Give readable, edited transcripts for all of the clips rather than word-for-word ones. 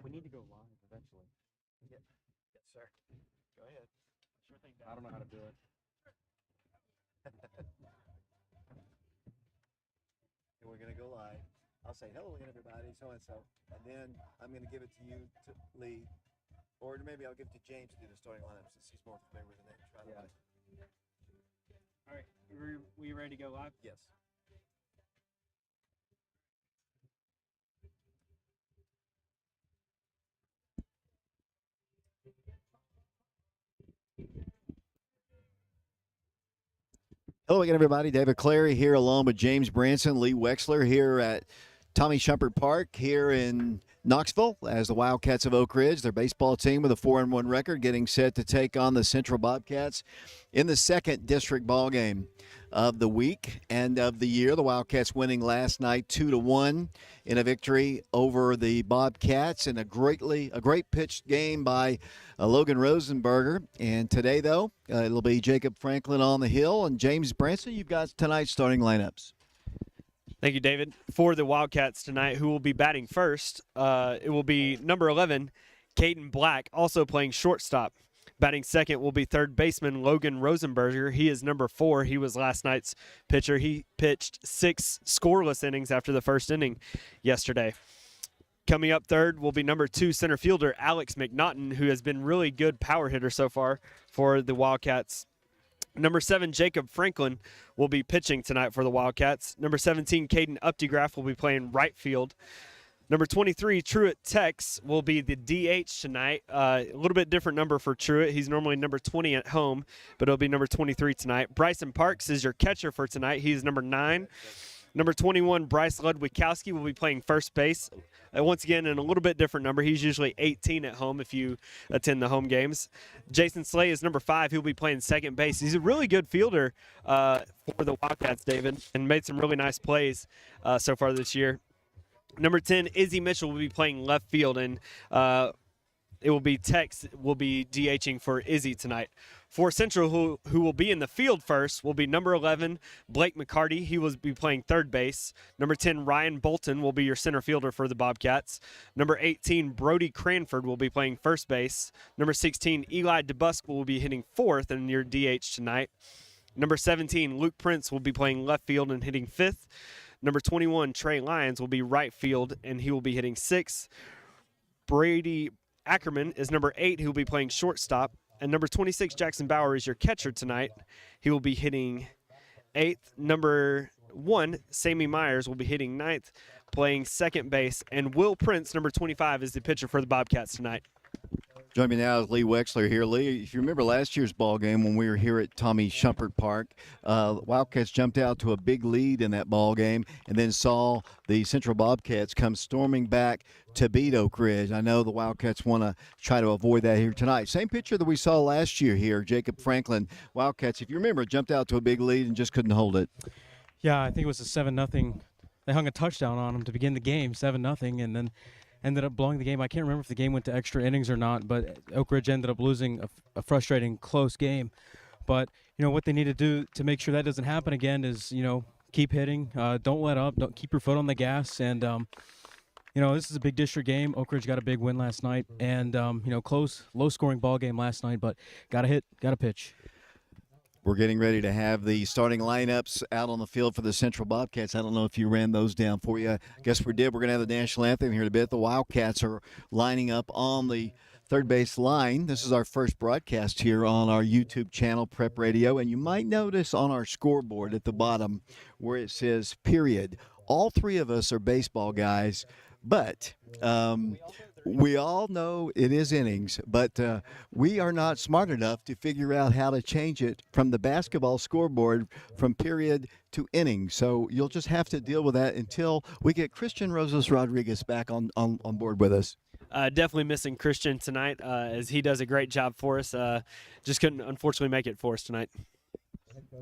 We need to go live eventually. Yes, sir. Go ahead. Sure thing. I don't know how to do it. And we're going to go live. I'll say hello again, everybody, so-and-so. And then I'm going to give it to you to lead. Or maybe I'll give it to James to do the starting lineup since he's more familiar with the name. Try that. All right. We ready to go live? Yes. Hello again, everybody. David Clary here along with James Branson, Lee Wexler here at Tommy Shumpert Park here in Knoxville as the Wildcats of Oak Ridge, their baseball team with a 4-1 record, getting set to take on the Central Bobcats in the second district ball game of the week and of the year. The Wildcats winning last night 2-1 in a victory over the Bobcats in a great pitched game by Logan Rosenberger. And today, though, it'll be Jacob Franklin on the hill. And James Branson, you've got tonight's starting lineups. Thank you, David. For the Wildcats tonight, who will be batting first, it will be number 11, Caden Black, also playing shortstop. Batting second will be third baseman Logan Rosenberger. He is number 4. He was last night's pitcher. He pitched 6 scoreless innings after the first inning yesterday. Coming up third will be number 2 center fielder Alex Mcnaughton, who has been really good power hitter so far for the Wildcats. Number 7, Jacob Franklin, will be pitching tonight for the Wildcats. Number 17, Caden Updegraff, will be playing right field. Number 23, Truett Tex, will be the DH tonight. A little bit different number for Truett. He's normally number 20 at home, but it'll be number 23 tonight. Bryson Parks is your catcher for tonight. He's number 9. Number 21, Bryce Ludwikowski, will be playing first base. Once again, in a little bit different number. He's usually 18 at home if you attend the home games. Jason Slay is number 5. He'll be playing second base. He's a really good fielder for the Wildcats, David, and made some really nice plays so far this year. Number 10, Izzy Mitchell, will be playing left field, and it will be Tex will be DHing for Izzy tonight. For Central, who will be in the field first, will be number 11, Blake Mccarty. He will be playing third base. Number 10, Ryan Bolton, will be your center fielder for the Bobcats. Number 18, Brody Cranford, will be playing first base. Number 16, Eli DeBusk, will be hitting fourth in your DH tonight. Number 17, Luke Prince, will be playing left field and hitting fifth. Number 21, Trey Lyons, will be right field, and he will be hitting sixth. Brady Ackerman is number 8, who will be playing shortstop. And number 26, Jackson Bauer, is your catcher tonight. He will be hitting 8th. Number 1, Sammy Myers, will be hitting 9th, playing second base. And Will Prince, number 25, is the pitcher for the Bobcats tonight. Join me now is Lee Wexler here. Lee, if you remember last year's ball game when we were here at Tommy Shumpert Park, Wildcats jumped out to a big lead in that ball game and then saw the Central Bobcats come storming back to beat Oak Ridge. I know the Wildcats want to try to avoid that here tonight. Same picture that we saw last year here. Jacob Franklin, Wildcats, if you remember, jumped out to a big lead and just couldn't hold it. Yeah, I think it was a 7-0. They hung a touchdown on them to begin the game, 7-0, and then ended up blowing the game. I can't remember if the game went to extra innings or not, but Oak Ridge ended up losing a frustrating, close game. But, what they need to do to make sure that doesn't happen again is, keep hitting. Don't let up. Don't keep your foot on the gas. And, this is a big district game. Oak Ridge got a big win last night. And, close, low-scoring ball game last night, but got to hit, got to pitch. We're getting ready to have the starting lineups out on the field for the Central Bobcats. I don't know if you ran those down for you. I guess we did. We're going to have the national anthem here in a bit. The Wildcats are lining up on the third base line. This is our first broadcast here on our YouTube channel, Prep Radio. And you might notice on our scoreboard at the bottom where it says period. All 3 of us are baseball guys, but we all know it is innings, but we are not smart enough to figure out how to change it from the basketball scoreboard from period to innings. So you'll just have to deal with that until we get Christian Rosas Rodriguez back on board with us. Definitely missing Christian tonight as he does a great job for us. Just couldn't, unfortunately, make it for us tonight.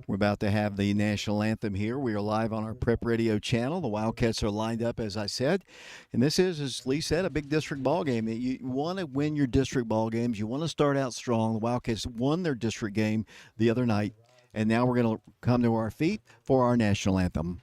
We're about to have the national anthem here. We are live on our Prep Radio channel. The Wildcats are lined up, as I said. And this is, as Lee said, a big district ball game. You want to win your district ball games. You want to start out strong. The Wildcats won their district game the other night. And now we're going to come to our feet for our national anthem.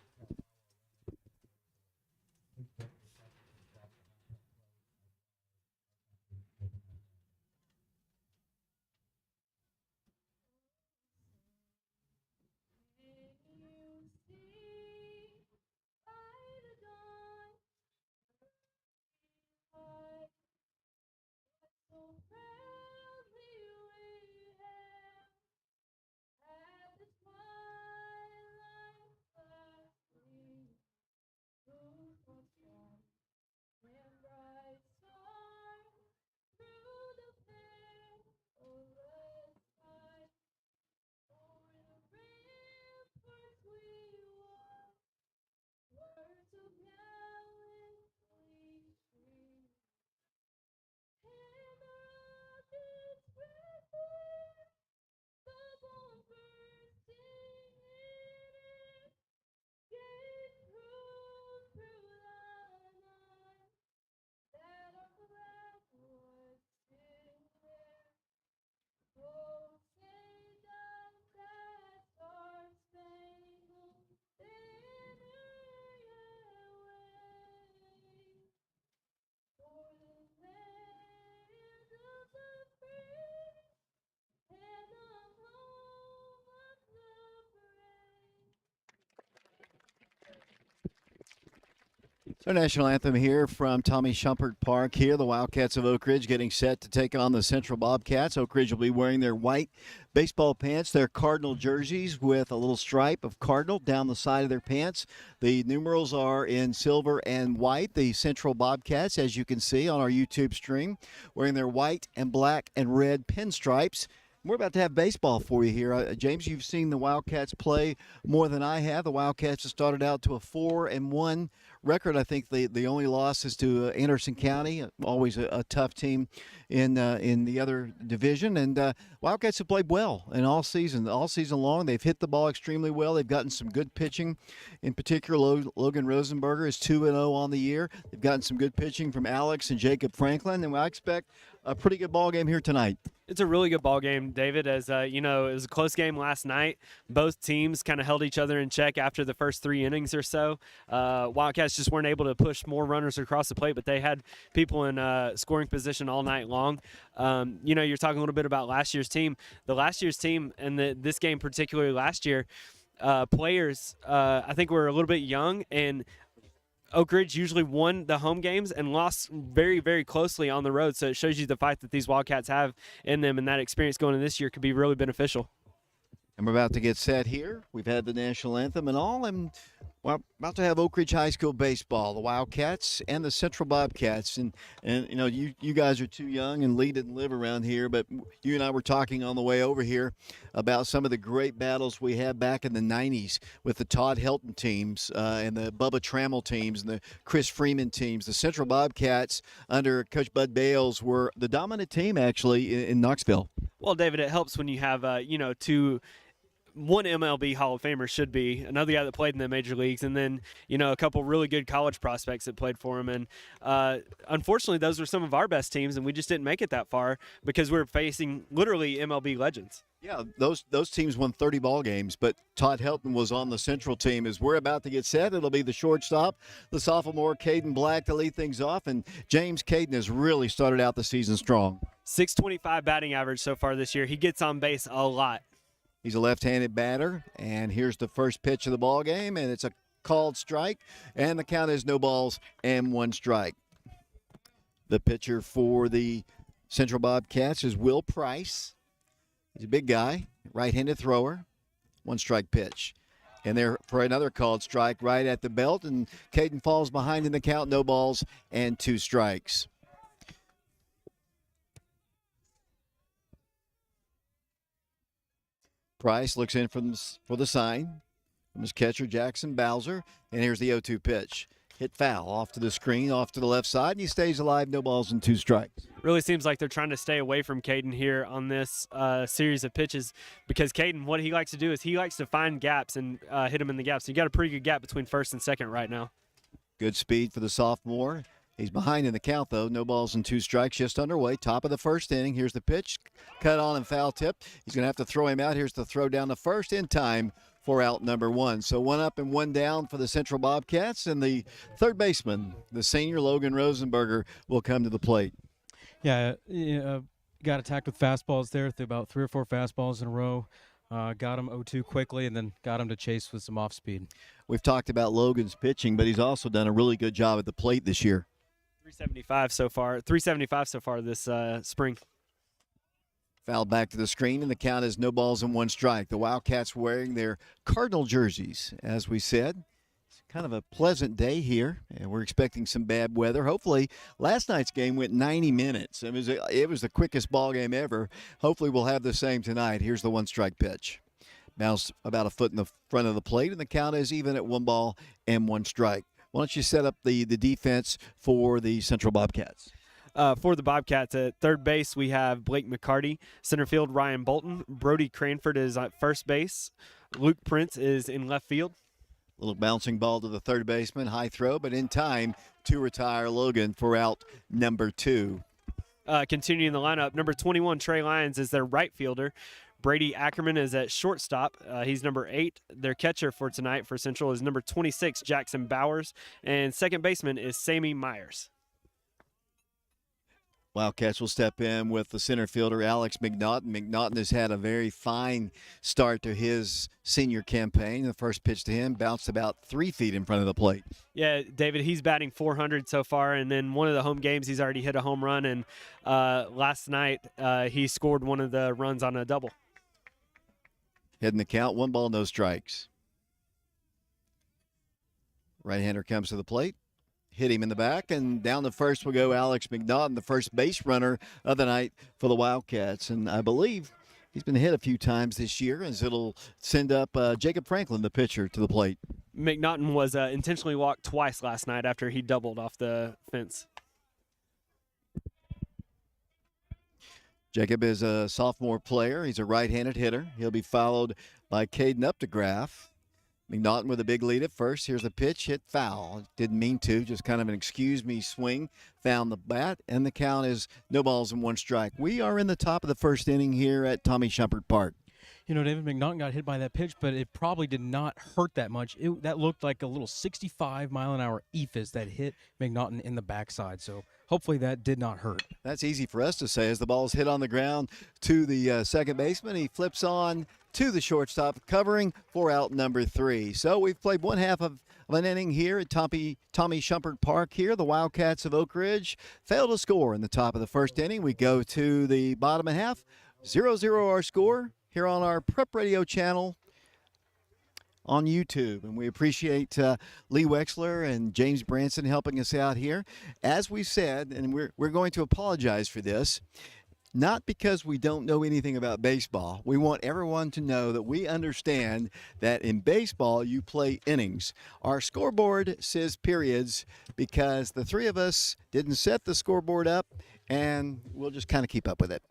Our national anthem here from Tommy Shumpert Park here. The Wildcats of Oak Ridge getting set to take on the Central Bobcats. Oak Ridge will be wearing their white baseball pants, their Cardinal jerseys with a little stripe of Cardinal down the side of their pants. The numerals are in silver and white. The Central Bobcats, as you can see on our YouTube stream, wearing their white and black and red pinstripes. We're about to have baseball for you here. James, you've seen the Wildcats play more than I have. The Wildcats have started out to a 4-1 record. I think the only loss is to Anderson County, always a tough team in the other division. And Wildcats have played well in all season long. They've hit the ball extremely well. They've gotten some good pitching. In particular, Logan Rosenberger is 2-0 on the year. They've gotten some good pitching from Alex and Jacob Franklin, and I expect a pretty good ball game here tonight. It's a really good ball game, David. As it was a close game last night. Both teams kind of held each other in check after the first 3 innings or so. Wildcats just weren't able to push more runners across the plate, but they had people in scoring position all night long. You're talking a little bit about last year's team. The last year's team, and this game particularly last year, players I think were a little bit young, and Oak Ridge usually won the home games and lost very, very closely on the road. So it shows you the fight that these Wildcats have in them, and that experience going into this year could be really beneficial. And we're about to get set here. We've had the national anthem and all, and we're about to have Oak Ridge High School baseball, the Wildcats and the Central Bobcats. And you guys are too young and lead and live around here, but you and I were talking on the way over here about some of the great battles we had back in the 90s with the Todd Helton teams and the Bubba Trammell teams and the Chris Freeman teams. The Central Bobcats under Coach Bud Bales were the dominant team, actually, in Knoxville. Well, David, it helps when you have, one MLB Hall of Famer should be, another guy that played in the major leagues, and then, a couple really good college prospects that played for him. And unfortunately, those were some of our best teams, and we just didn't make it that far because we were facing literally MLB legends. Yeah, those teams won 30 ball games, but Todd Helton was on the Central team. As we're about to get set, it'll be the shortstop, the sophomore Caden Black, to lead things off, and James Caden has really started out the season strong. 625 batting average so far this year. He gets on base a lot. He's a left-handed batter, and here's the first pitch of the ball game, and it's a called strike, and the count is no balls and 1 strike. The pitcher for the Central Bobcats is Will Price. He's a big guy, right-handed thrower, 1 strike pitch. And there for another called strike right at the belt, and Caden falls behind in the count, no balls and 2 strikes. Price looks in for the sign from his catcher, Jackson Bowser, and here's the 0-2 pitch. Hit foul off to the screen, off to the left side, and he stays alive, no balls and 2 strikes. Really seems like they're trying to stay away from Caden here on this series of pitches, because Caden, what he likes to do is he likes to find gaps and hit them in the gaps. So you got a pretty good gap between first and second right now. Good speed for the sophomore. He's behind in the count, though. No balls and 2 strikes, just underway. Top of the first inning. Here's the pitch. Cut on and foul tip. He's going to have to throw him out. Here's the throw down the first in time for out number 1. So 1 up and 1 down for the Central Bobcats. And the third baseman, the senior Logan Rosenberger, will come to the plate. Yeah, got attacked with fastballs there. Threw about 3 or 4 fastballs in a row. Got him 0-2 quickly, and then got him to chase with some off speed. We've talked about Logan's pitching, but he's also done a really good job at the plate this year. 375 so far this spring. Foul back to the screen, and the count is no balls and 1 strike. The Wildcats wearing their Cardinal jerseys, as we said. It's kind of a pleasant day here, and we're expecting some bad weather. Hopefully, last night's game went 90 minutes. It was the quickest ball game ever. Hopefully, we'll have the same tonight. Here's the 1-strike pitch. Bounced about a foot in the front of the plate, and the count is even at 1 ball and 1 strike. Why don't you set up the defense for the Central Bobcats? For the Bobcats, at third base, we have Blake Mccarty. Center field, Ryan Bolton. Brody Cranford is at first base. Luke Prince is in left field. Little bouncing ball to the third baseman. High throw, but in time to retire Logan for out number 2. Continuing the lineup, number 21, Trey Lyons, is their right fielder. Brady Ackerman is at shortstop. He's number 8. Their catcher for tonight for Central is number 26, Jackson Bowers. And second baseman is Sammy Myers. Wildcats will step in with the center fielder, Alex Mcnaughton. Mcnaughton has had a very fine start to his senior campaign. The first pitch to him bounced about 3 feet in front of the plate. Yeah, David, he's batting .400 so far, and then one of the home games he's already hit a home run, and last night he scored one of the runs on a double. Heading the count, 1 ball, no strikes. Right-hander comes to the plate. Hit him in the back, and down the first will go Alex Mcdonald, the first base runner of the night for the Wildcats. And I believe he's been hit a few times this year, as it'll send up Jacob Franklin, the pitcher, to the plate. Mcnaughton was intentionally walked twice last night after he doubled off the fence. Jacob is a sophomore player. He's a right-handed hitter. He'll be followed by Caden Updegraff. Mcnaughton with a big lead at first. Here's a pitch, hit foul. Didn't mean to, just kind of an excuse-me swing. Found the bat, and the count is no balls and 1 strike. We are in the top of the first inning here at Tommy Shumpert Park. You know, David, Mcnaughton got hit by that pitch, but it probably did not hurt that much. That looked like a little 65-mile-an-hour eephus that hit Mcnaughton in the backside. So hopefully that did not hurt. That's easy for us to say as the ball's hit on the ground to the second baseman. He flips on to the shortstop, covering for out number 3. So we've played 1/2 of an inning here at Tommy Shumpert Park here. The Wildcats of Oak Ridge fail to score in the top of the first inning. We go to the bottom half. 0-0 our score here on our Prep Radio channel on YouTube. And we appreciate Lee Wexler and James Branson helping us out here. As we said, and we're going to apologize for this, not because we don't know anything about baseball. We want everyone to know that we understand that in baseball you play innings. Our scoreboard says periods because the 3 of us didn't set the scoreboard up, and we'll just kind of keep up with it.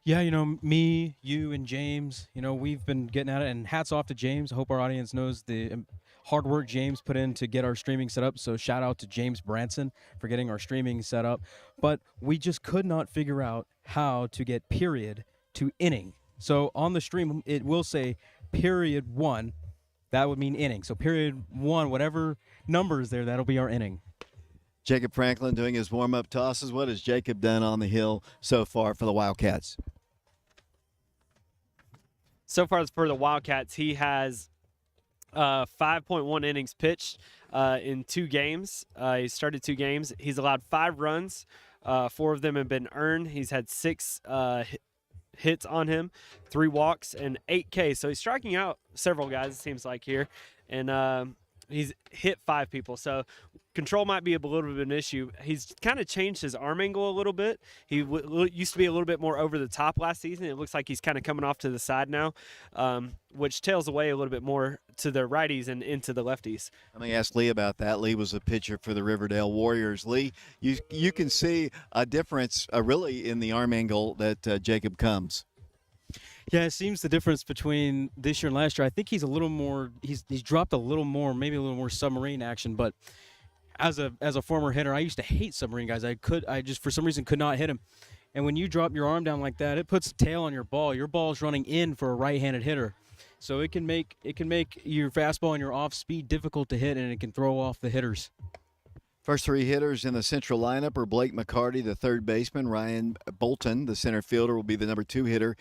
Yeah, you know, me, you, and James, you know, we've been getting at it, and hats off to James. I hope our audience knows the hard work James put in to get our streaming set up, so shout out to James Branson for getting our streaming set up. But we just could not figure out how to get period to inning. So on the stream, it will say period 1. That would mean inning. So period 1, whatever number is there, that'll be our inning. Jacob Franklin doing his warm-up tosses. What has Jacob done on the hill so far for the Wildcats? So far for the Wildcats, he has 5.1 innings pitched in 2 games. He started 2 games. He's allowed 5 runs. 4 of them have been earned. He's had 6 hits on him, 3 walks, and 8 Ks. So he's striking out several guys, it seems like, here. And he's hit 5 people. So control might be a little bit of an issue. He's kind of changed his arm angle a little bit. He used to be a little bit more over the top last season. It looks like he's kind of coming off to the side now, which tails away a little bit more to the righties and into the lefties. Let me ask Lee about that. Lee was a pitcher for the Riverdale Warriors. Lee, you can see a difference really in the arm angle that Jacob comes. Yeah, it seems the difference between this year and last year. I think he's a little more. He's dropped a little more, maybe a little more submarine action. But as a former hitter, I used to hate submarine guys. I just for some reason could not hit him. And when you drop your arm down like that, it puts a tail on your ball. Your ball's running in for a right-handed hitter, so it can make your fastball and your off speed difficult to hit, and it can throw off the hitters. First 3 hitters in the central lineup are Blake Mccarty, the third baseman. Ryan Bolton, the center fielder, will be the number 2 hitter.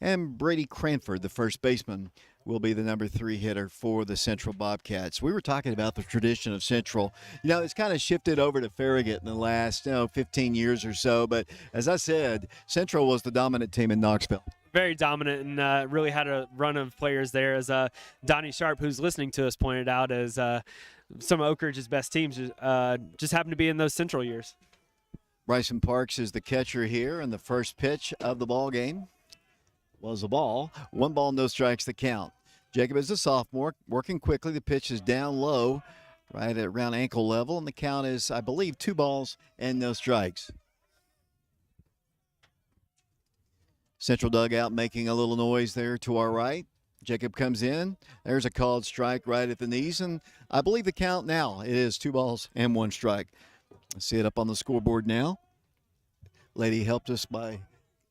And Brady Cranford, the first baseman, will be the number 3 hitter for the Central Bobcats. We were talking about the tradition of Central. You know, it's kind of shifted over to Farragut in the last 15 years or so. But as I said, Central was the dominant team in Knoxville. Very dominant and really had a run of players there. As Donnie Sharp, who's listening to us, pointed out, as some of Oak Ridge's best teams just happened to be in those Central years. Bryson Parks is the catcher here, and the first pitch of the ball game was a ball. 1 ball, no strikes, the count. Jacob is a sophomore, working quickly. The pitch is down low, right at around ankle level, and the count is, I believe, 2 balls and no strikes. Central dugout making a little noise there to our right. Jacob comes in. There's a called strike right at the knees, and I believe the count now, it is 2 balls and 1 strike. I see it up on the scoreboard now. Lady helped us by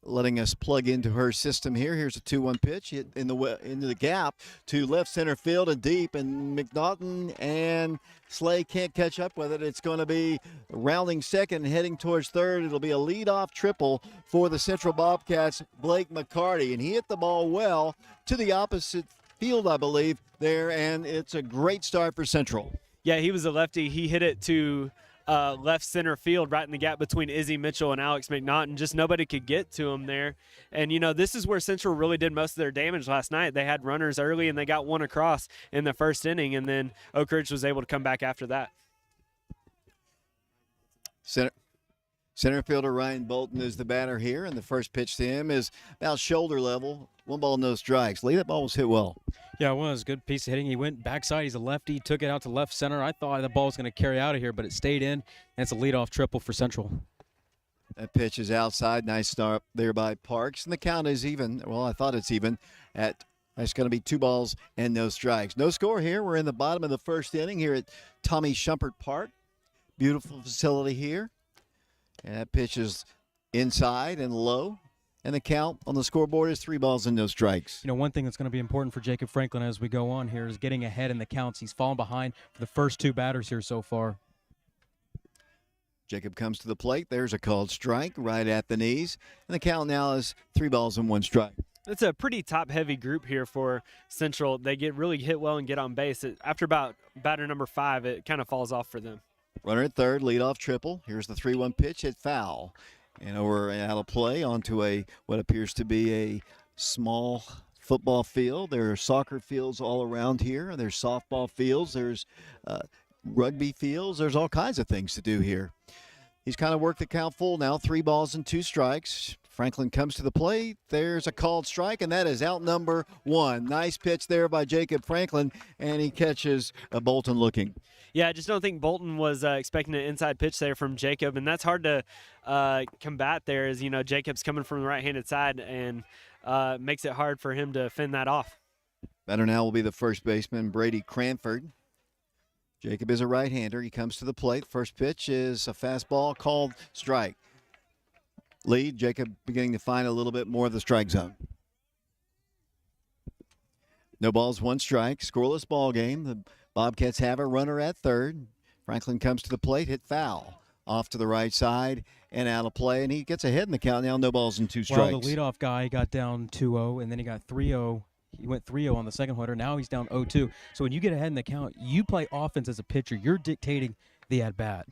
letting us plug into her system here. Here's a 2-1 pitch hit into the gap to left center field and deep, and Mcnaughton and Slay can't catch up with it. It's going to be rounding second and heading towards third. It'll be a leadoff triple for the Central Bobcats, Blake Mccarty, and he hit the ball well to the opposite field, I believe, there, and it's a great start for Central. Yeah, he was a lefty. He hit it to left center field right in the gap between Izzy Mitchell and Alex Mcnaughton. Just nobody could get to him there. And, this is where Central really did most of their damage last night. They had runners early, and they got one across in the first inning, and then Oak Ridge was able to come back after that. Center fielder Ryan Bolton is the batter here, and the first pitch to him is about shoulder level. 1 ball, no strikes. Lee, that ball was hit well. Yeah, it was. Good piece of hitting. He went backside. He's a lefty. Took it out to left center. I thought the ball was going to carry out of here, but it stayed in, and it's a leadoff triple for Central. That pitch is outside. Nice start there by Parks. And the count is even. Well, I thought it's even at it's going to be 2 balls and no strikes. No score here. We're in the bottom of the first inning here at Tommy Shumpert Park. Beautiful facility here. And that pitch is inside and low. And the count on the scoreboard is 3 balls and no strikes. One thing that's going to be important for Jacob Franklin as we go on here is getting ahead in the counts. He's fallen behind for the first 2 batters here so far. Jacob comes to the plate. There's a called strike right at the knees. And the count now is 3 balls and 1 strike. It's a pretty top-heavy group here for Central. They get really hit well and get on base. After about batter number 5, it kind of falls off for them. Runner at third, leadoff triple. Here's the 3-1 pitch, hit foul. And over out of play onto what appears to be a small football field. There are soccer fields all around here. There's softball fields. There's rugby fields. There's all kinds of things to do here. He's kind of worked the count full now, 3 balls and 2 strikes. Franklin comes to the plate. There's a called strike, and that is out number 1. Nice pitch there by Jacob Franklin, and he catches Bolton looking. Yeah, I just don't think Bolton was expecting an inside pitch there from Jacob, and that's hard to combat there as, Jacob's coming from the right-handed side and makes it hard for him to fend that off. Batter now will be the first baseman, Brady Cranford. Jacob is a right-hander. He comes to the plate. First pitch is a fastball called strike. Lead, Jacob beginning to find a little bit more of the strike zone. No balls, 1 strike. Scoreless ball game. The Bobcats have a runner at third. Franklin comes to the plate, hit foul. Off to the right side and out of play, and he gets ahead in the count now. No balls and 2 strikes. Well, the leadoff guy got down 2-0, and then he got 3-0. He went 3-0 on the second hitter. Now he's down 0-2. So when you get ahead in the count, you play offense as a pitcher. You're dictating the at-bat.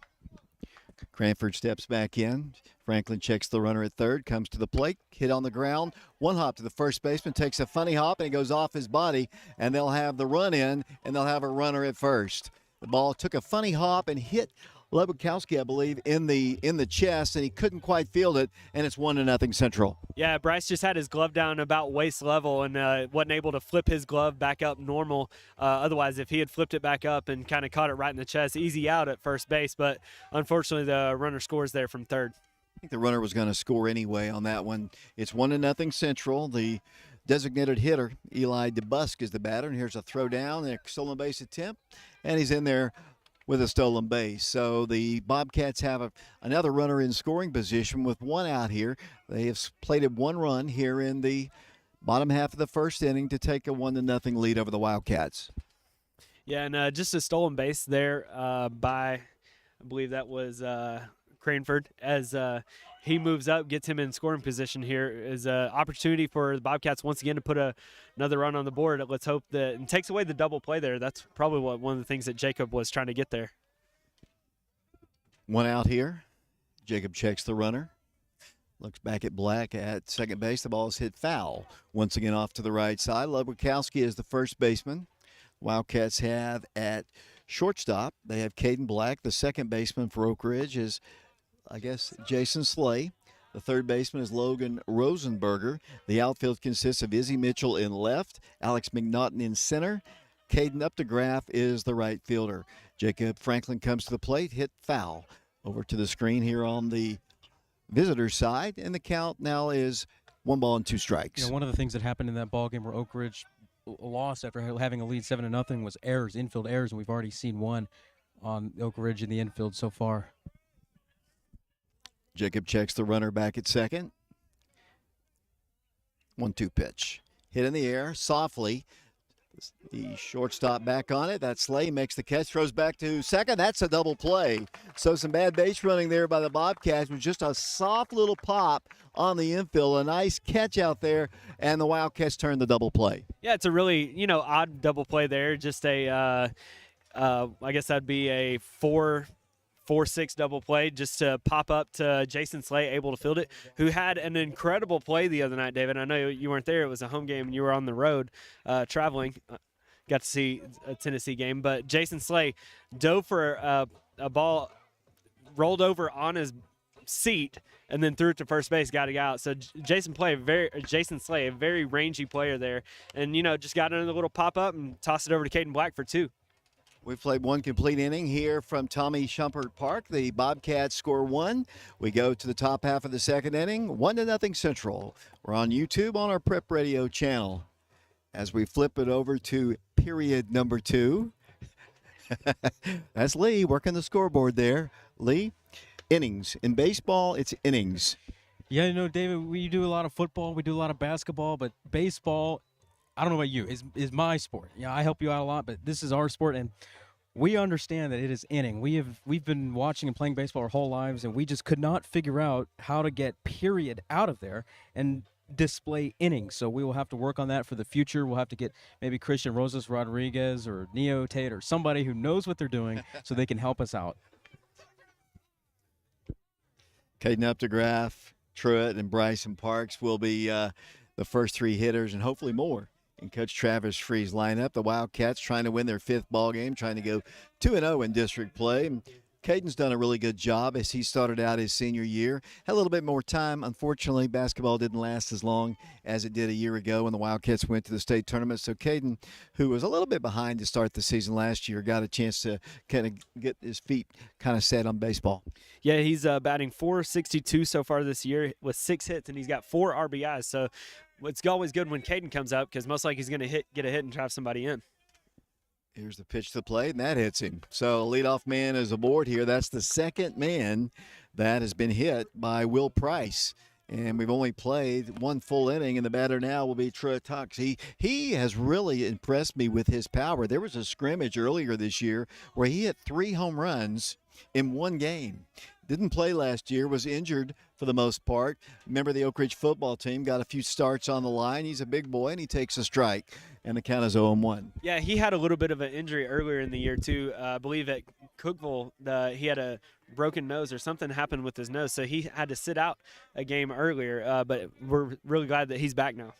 Cranford steps back in. Franklin checks the runner at third, comes to the plate, hit on the ground. 1 hop to the first baseman, takes a funny hop, and it goes off his body, and they'll have the run in, and they'll have a runner at first. The ball took a funny hop and hit Ludwikowski, I believe, in the chest, and he couldn't quite field it, and it's 1-0 Central. Yeah, Bryce just had his glove down about waist level and wasn't able to flip his glove back up normal. Otherwise, if he had flipped it back up and kind of caught it right in the chest, easy out at first base. But unfortunately, the runner scores there from third. I think the runner was going to score anyway on that one. It's 1-0 Central. The designated hitter, Eli DeBusk, is the batter, and here's a throw down, a stolen base attempt, and he's in there with a stolen base. So the Bobcats have another runner in scoring position with 1 out here. They have plated 1 run here in the bottom half of the first inning to take a 1-0 lead over the Wildcats. Yeah, and just a stolen base there by, I believe that was Cranford, as he moves up, gets him in scoring position here. Is an opportunity for the Bobcats once again to put another run on the board. Let's hope that, and takes away the double play there. That's probably one of the things that Jacob was trying to get there. 1 out here. Jacob checks the runner. Looks back at Black at second base. The ball is hit foul. Once again off to the right side. Ludwikowski is the first baseman. Wildcats have at shortstop, they have Caden Black. The second baseman for Oak Ridge is, I guess, Jason Slay. The third baseman is Logan Rosenberger. The outfield consists of Izzy Mitchell in left, Alex Mcnaughton in center. Caden Updegraff is the right fielder. Jacob Franklin comes to the plate, hit foul. Over to the screen here on the visitor side, and the count now is 1 ball and 2 strikes. One of the things that happened in that ball game where Oak Ridge lost after having a lead 7-0 was errors, infield errors, and we've already seen 1 on Oak Ridge in the infield so far. Jacob checks the runner back at second. 1-2 pitch. Hit in the air softly. The shortstop back on it. That Slay makes the catch, throws back to second. That's a double play. So some bad base running there by the Bobcats with just a soft little pop on the infield. A nice catch out there, and the Wildcats turn the double play. Yeah, it's a really, odd double play there. Just I guess that'd be a 4-6 double play just to pop up to Jason Slay, able to field it, who had an incredible play the other night, David. I know you weren't there. It was a home game, and you were on the road traveling. Got to see a Tennessee game. But Jason Slay dove for a ball, rolled over on his seat, and then threw it to first base, got it out. So Jason Slay, a very rangy player there, and, just got another little pop-up and tossed it over to Caden Black for 2. We've played one complete inning here from Tommy Shumpert Park. The Bobcats score 1. We go to the top half of the second inning, 1-0 Central. We're on YouTube on our Prep Radio channel. As we flip it over to period number 2. That's Lee working the scoreboard there. Lee, innings. In baseball, it's innings. Yeah, David, we do a lot of football, we do a lot of basketball, but baseball, I don't know about you, is my sport. Yeah, I help you out a lot, but this is our sport, and we understand that it is inning. We've been watching and playing baseball our whole lives, and we just could not figure out how to get period out of there and display innings. So we will have to work on that for the future. We'll have to get maybe Christian Rosas Rodriguez or Neo Tate or somebody who knows what they're doing so they can help us out. Caden Updegraff, Truitt, and Bryson Parks will be the first 3 hitters, and hopefully more in Coach Travis Free's lineup. The Wildcats trying to win their 5th ball game, trying to go 2-0 in district play. And Caden's done a really good job as he started out his senior year. Had a little bit more time. Unfortunately, basketball didn't last as long as it did a year ago when the Wildcats went to the state tournament. So Caden, who was a little bit behind to start the season last year, got a chance to kind of get his feet kind of set on baseball. Yeah, he's batting .462 so far this year with 6 hits, and he's got 4 RBIs. So it's always good when Caden comes up because most likely he's going to get a hit and drive somebody in. Here's the pitch to the plate, and that hits him. So leadoff man is aboard here. That's the second man that has been hit by Will Price. And we've only played 1 full inning, and the batter now will be Trey Lyons. He has really impressed me with his power. There was a scrimmage earlier this year where he hit 3 home runs in 1 game. Didn't play last year, was injured for the most part. Remember the Oak Ridge football team, got a few starts on the line. He's a big boy, and he takes a strike, and the count is 0-1. Yeah, he had a little bit of an injury earlier in the year, too. I believe at Cookeville, he had a broken nose or something happened with his nose, so he had to sit out a game earlier, but we're really glad that he's back now.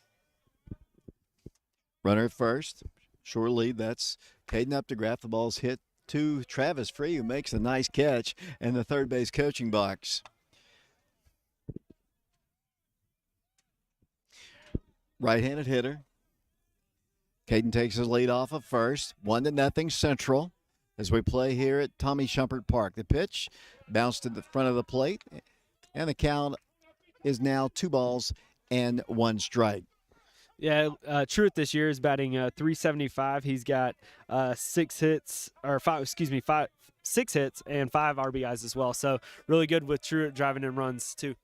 Runner at first, short lead. That's Caden Updegraff. The ball's hit to Travis Free, who makes a nice catch in the third base coaching box. Right-handed hitter. Caden takes his lead off of first. 1-0 Central as we play here at Tommy Shumpert Park. The pitch bounced to the front of the plate, and the count is now 2 balls and 1 strike. Yeah, Truitt this year is batting .375. He's got 6 hits, or 6 hits and 5 RBIs as well. So really good with Truitt driving in runs too.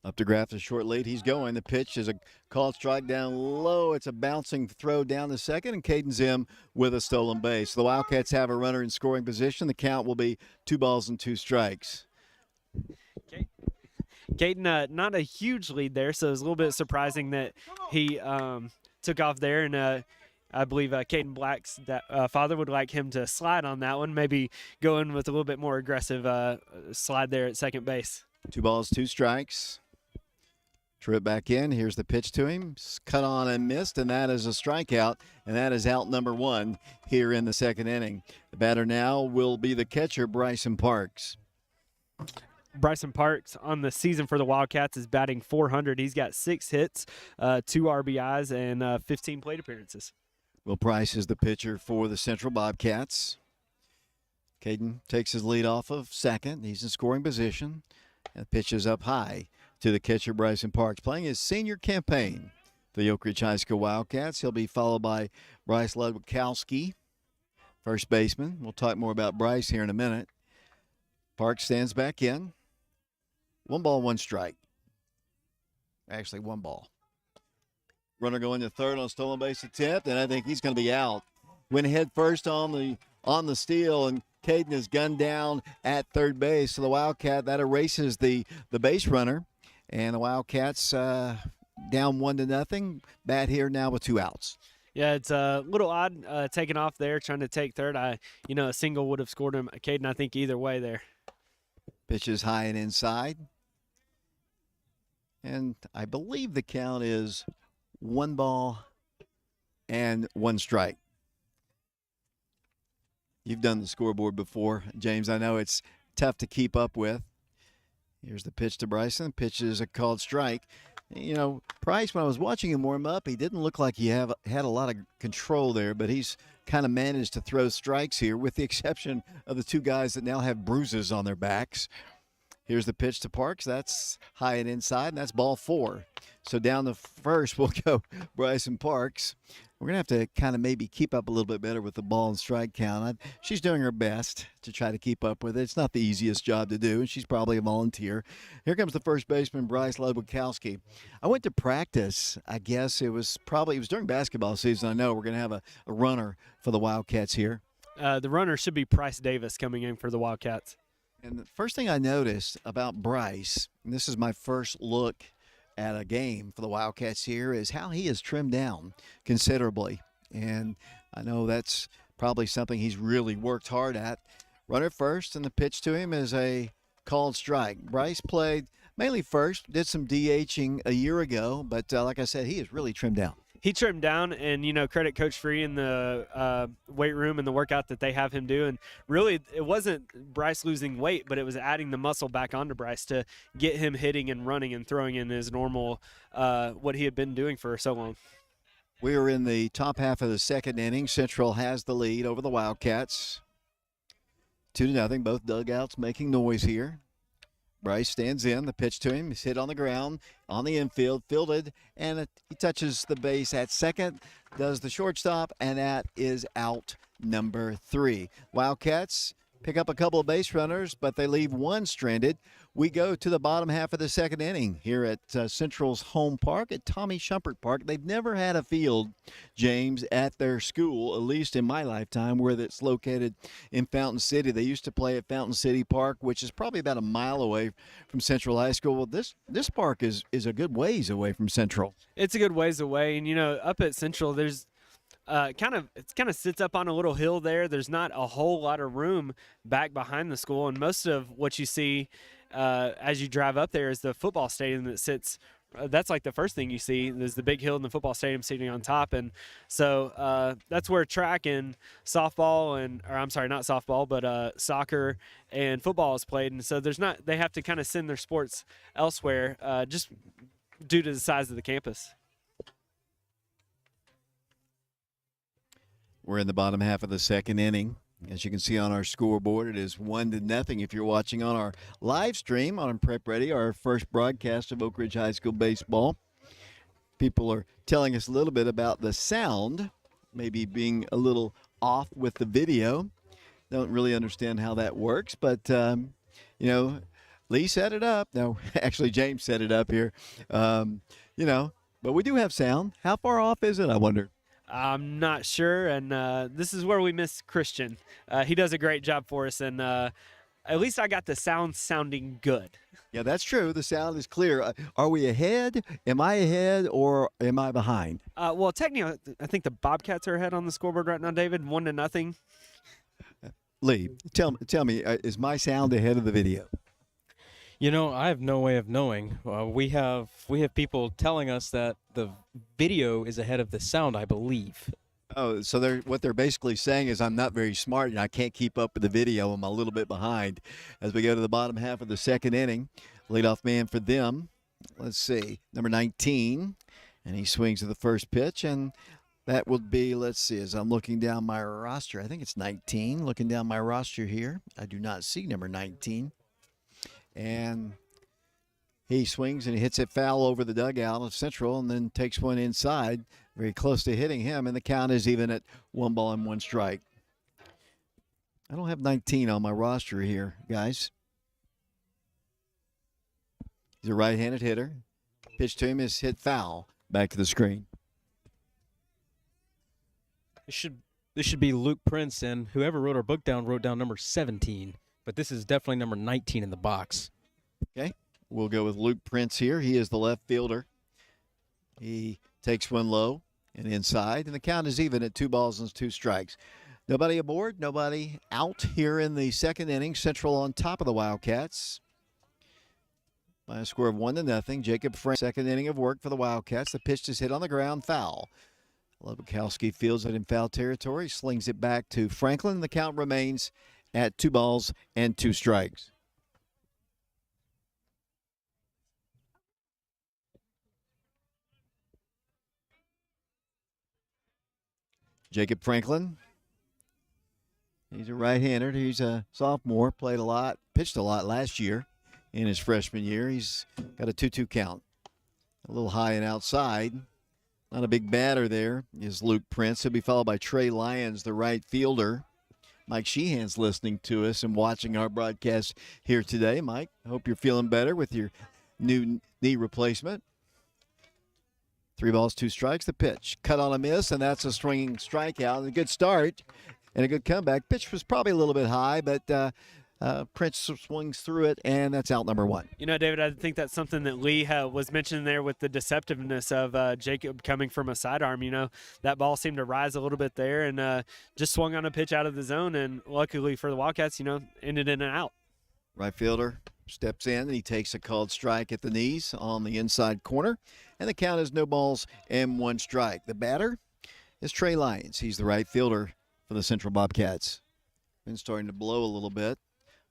Updegraff, a short lead. He's going. The pitch is a called strike down low. It's a bouncing throw down the second, and Caden's in with a stolen base. The Wildcats have a runner in scoring position. The count will be 2 balls and 2 strikes. Okay. Caden, not a huge lead there, so it was a little bit surprising that he took off there, and I believe Caden Black's father would like him to slide on that one, maybe go in with a little bit more aggressive slide there at second base. 2 balls, 2 strikes. Trip back in. Here's the pitch to him. Cut on and missed, and that is a strikeout, and that is out number 1 here in the second inning. The batter now will be the catcher, Bryson Parks. Bryson Parks on the season for the Wildcats is batting .400. He's got 6 hits, 2 RBIs, and 15 plate appearances. Will Price is the pitcher for the Central Bobcats. Caden takes his lead off of second. He's in scoring position. And the pitch is up high to the catcher, Bryson Parks, playing his senior campaign for the Oak Ridge High School Wildcats. He'll be followed by Bryce Ludwikowski, first baseman. We'll talk more about Bryce here in a minute. Parks stands back in. 1 ball, 1 strike. Actually, 1 ball. Runner going to third on a stolen base attempt, and I think he's going to be out. Went head first on the steal, and Caden is gunned down at third base. So the Wildcat, that erases the base runner, and the Wildcats down 1-0. Bat here now with 2 outs. Yeah, it's a little odd taking off there, trying to take third. A single would have scored him. Caden, I think either way there. Pitches high and inside. And I believe the count is 1 ball and 1 strike. You've done the scoreboard before, James. I know it's tough to keep up with. Here's the pitch to Bryson. Pitch is a called strike. Price, when I was watching him warm up, he didn't look like he had a lot of control there, but he's kind of managed to throw strikes here, with the exception of the 2 guys that now have bruises on their backs. Here's the pitch to Parks. That's high and inside, and that's ball 4. So down the first will go Bryson Parks. We're going to have to kind of maybe keep up a little bit better with the ball and strike count. She's doing her best to try to keep up with it. It's not the easiest job to do, and she's probably a volunteer. Here comes the first baseman, Bryce Ludwikowski. I went to practice. I guess it was during basketball season. I know we're going to have a runner for the Wildcats here. The runner should be Bryce Davis coming in for the Wildcats. And the first thing I noticed about Bryce, and this is my first look at a game for the Wildcats here, is how he has trimmed down considerably. And I know that's probably something he's really worked hard at. Runner first, and the pitch to him is a called strike. Bryce played mainly first, did some DHing a year ago, but like I said, he has really trimmed down. He trimmed down, and, credit Coach Free in the weight room and the workout that they have him do. And really, it wasn't Bryce losing weight, but it was adding the muscle back onto Bryce to get him hitting and running and throwing in his normal, what he had been doing for so long. We are in the top half of the second inning. Central has the lead over the Wildcats. 2-0, both dugouts making noise here. Bryce stands in. The pitch to him is hit on the ground, on the infield, fielded, and he touches the base at second, does the shortstop, and that is out number 3. Wildcats pick up a couple of base runners, but they leave one stranded. We go to the bottom half of the second inning here at Central's home park at Tommy Shumpert Park. They've never had a field, James, at their school, at least in my lifetime, where it's located in Fountain City. They used to play at Fountain City Park, which is probably about a mile away from Central High School. Well, this park is a good ways away from Central. It's a good ways away, and up at Central, there's it kind of sits up on a little hill there. There's not a whole lot of room back behind the school, and most of what you see as you drive up there is the football stadium that sits. That's like the first thing you see. There's the big hill and the football stadium sitting on top, and so that's where track and softball not softball, but soccer and football is played. And so they have to kind of send their sports elsewhere just due to the size of the campus. We're in the bottom half of the second inning. As you can see on our scoreboard, it is 1-0. If you're watching on our live stream on Prep Ready, our first broadcast of Oak Ridge High School baseball, people are telling us a little bit about the sound, maybe being a little off with the video. Don't really understand how that works, but, Lee set it up. No, actually, James set it up here. But we do have sound. How far off is it, I wonder? I'm not sure, and this is where we miss Christian. He does a great job for us, and at least I got the sound sounding good. Yeah, that's true. The sound is clear. Are we ahead? Am I ahead, or am I behind? Well, technically, I think the Bobcats are ahead on the scoreboard right now, David, 1-0. Lee, tell me, is my sound ahead of the video? I have no way of knowing. We have people telling us that the video is ahead of the sound, I believe. Oh, so what they're basically saying is I'm not very smart and I can't keep up with the video. I'm a little bit behind. As we go to the bottom half of the second inning, leadoff man for them, let's see, number 19, and he swings to the first pitch, and that would be, let's see, as I'm looking down my roster, I think it's 19. Looking down my roster here, I do not see number 19. And he swings and he hits it foul over the dugout of Central and then takes one inside, very close to hitting him, and the count is even at 1 ball and 1 strike. I don't have 19 on my roster here, guys. He's a right-handed hitter. Pitch to him is hit foul. Back to the screen. This should be Luke Prince, and whoever wrote our book down wrote down number 17, but this is definitely number 19 in the box. Okay, we'll go with Luke Prince here. He is the left fielder. He takes one low and inside, and the count is even at 2 balls and 2 strikes. Nobody aboard, nobody out here in the second inning. Central on top of the Wildcats by a score of 1-0. Jacob Frank, second inning of work for the Wildcats. The pitch is hit on the ground, foul. Ludwikowski fields it in foul territory, slings it back to Franklin. The count remains at 2 balls and 2 strikes. Jacob Franklin. He's a right-hander. He's a sophomore. Played a lot, pitched a lot last year in his freshman year. He's got a 2-2 count. A little high and outside. Not a big batter there is Luke Prince. He'll be followed by Trey Lyons, the right fielder. Mike Sheehan's listening to us and watching our broadcast here today. Mike, I hope you're feeling better with your new knee replacement. 3 balls, 2 strikes. The pitch. Cut on a miss, and that's a swinging strikeout. A good start and a good comeback. Pitch was probably a little bit high, but Prince swings through it, and that's out number 1. You know, David, I think that's something that Lee was mentioning there with the deceptiveness of Jacob coming from a sidearm. You know, that ball seemed to rise a little bit there and just swung on a pitch out of the zone, and luckily for the Wildcats, you know, ended in and out. Right fielder steps in, and he takes a called strike at the knees on the inside corner, and the count is 0 balls and 1 strike. The batter is Trey Lyons. He's the right fielder for the Central Bobcats. Been starting to blow a little bit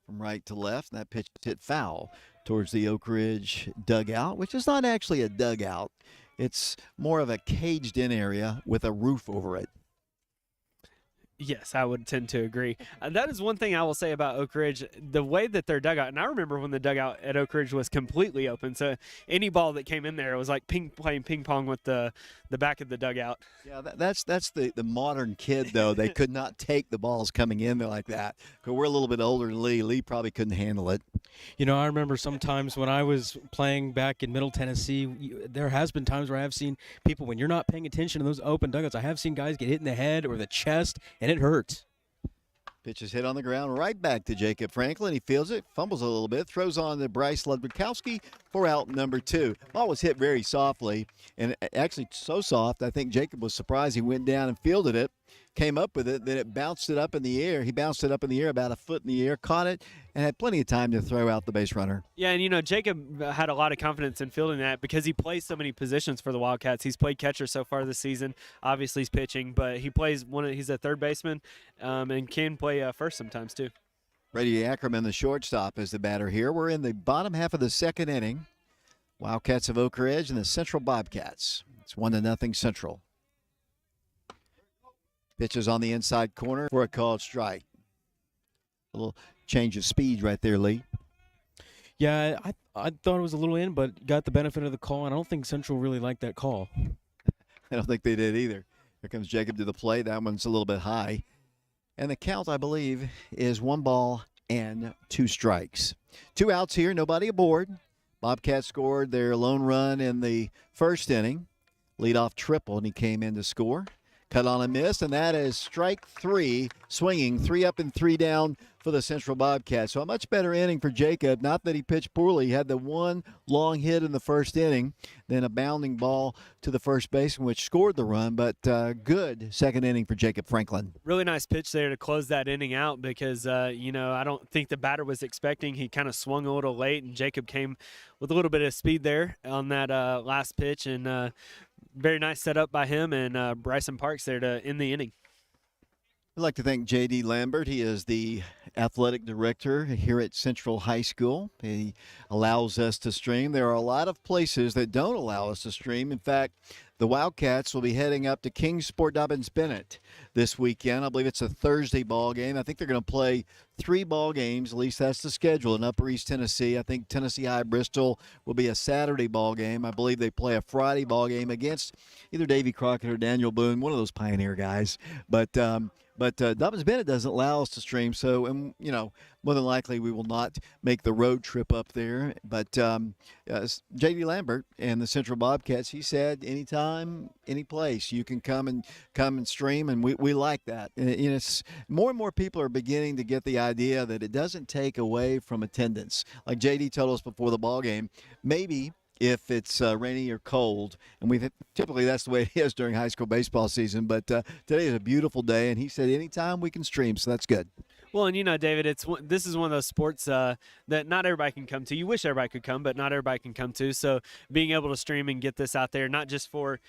from right to left, and that pitch hit foul towards the Oak Ridge dugout, which is not actually a dugout. It's more of a caged-in area with a roof over it. Yes, I would tend to agree. That is one thing I will say about Oak Ridge, the way that their dugout, and I remember when the dugout at Oak Ridge was completely open, so any ball that came in there, it was like playing ping pong with the back of the dugout. Yeah, that's the modern kid, though. They could not take the balls coming in there like that. Because we're a little bit older than Lee. Lee probably couldn't handle it. You know, I remember sometimes when I was playing back in Middle Tennessee, there has been times where I have seen people, when you're not paying attention to those open dugouts, I have seen guys get hit in the head or the chest, and it hurts. Pitch is hit on the ground right back to Jacob Franklin. He fields it, fumbles a little bit, throws on to Bryce Ludwikowski for out number 2. Ball was hit very softly, and actually so soft, I think Jacob was surprised. He went down and fielded it, came up with it, then it bounced it up in the air. He bounced it up in the air about a foot in the air, caught it, and had plenty of time to throw out the base runner. Yeah, and you know, Jacob had a lot of confidence in fielding that because he plays so many positions for the Wildcats. He's played catcher so far this season. Obviously, he's pitching, but he's a third baseman and can play first sometimes too. Brady Ackerman, the shortstop, is the batter here. We're in the bottom half of the second inning. Wildcats of Oak Ridge and the Central Bobcats. It's 1-0 Central. Pitches on the inside corner for a called strike. A little change of speed right there, Lee. Yeah, I thought it was a little in, but got the benefit of the call, and I don't think Central really liked that call. I don't think they did either. Here comes Jacob to the plate. That one's a little bit high. And the count, I believe, is 1 ball and 2 strikes. 2 outs here, nobody aboard. Bobcats scored their lone run in the first inning. Leadoff triple, and he came in to score. Cut on a miss, and that is strike 3, swinging 3 up and 3 down for the Central Bobcats. So a much better inning for Jacob. Not that he pitched poorly. He had the one long hit in the first inning, then a bounding ball to the first baseman, which scored the run, but good second inning for Jacob Franklin. Really nice pitch there to close that inning out because, you know, I don't think the batter was expecting. He kind of swung a little late, and Jacob came with a little bit of speed there on that last pitch, and very nice setup by him and Bryson Parks there to end the inning. I'd like to thank J.D. Lambert. He is the athletic director here at Central High School. He allows us to stream. There are a lot of places that don't allow us to stream. In fact, the Wildcats will be heading up to Kingsport Dobbins-Bennett this weekend. I believe it's a Thursday ball game. I think they're going to play 3 ball games. At least that's the schedule in Upper East Tennessee. I think Tennessee High Bristol will be a Saturday ball game. I believe they play a Friday ball game against either Davy Crockett or Daniel Boone, one of those Pioneer guys. But But Dobbins Bennett doesn't allow us to stream, so more than likely we will not make the road trip up there. But J.D. Lambert and the Central Bobcats, he said anytime, any place you can come and stream, and we like that. It's more and more people are beginning to get the idea that it doesn't take away from attendance. Like J.D. told us before the ball game, maybe if it's rainy or cold, and typically that's the way it is during high school baseball season, but today is a beautiful day, and he said anytime we can stream, so that's good. Well, and David, this is one of those sports that not everybody can come to. You wish everybody could come, but not everybody can come to. So being able to stream and get this out there, not just for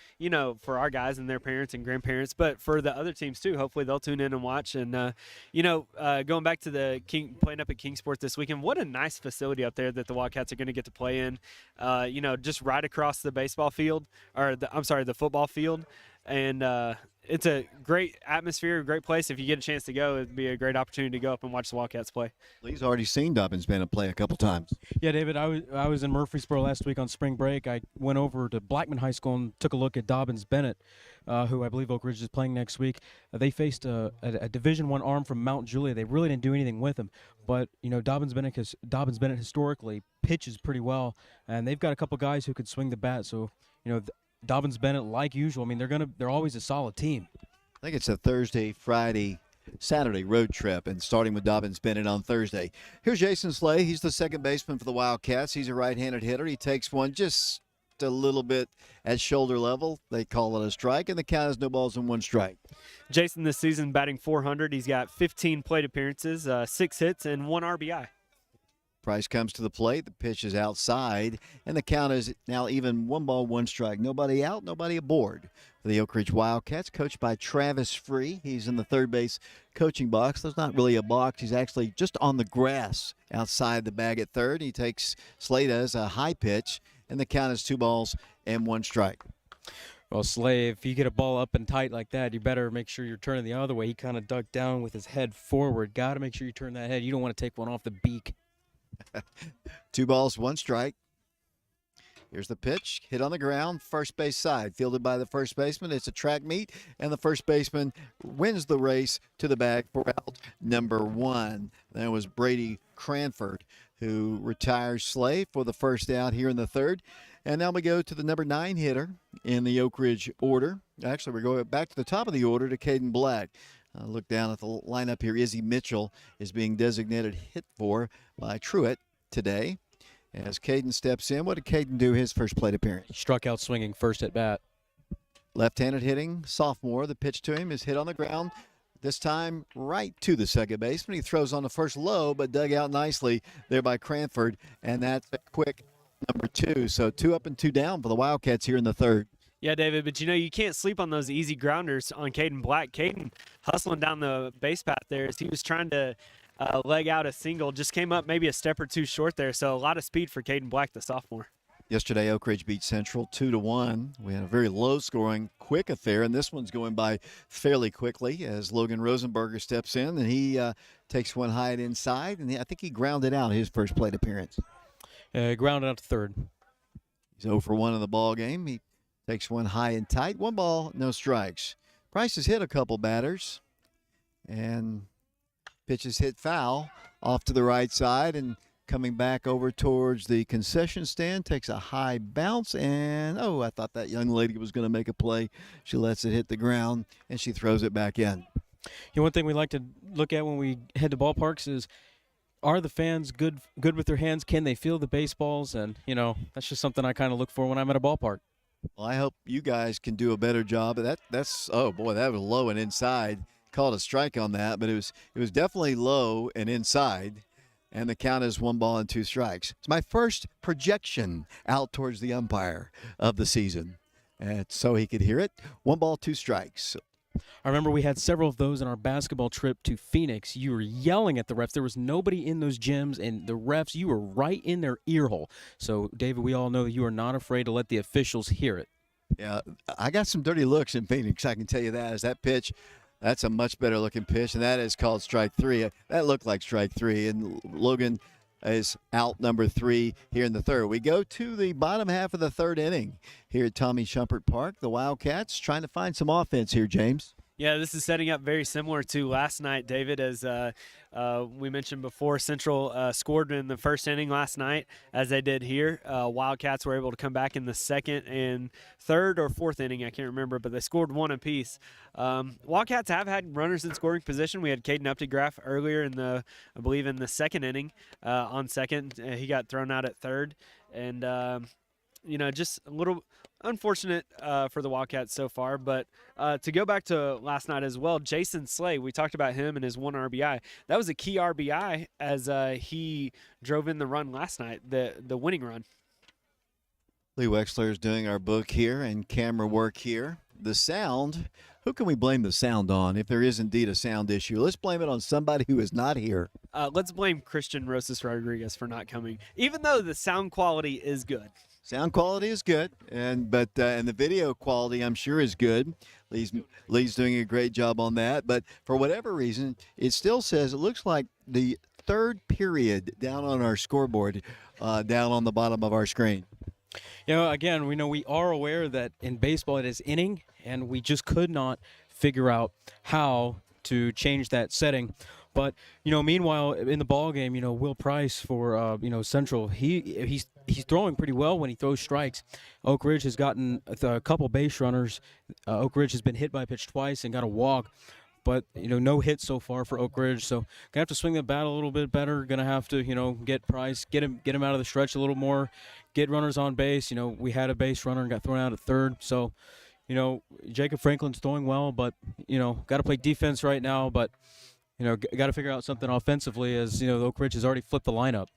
for our guys and their parents and grandparents, but for the other teams too. Hopefully they'll tune in and watch. And going back to the playing up at Kingsport this weekend, what a nice facility up there that the Wildcats are going to get to play in. Just right across the baseball field, or the football field, and it's a great atmosphere, a great place. If you get a chance to go, it'd be a great opportunity to go up and watch the Wildcats play. Lee's already seen Dobbins Bennett play a couple times. Yeah, David, I was in Murfreesboro last week on spring break. I went over to Blackman High School and took a look at Dobbins Bennett, who I believe Oak Ridge is playing next week. They faced a Division I arm from Mount Juliet. They really didn't do anything with him, but Dobbins Bennett historically pitches pretty well, and they've got a couple guys who could swing the bat. So Dobbins Bennett, like usual, I mean they're always a solid team. I think it's a Thursday, Friday, Saturday road trip, and starting with Dobbins Bennett on Thursday. Here's Jason Slay. He's the second baseman for the Wildcats. He's a right-handed hitter. He takes one just a little bit at shoulder level. They call it a strike, and the count is no balls and one strike. Jason this season batting .400. He's got 15 plate appearances, 6 hits, and 1 RBI. Price comes to the plate. The pitch is outside, and the count is now even 1 ball, 1 strike. Nobody out, nobody aboard for the Oak Ridge Wildcats, coached by Travis Free. He's in the third base coaching box. There's not really a box. He's actually just on the grass outside the bag at third. He takes Slade as a high pitch, and the count is 2 balls and 1 strike. Well, Slay, if you get a ball up and tight like that, you better make sure you're turning the other way. He kind of ducked down with his head forward. Got to make sure you turn that head. You don't want to take one off the beak. 2 balls, 1 strike. Here's the pitch, hit on the ground, first base side, fielded by the first baseman. It's a track meet, and the first baseman wins the race to the bag for out number 1. That was Brady Cranford, who retires Slay for the first out here in the third. And now we go to the number 9 hitter in the Oak Ridge order. Actually, we're going back to the top of the order to Caden Black. Look down at the lineup here. Izzy Mitchell is being designated hit for by Truitt today. As Caden steps in, what did Caden do his first plate appearance? He struck out swinging first at bat. Left-handed hitting sophomore. The pitch to him is hit on the ground. This time right to the second baseman. He throws on the first low, but dug out nicely there by Cranford. And that's a quick number 2. So 2 up and 2 down for the Wildcats here in the third. Yeah, David, but you can't sleep on those easy grounders on Caden Black. Caden hustling down the base path there as he was trying to leg out a single, just came up maybe a step or 2 short there. So a lot of speed for Caden Black, the sophomore. Yesterday, Oak Ridge beat Central 2-1. We had a very low-scoring, quick affair, and this one's going by fairly quickly as Logan Rosenberger steps in, and he takes one high and inside, and I think he grounded out his first plate appearance. Grounded out to third. He's 0 for 1 in the ball game. He takes one high and tight. 1 ball, no strikes. Price has hit a couple batters, and pitches hit foul off to the right side, and coming back over towards the concession stand, takes a high bounce, and I thought that young lady was going to make a play. She lets it hit the ground, and she throws it back in. One thing we like to look at when we head to ballparks is, are the fans good with their hands? Can they feel the baseballs? And, that's just something I kind of look for when I'm at a ballpark. Well, I hope you guys can do a better job. That's oh boy, that was low and inside. Called a strike on that, but it was definitely low and inside. And the count is 1 ball and 2 strikes. It's my first projection out towards the umpire of the season, and so he could hear it. 1 ball, 2 strikes. I remember we had several of those in our basketball trip to Phoenix. You were yelling at the refs. There was nobody in those gyms, and the refs, you were right in their ear hole. So, David, we all know that you are not afraid to let the officials hear it. Yeah, I got some dirty looks in Phoenix, I can tell you that. As that pitch, that's a much better looking pitch, and that is called strike 3. That looked like strike 3, and Logan is out number 3 here in the third. We go to the bottom half of the third inning here at Tommy Shumpert Park. The Wildcats trying to find some offense here, James. Yeah, this is setting up very similar to last night, David, as we mentioned before. Central scored in the first inning last night, as they did here. Wildcats were able to come back in the second and third or fourth inning, I can't remember, but they scored one apiece. Wildcats have had runners in scoring position. We had Caden Updegraff earlier in I believe in the second inning on second. He got thrown out at third, and just a little unfortunate for the Wildcats so far. But to go back to last night as well, Jason Slay, we talked about him and his one RBI. That was a key RBI as he drove in the run last night, the winning run. Lee Wexler is doing our book here and camera work here. The sound, who can we blame the sound on if there is indeed a sound issue? Let's blame it on somebody who is not here. Let's blame Christian Rosas Rodriguez for not coming, even though the sound quality is good. Sound quality is good, and the video quality I'm sure is good. Lee's doing a great job on that, but for whatever reason, it still says it looks like the third period down on our scoreboard, down on the bottom of our screen. Again, we are aware that in baseball it is inning, and we just could not figure out how to change that setting. But meanwhile, in the ball game, Will Price for Central, he's throwing pretty well when he throws strikes. Oak Ridge has gotten a couple base runners. Oak Ridge has been hit by a pitch twice and got a walk, but no hits so far for Oak Ridge. So gonna have to swing the bat a little bit better. Gonna have to get Price, get him out of the stretch a little more, get runners on base. We had a base runner and got thrown out at third. So Jacob Franklin's throwing well, but got to play defense right now. But got to figure out something offensively as, Oak Ridge has already flipped the lineup.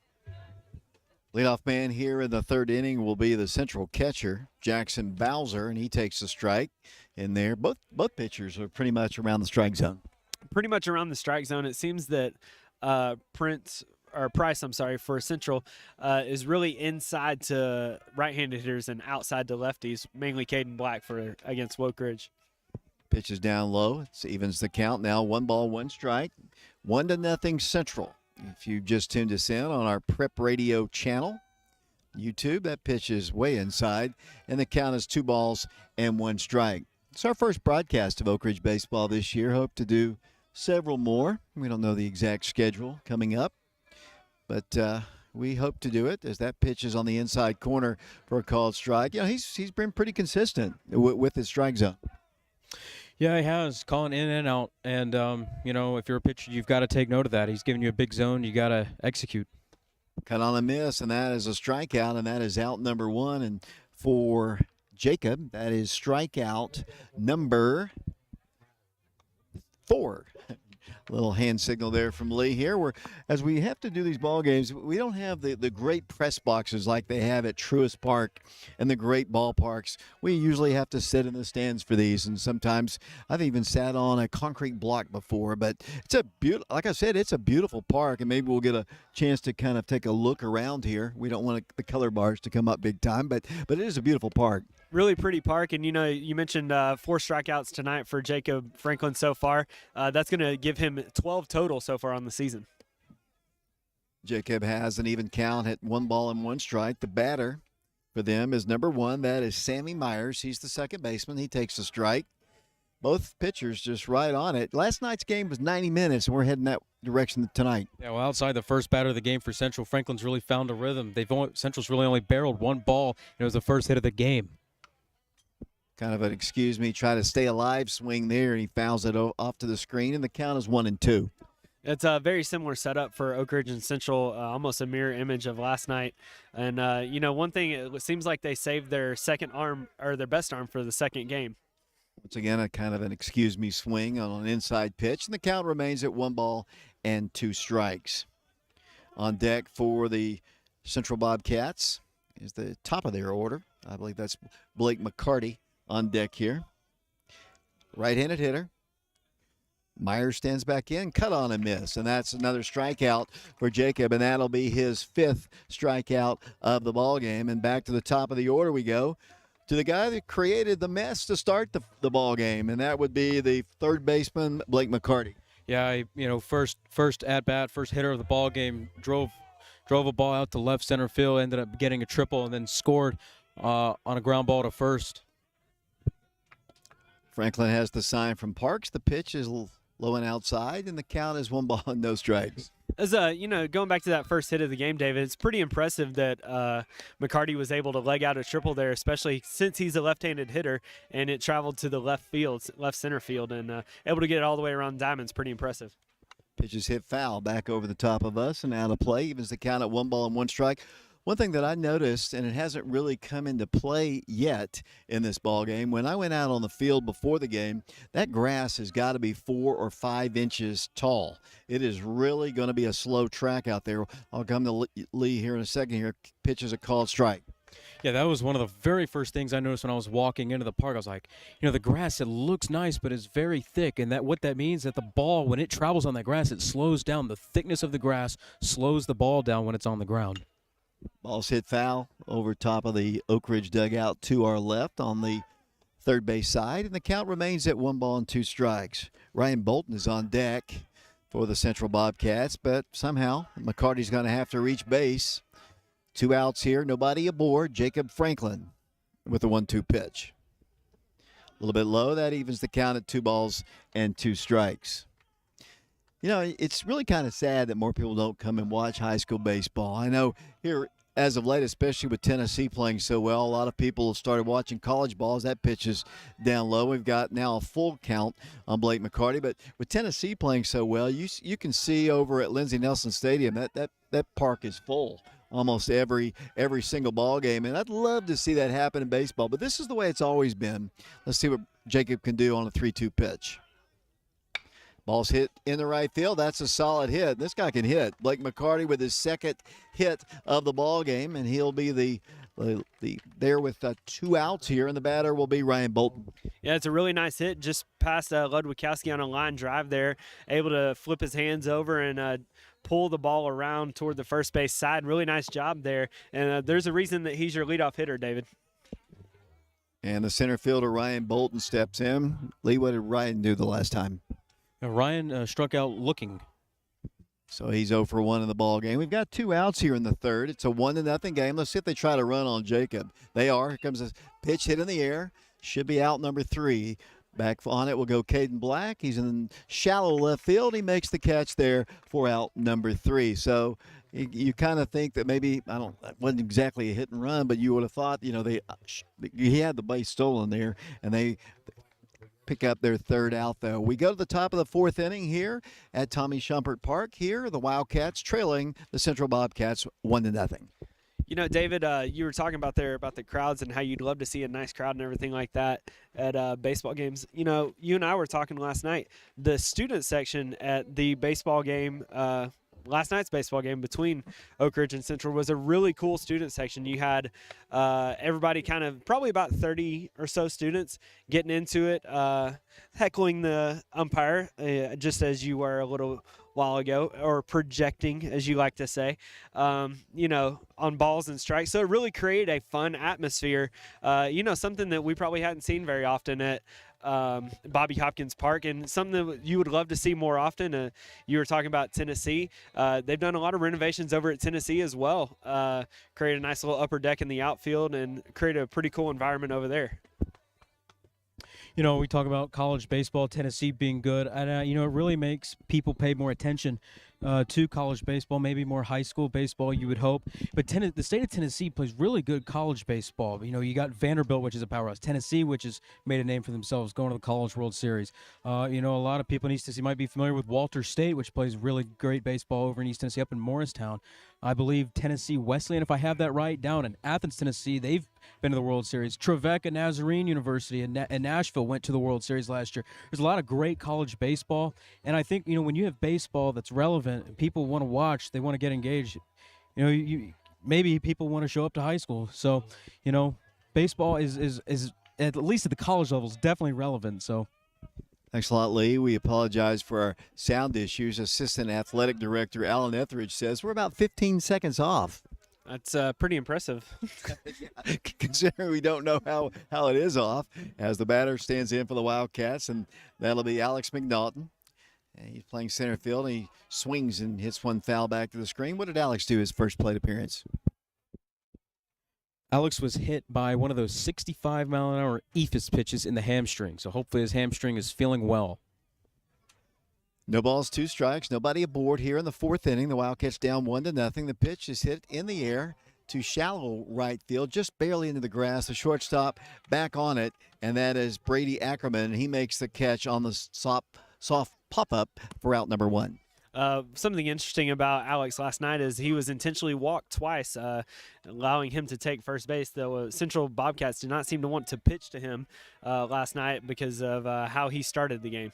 Leadoff man here in the third inning will be the Central catcher, Jackson Bowser, and he takes the strike in there. Both pitchers are pretty much around the strike zone. Pretty much around the strike zone. It seems that Price, for Central, is really inside to right-handed hitters and outside to lefties, mainly Caden Black against Oak Ridge. Pitches down low. It evens the count now. 1 ball, 1 strike. 1-0 Central. If you just tuned us in on our Prep Radio channel, YouTube, that pitch is way inside, and the count is 2 balls and 1 strike. It's our first broadcast of Oak Ridge baseball this year. Hope to do several more. We don't know the exact schedule coming up, but we hope to do it as that pitch is on the inside corner for a called strike. He's been pretty consistent with his strike zone. Yeah, he has, calling in and out. And, if you're a pitcher, you've got to take note of that. He's giving you a big zone. You got to execute. Cut on a miss, and that is a strikeout, and that is out number 1. And for Jacob, that is strikeout number 4. Little hand signal there from Lee here. As we have to do these ball games, we don't have the great press boxes like they have at Truist Park and the great ballparks. We usually have to sit in the stands for these, and sometimes I've even sat on a concrete block before. But it's like I said, it's a beautiful park, and maybe we'll get a chance to kind of take a look around here. We don't want the color bars to come up big time, but it is a beautiful park. Really pretty park, and you mentioned 4 strikeouts tonight for Jacob Franklin so far. That's going to give him 12 total so far on the season. Jacob has an even count at 1 ball and 1 strike. The batter for them is number 1. That is Sammy Myers. He's the second baseman. He takes the strike. Both pitchers just right on it. Last night's game was 90 minutes, and we're heading that direction tonight. Yeah, well, outside the first batter of the game for Central, Franklin's really found a rhythm. Central's really only barreled 1 ball, and it was the first hit of the game. Kind of an try to stay alive swing there, and he fouls it off to the screen, and the count is 1-2. It's a very similar setup for Oak Ridge and Central, almost a mirror image of last night. And, one thing, it seems like they saved their second arm, or their best arm, for the second game. Once again, a kind of an swing on an inside pitch, and the count remains at 1 ball and 2 strikes. On deck for the Central Bobcats is the top of their order. I believe that's Blake Mccarty on deck here. Right-handed hitter. Myers stands back in, cut on a miss, and that's another strikeout for Jacob, and that'll be his 5th strikeout of the ball game. And back to the top of the order we go, to the guy that created the mess to start the ball game, and that would be the third baseman, Blake Mccarty. Yeah, first at bat, first hitter of the ball game, drove a ball out to left center field, ended up getting a triple, and then scored on a ground ball to first. Franklin has the sign from Parks. The pitch is low and outside, and the count is 1 ball and no strikes. As going back to that first hit of the game, David, it's pretty impressive that Mccarty was able to leg out a triple there, especially since he's a left-handed hitter, and it traveled to the left center field, and able to get it all the way around Diamond's pretty impressive. Pitch is hit foul back over the top of us and out of play. Evens the count at 1 ball and 1 strike. One thing that I noticed, and it hasn't really come into play yet in this ball game, when I went out on the field before the game, that grass has got to be 4 or 5 inches tall. It is really going to be a slow track out there. I'll come to Lee here in a second here. Pitch is a called strike. Yeah, that was one of the very first things I noticed when I was walking into the park. I was like, the grass, it looks nice, but it's very thick. And what that means that the ball, when it travels on that grass, it slows down. The thickness of the grass slows the ball down when it's on the ground. Ball's hit foul over top of the Oak Ridge dugout to our left on the third base side, and the count remains at 1 ball and 2 strikes. Ryan Bolton is on deck for the Central Bobcats, but somehow McCarty's going to have to reach base. 2 outs here, nobody aboard. Jacob Franklin with the 1-2 pitch. A little bit low. That evens the count at 2 balls and 2 strikes. It's really kind of sad that more people don't come and watch high school baseball. I know here, as of late, especially with Tennessee playing so well, a lot of people have started watching college balls. That pitch is down low. We've got now a full count on Blake McCarty. But with Tennessee playing so well, you can see over at Lindsey Nelson Stadium that park is full almost every single ball game. And I'd love to see that happen in baseball. But this is the way it's always been. Let's see what Jacob can do on a 3-2 pitch. Ball's hit in the right field. That's a solid hit. This guy can hit. Blake McCarty with his second hit of the ball game, and he'll be there with 2 outs here, and the batter will be Ryan Bolton. Yeah, it's a really nice hit. Just past Ludwikowski on a line drive there, able to flip his hands over and pull the ball around toward the first base side. Really nice job there, and there's a reason that he's your leadoff hitter, David. And the center fielder, Ryan Bolton, steps in. Lee, what did Ryan do the last time? Ryan struck out looking. So he's 0 for 1 in the ball game. We've got 2 outs here in the third. It's a 1-0 game. Let's see if they try to run on Jacob. They are. Here comes a pitch hit in the air. Should be out number 3. Back on it will go Caden Black. He's in shallow left field. He makes the catch there for out number 3. So you kind of think that maybe, that wasn't exactly a hit and run, but you would have thought, he had the base stolen there, and they pick up their 3rd out, though. We go to the top of the 4th inning here at Tommy Shumpert Park. Here, the Wildcats trailing the Central Bobcats 1-0. David, you were talking about the crowds and how you'd love to see a nice crowd and everything like that at baseball games. You and I were talking last night. The student section at the baseball game, last night's baseball game between Oak Ridge and Central, was a really cool student section. You had everybody probably about 30 or so students getting into it, heckling the umpire, just as you were a little while ago, or projecting, as you like to say, on balls and strikes. So it really created a fun atmosphere, something that we probably hadn't seen very often at Bobby Hopkins Park, and something that you would love to see more often. You were talking about Tennessee. They've done a lot of renovations over at Tennessee as well. Create a nice little upper deck in the outfield and create a pretty cool environment over there. We talk about college baseball, Tennessee being good, and it really makes people pay more attention to college baseball, maybe more high school baseball, you would hope. But the state of Tennessee plays really good college baseball. You got Vanderbilt, which is a powerhouse. Tennessee, which has made a name for themselves, going to the College World Series. A lot of people in East Tennessee might be familiar with Walter State, which plays really great baseball over in East Tennessee, up in Morristown. I believe Tennessee Wesleyan, if I have that right, down in Athens, Tennessee, they've been to the World Series. Trevecca Nazarene University in Nashville went to the World Series last year. There's a lot of great college baseball, and I think, when you have baseball that's relevant, people want to watch, they want to get engaged. Maybe people want to show up to high school. So, baseball is at least at the college level, is definitely relevant. So. Thanks a lot, Lee. We apologize for our sound issues. Assistant Athletic Director Alan Etheridge says we're about 15 seconds off. That's pretty impressive. Considering we don't know how it is off, as the batter stands in for the Wildcats, and that'll be Alex Mcnaughton. And he's playing center field, and he swings and hits one foul back to the screen. What did Alex do his first plate appearance? Alex was hit by one of those 65-mile-an-hour ephus pitches in the hamstring, so hopefully his hamstring is feeling well. No balls, 2 strikes, nobody aboard here in the 4th inning. The Wildcats down 1-0. The pitch is hit in the air to shallow right field, just barely into the grass. The shortstop back on it, and that is Brady Ackerman. He makes the catch on the soft pop-up for out number 1. Something interesting about Alex last night is he was intentionally walked twice, allowing him to take first base. The Central Bobcats did not seem to want to pitch to him last night because of how he started the game.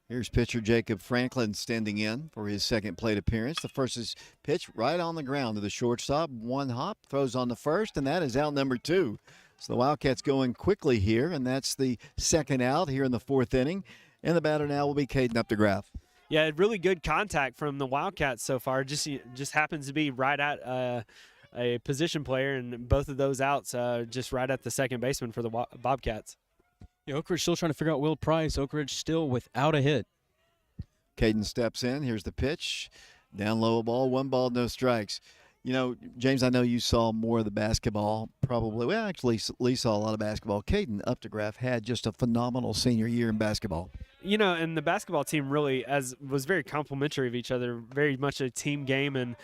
Here's pitcher Jacob Franklin standing in for his second plate appearance. The first is pitched right on the ground to the shortstop. 1 hop, throws on the first, and that is out number 2. So the Wildcats going quickly here, and that's the second out here in the 4th inning. And the batter now will be Caden Updegraff. Yeah, really good contact from the Wildcats so far. Just happens to be right at a position player, and both of those outs just right at the second baseman for the Bobcats. Yeah, Oak Ridge still trying to figure out Will Price. Oak Ridge still without a hit. Caden steps in. Here's the pitch. Down low ball, 1 ball, no strikes. You know, James, I know you saw more of the basketball probably. Well, actually, Lee saw a lot of basketball. Caden Updegraff had just a phenomenal senior year in basketball. You know, and the basketball team really was very complimentary of each other, very much a team game, and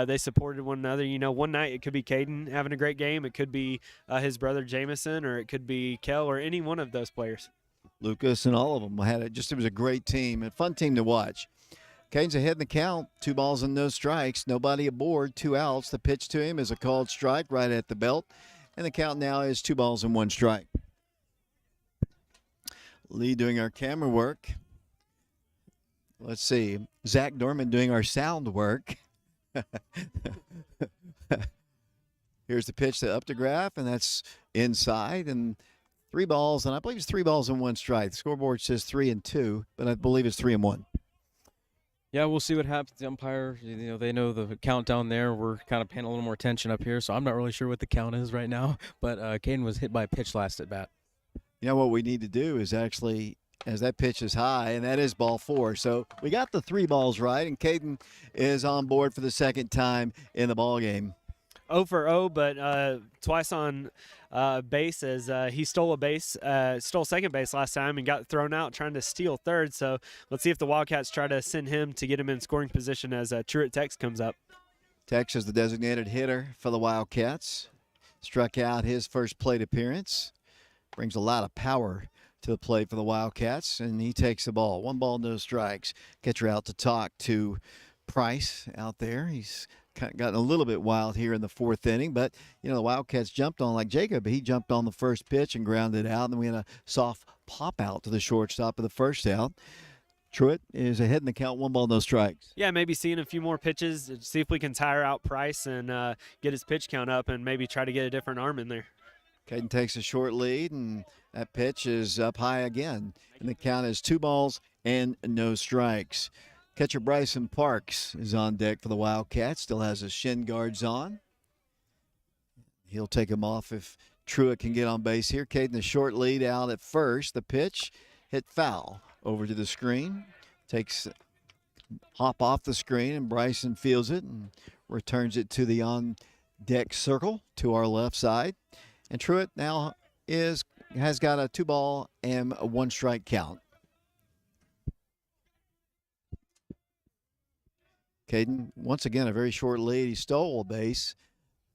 they supported one another. You know, one night it could be Caden having a great game. It could be his brother Jamison, or it could be Kel, or any one of those players. Lucas and all of them had it. It was a great team, a fun team to watch. Caden's ahead in the count, 2 balls and no strikes. Nobody aboard, 2 outs. The pitch to him is a called strike right at the belt, and the count now is 2 balls and 1 strike. Lee doing our camera work. Let's see. Zach Dorman doing our sound work. Here's the pitch to Updegraff, and that's inside. And 3 balls, and I believe it's 3 balls and 1 strike. The scoreboard says 3-2, but I believe it's 3-1. Yeah, we'll see what happens. The umpire, they know the countdown there. We're kind of paying a little more attention up here, so I'm not really sure what the count is right now. But Caden was hit by a pitch last at bat. You know what we need to do is actually, as that pitch is high, and that is ball 4. So we got the 3 balls right, and Caden is on board for the second time in the ball game. 0 for 0, but twice on base as he stole second base last time and got thrown out trying to steal third. So let's see if the Wildcats try to send him to get him in scoring position as Truett Tex comes up. Tex is the designated hitter for the Wildcats. Struck out his first plate appearance. Brings a lot of power to the plate for the Wildcats, and he takes the ball. 1 ball, no strikes. Catcher out to talk to Price out there. He's gotten a little bit wild here in the 4th inning, but, the Wildcats jumped on like Jacob. He jumped on the first pitch and grounded out, and then we had a soft pop out to the shortstop of the first out. Truett is ahead in the count, 1 ball, no strikes. Yeah, maybe seeing a few more pitches, see if we can tire out Price and get his pitch count up and maybe try to get a different arm in there. Caden takes a short lead, and that pitch is up high again. And the count is 2 balls and no strikes. Catcher Bryson Parks is on deck for the Wildcats. Still has his shin guards on. He'll take them off if Truett can get on base here. Caden, a short lead out at first. The pitch hit foul over to the screen. Takes hop off the screen, and Bryson feels it and returns it to the on-deck circle to our left side. And Truett now has got a 2 ball and a 1 strike count. Caden, once again, a very short lead. He stole a base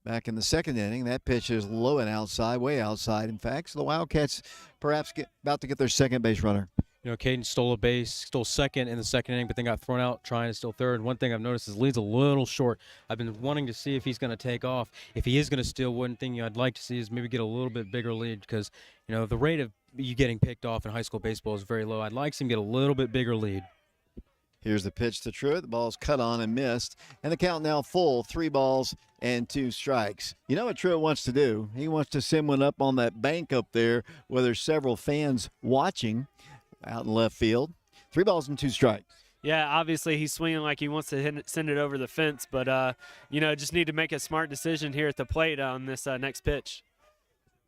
back in the 2nd inning. That pitch is low and outside, way outside, in fact. So the Wildcats perhaps about to get their second base runner. Caden stole a base, stole second in the 2nd inning, but then got thrown out trying to steal third. One thing I've noticed is lead's a little short. I've been wanting to see if he's going to take off. If he is going to steal, one thing I'd like to see is maybe get a little bit bigger lead because, the rate of you getting picked off in high school baseball is very low. I'd like to see him get a little bit bigger lead. Here's the pitch to Truett. The ball's cut on and missed. And the count now full, 3 balls and 2 strikes. You know what Truett wants to do? He wants to send one up on that bank up there where there's several fans watching out in left field. 3 balls and 2 strikes. Yeah, obviously he's swinging like he wants to send it over the fence, but, just need to make a smart decision here at the plate on this next pitch.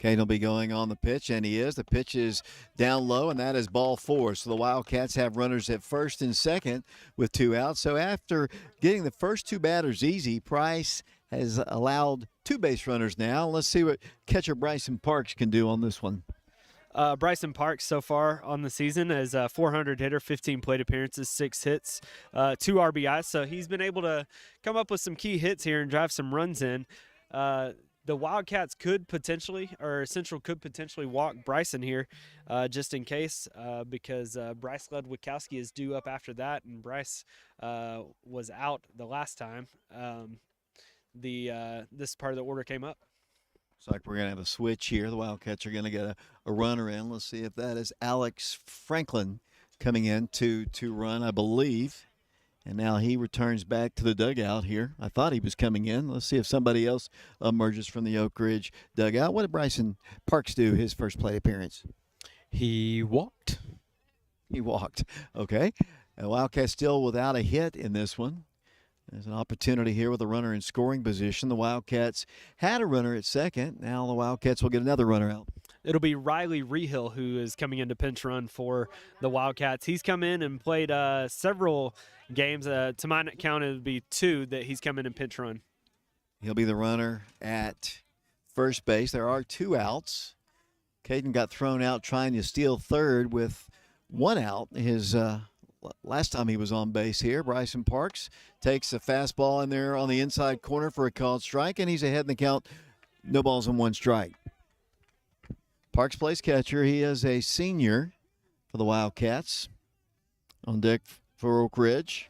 Caden will be going on the pitch, and he is. The pitch is down low, and that is ball 4. So the Wildcats have runners at first and second with 2 outs. So after getting the first 2 batters easy, Price has allowed 2 base runners now. Let's see what catcher Bryson Parks can do on this one. Bryson Parks so far on the season is a 400 hitter, 15 plate appearances, 6 hits, 2 RBIs. So he's been able to come up with some key hits here and drive some runs in. The Wildcats could potentially, or Central could potentially walk Bryson here just in case because Bryce Ludwikowski is due up after that, and Bryce was out the last time this part of the order came up. Looks like we're going to have a switch here. The Wildcats are going to get a runner in. Let's see if that is Alex Franklin coming in to run, I believe. And now he returns back to the dugout here. I thought he was coming in. Let's see if somebody else emerges from the Oak Ridge dugout. What did Bryson Parks do his first plate appearance? He walked. He walked. Okay. And Wildcats still without a hit in this one. There's an opportunity here with a runner in scoring position. The Wildcats had a runner at second. Now the Wildcats will get another runner out. It'll be Riley Rehill who is coming in to pinch run for the Wildcats. He's come in and played several games. To my count, it would be 2 that he's come in and pinch run. He'll be the runner at first base. There are 2 outs. Caden got thrown out trying to steal third with 1 out. His last time he was on base here. Bryson Parks takes a fastball in there on the inside corner for a called strike, and he's ahead in the count. No balls and 1 strike. Parks plays catcher. He is a senior for the Wildcats. On deck for Oak Ridge.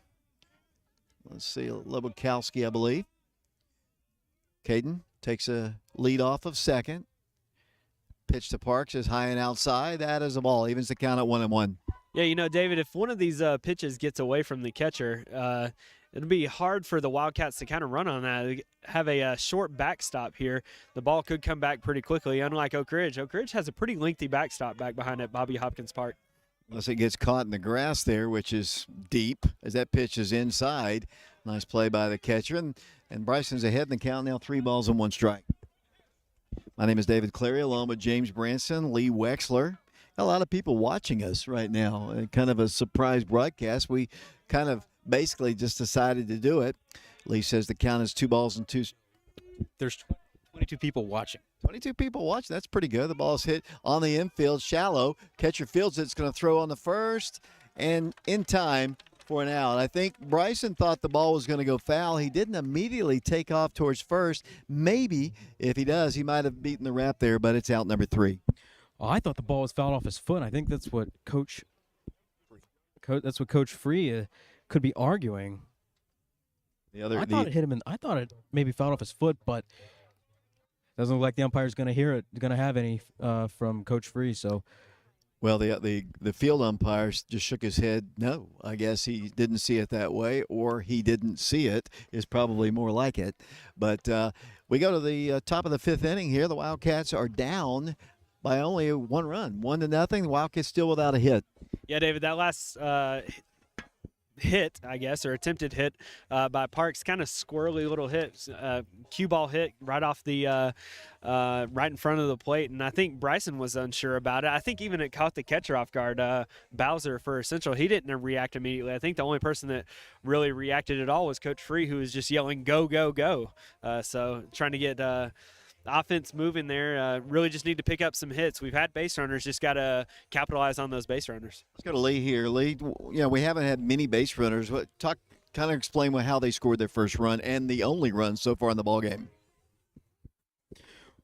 Let's see, Ludwikowski, I believe. Caden takes a lead off of second. Pitch to Parks is high and outside. That is a ball. Evens the count at 1-1. Yeah, you know, David, if one of these pitches gets away from the catcher, it'll be hard for the Wildcats to kind of run on that. They have a short backstop here. The ball could come back pretty quickly, unlike Oak Ridge. Oak Ridge has a pretty lengthy backstop back behind at Bobby Hopkins Park. Unless it gets caught in the grass there, which is deep, as that pitch is inside. Nice play by the catcher. And Bryson's ahead in the count now, 3 balls and 1 strike. My name is David Clary, along with James Branson, Lee Wexler. A lot of people watching us right now. Kind of a surprise broadcast. We kind of basically just decided to do it. Lee says the count is 2 balls and 2. There's 22 people watching. 22 people watching. That's pretty good. The ball is hit on the infield, shallow. Catcher fields it. It's going to throw on the first and in time for an out. I think Bryson thought the ball was going to go foul. He didn't immediately take off towards first. Maybe if he does, he might have beaten the wrap there, but it's out number 3. Oh, I thought the ball was fouled off his foot. I think that's what Coach Free could be arguing. I thought it hit him I thought it maybe fouled off his foot, but doesn't look like the umpire's going to hear it. Going to have any from Coach Free. So, well, the field umpire just shook his head. No, I guess he didn't see it that way, or he didn't see it is probably more like it. But we go to the top of the 5th inning here. The Wildcats are down by only 1 run, 1-0. The Wildcats still without a hit. Yeah, David, that last hit, I guess, or attempted hit by Parks, kind of squirrely little hit, cue ball hit right off the right in front of the plate, and I think Bryson was unsure about it. I think even it caught the catcher off guard. Bowser for Central, he didn't react immediately. I think the only person that really reacted at all was Coach Free, who was just yelling, "Go, go, go!" So trying to get offense moving there. Really just need to pick up some hits. We've had base runners, just got to capitalize on those base runners. Let's go to Lee here. Lee, we haven't had many base runners. Kind of explain how they scored their first run and the only run so far in the ballgame.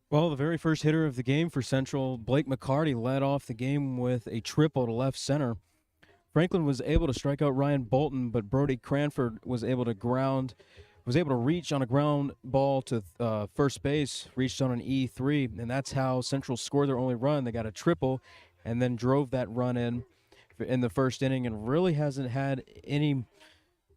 Well, the very first hitter of the game for Central, Blake Mccarty, led off the game with a triple to left center. Franklin was able to strike out Ryan Bolton, but Brody Cranford was able to reach on a ground ball to first base, reached on an E3, and that's how Central scored their only run. They got a triple and then drove that run in the first inning and really hasn't had any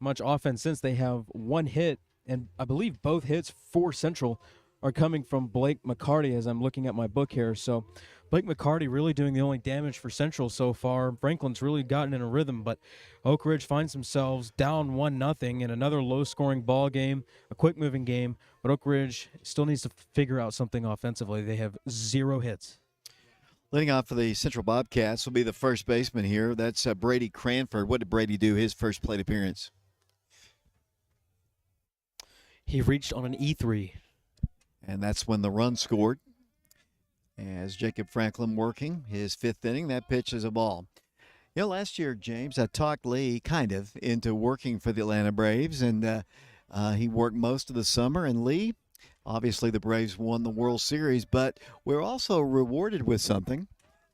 much offense since. They have 1 hit, and I believe both hits for Central are coming from Blake Mccarty as I'm looking at my book here. So Blake Mccarty really doing the only damage for Central so far. Franklin's really gotten in a rhythm, but Oak Ridge finds themselves down 1-0 in another low-scoring ball game, a quick-moving game, but Oak Ridge still needs to figure out something offensively. They have 0 hits. Leading off for the Central Bobcats will be the first baseman here. That's Brady Cranford. What did Brady do his first plate appearance? He reached on an E3. And that's when the run scored. As Jacob Franklin working his 5th inning, that pitch is a ball. You know, last year, James, I talked Lee kind of into working for the Atlanta Braves, and he worked most of the summer. And Lee, obviously the Braves won the World Series, but we're also rewarded with something,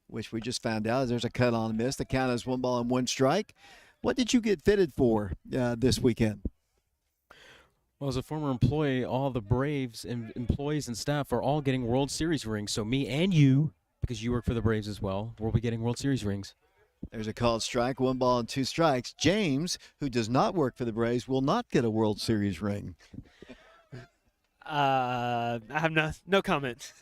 which we just found out. There's a cut on and miss. The count is 1 ball and 1 strike. What did you get fitted for this weekend? Well, as a former employee, all the Braves and employees and staff are all getting World Series rings. So me and you, because you work for the Braves as well, we'll be getting World Series rings. There's a called strike, 1 ball and 2 strikes. James, who does not work for the Braves, will not get a World Series ring. I have no comment.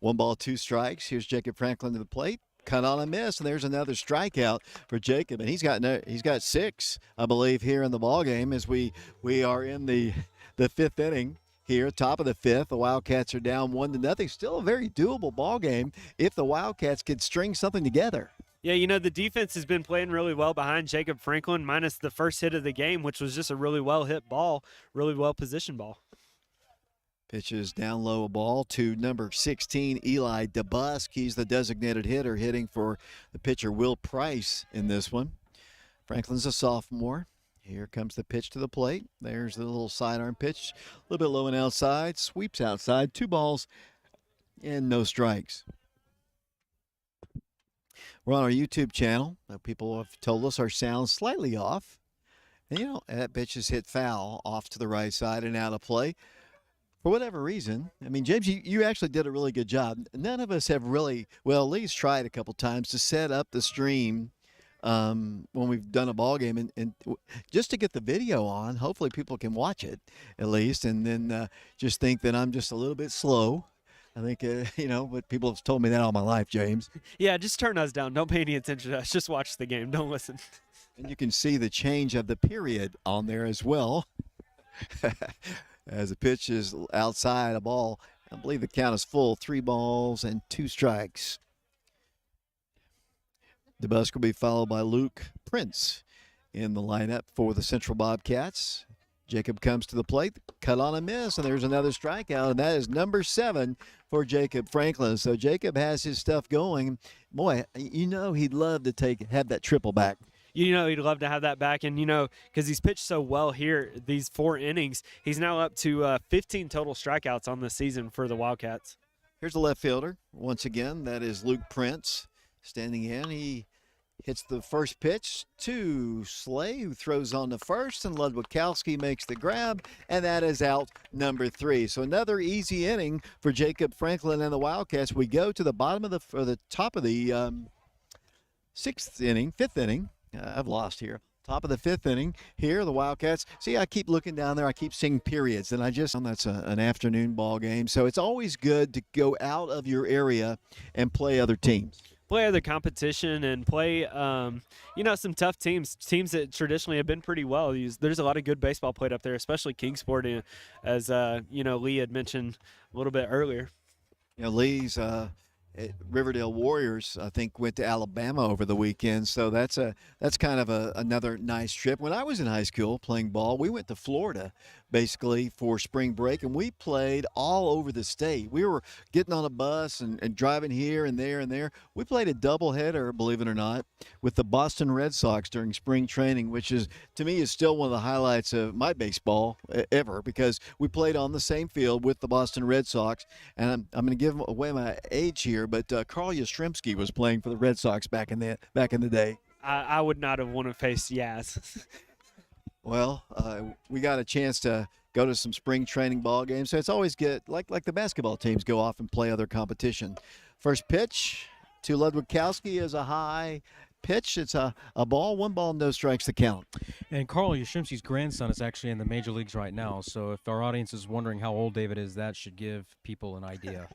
1 ball, 2 strikes. Here's Jacob Franklin to the plate. Cut on a miss, and there's another strikeout for Jacob, and he's got 6, I believe, here in the ball game as we are in the 5th inning here, top of the 5th. The Wildcats are down 1-0. Still a very doable ball game if the Wildcats could string something together. Yeah, you know, the defense has been playing really well behind Jacob Franklin, minus the first hit of the game, which was just a really well hit ball, really well positioned ball. Pitches down low, a ball to number 16, Eli DeBusk. He's the designated hitter, hitting for the pitcher Will Price in this one. Franklin's a sophomore. Here comes the pitch to the plate. There's the little sidearm pitch, a little bit low and outside, sweeps outside, 2 balls and no strikes. We're on our YouTube channel. People have told us our sound's slightly off. And, you know, that pitch is hit foul off to the right side and out of play. For whatever reason, I mean, James, you actually did a really good job. None of us have really, well, Lee's tried a couple times to set up the stream when we've done a ball game, and just to get the video on. Hopefully people can watch it at least, and then just think that I'm just a little bit slow. I think, you know, but people have told me that all my life, James. Yeah, just turn us down. Don't pay any attention to us. Just watch the game. Don't listen. And you can see the change of the period on there as well. As the pitch is outside a ball, I believe the count is full. 3 balls and 2 strikes. DeBusk will be followed by Luke Prince in the lineup for the Central Bobcats. Jacob comes to the plate, cut on a miss, and there's another strikeout, and that is number 7 for Jacob Franklin. So Jacob has his stuff going. Boy, you know he'd love to have that triple back. You know, he'd love to have that back. And, you know, because he's pitched so well here, these 4 innings, he's now up to 15 total strikeouts on the season for the Wildcats. Here's the left fielder. Once again, that is Luke Prince standing in. He hits the first pitch to Slay, who throws on the first, and Ludwikowski makes the grab, and that is out number 3. So another easy inning for Jacob Franklin and the Wildcats. We go to the bottom of the top of the 5th inning. I've lost here. Top of the 5th inning here, the Wildcats. See, I keep looking down there. I keep seeing periods, and that's an afternoon ball game. So it's always good to go out of your area and play other teams. Play other competition and play, you know, some tough teams that traditionally have been pretty well. There's a lot of good baseball played up there, especially Kingsport, as, you know, Lee had mentioned a little bit earlier. You know, Lee's Riverdale Warriors, I think, went to Alabama over the weekend, so that's kind of another nice trip. When I was in high school playing ball, we went to Florida basically for spring break, and we played all over the state. We were getting on a bus and driving here and there and there. We played a doubleheader, believe it or not, with the Boston Red Sox during spring training, which is, to me, is still one of the highlights of my baseball ever, because we played on the same field with the Boston Red Sox. And I'm going to give away my age here, but Carl Yastrzemski was playing for the Red Sox back in the day. I would not have wanted to face Yaz. Well, we got a chance to go to some spring training ball games, so it's always good, like the basketball teams go off and play other competition. First pitch to Ludwikowski is a high pitch. It's a ball, 1 ball, no strikes to count. And Carl Yastrzemski's grandson is actually in the major leagues right now, so if our audience is wondering how old David is, that should give people an idea.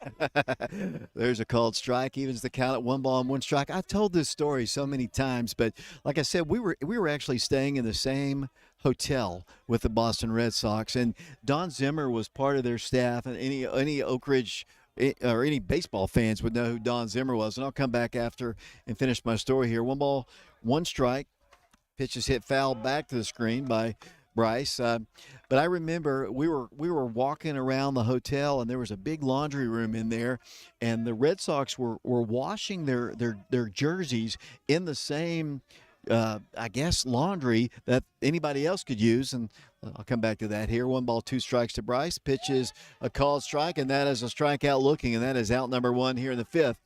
There's a called strike, evens the count at 1 ball and 1 strike. I've told this story so many times, but like I said, we were actually staying in the same hotel with the Boston Red Sox, and Don Zimmer was part of their staff, and any Oak Ridge or any baseball fans would know who Don Zimmer was. And I'll come back after and finish my story here. 1 ball, 1 strike. Pitch is hit foul back to the screen by Bryce. But I remember we were walking around the hotel, and there was a big laundry room in there, and the Red Sox were washing their jerseys in the same I guess laundry that anybody else could use. And I'll come back to that here. 1 ball, 2 strikes to Bryce. Pitch is a called strike, and that is a strikeout looking, and that is out number 1 here in the 5th.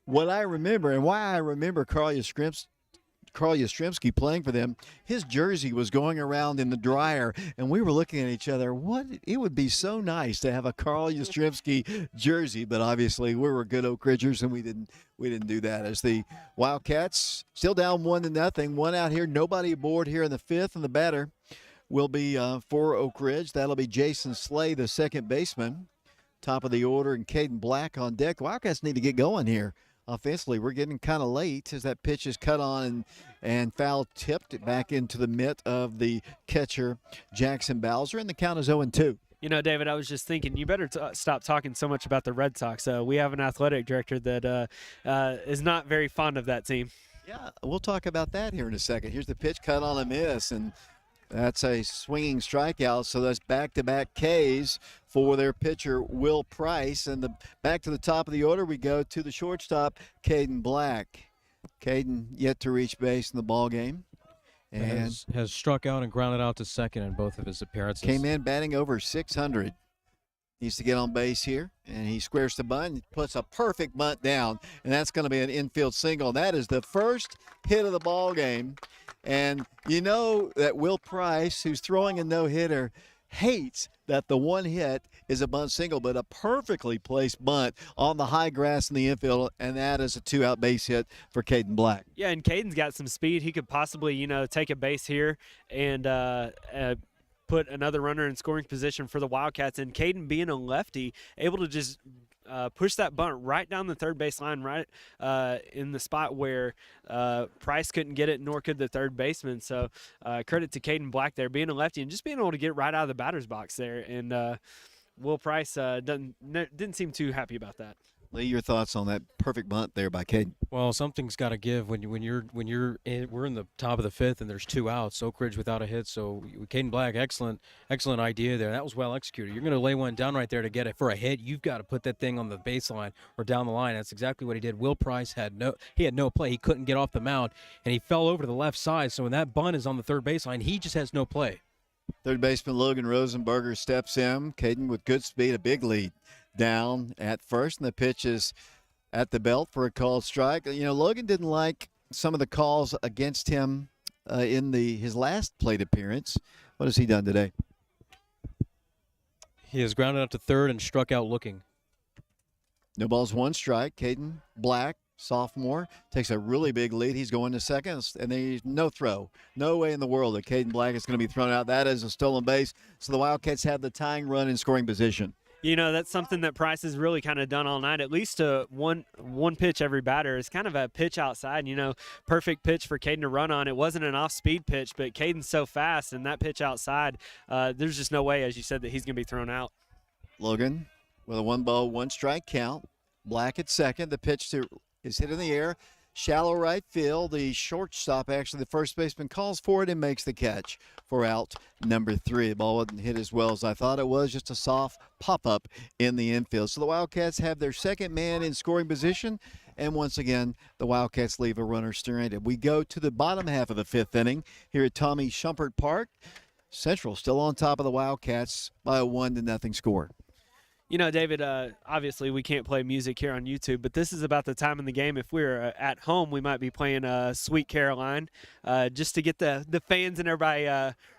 What I remember, and why I remember Carl Yastrzemski playing for them, his jersey was going around in the dryer, and we were looking at each other. It would be so nice to have a Carl Yastrzemski jersey, but obviously we were good Oak Ridgers, and we didn't do that. As the Wildcats still down 1-0, 1 out here, nobody aboard here in the 5th, and the batter will be for Oak Ridge. That'll be Jason Slay, the second baseman. Top of the order, and Caden Black on deck. Wildcats need to get going here. Offensively, we're getting kind of late as that pitch is cut on and foul tipped back into the mitt of the catcher, Jackson Bowser, and the count is 0-2. You know, David, I was just thinking you better stop talking so much about the Red Sox. We have an athletic director that is not very fond of that team. Yeah, we'll talk about that here in a second. Here's the pitch cut on a miss, and that's a swinging strikeout, so that's back-to-back Ks for their pitcher, Will Price. And back to the top of the order we go to the shortstop, Caden Black. Caden yet to reach base in the ball game. And has struck out and grounded out to second in both of his appearances. Came in batting over 600. Needs to get on base here, and he squares the bunt and puts a perfect bunt down, and that's going to be an infield single. That is the first hit of the ball game. And you know that Will Price, who's throwing a no-hitter, hates that the one hit is a bunt single, but a perfectly placed bunt on the high grass in the infield, and that is a 2-out base hit for Caden Black. Yeah, and Caden's got some speed. He could possibly, take a base here and put another runner in scoring position for the Wildcats. And Caden, being a lefty, able to just push that bunt right down the third base line, right in the spot where Price couldn't get it, nor could the third baseman. So credit to Caden Black there, being a lefty and just being able to get right out of the batter's box there. And Will Price didn't seem too happy about that. Lee, your thoughts on that perfect bunt there by Caden? Well, something's got to give we're in the top of the 5th and there's 2 outs. Oak Ridge without a hit, so Caden Black, excellent idea there. That was well executed. You're going to lay one down right there to get it for a hit. You've got to put that thing on the baseline or down the line. That's exactly what he did. Will Price had no play. He couldn't get off the mound, and he fell over to the left side. So when that bunt is on the third baseline, he just has no play. Third baseman Logan Rosenberger steps in. Caden with good speed, a big lead down at first, and the pitch is at the belt for a called strike. Logan didn't like some of the calls against him in his last plate appearance. What has he done today? He has grounded out to third and struck out looking. No balls, 1 strike. Caden Black, sophomore, takes a really big lead. He's going to second, and there's no throw. No way in the world that Caden Black is going to be thrown out. That is a stolen base. So the Wildcats have the tying run in scoring position. That's something that Price has really kind of done all night. At least one pitch every batter is kind of a pitch outside. Perfect pitch for Caden to run on. It wasn't an off-speed pitch, but Caden's so fast, and that pitch outside, there's just no way, as you said, that he's going to be thrown out. Logan with a 1 ball, 1 strike count. Black at second. The pitch is hit in the air. Shallow right field. The shortstop, actually the first baseman, calls for it and makes the catch for out number 3. The ball wasn't hit as well as I thought it was, just a soft pop-up in the infield. So the Wildcats have their second man in scoring position, and once again, the Wildcats leave a runner stranded. We go to the bottom half of the 5th inning here at Tommy Shumpert Park. Central still on top of the Wildcats by a 1-0 score. David, obviously we can't play music here on YouTube, but this is about the time in the game. If we were at home, we might be playing Sweet Caroline just to get the fans and everybody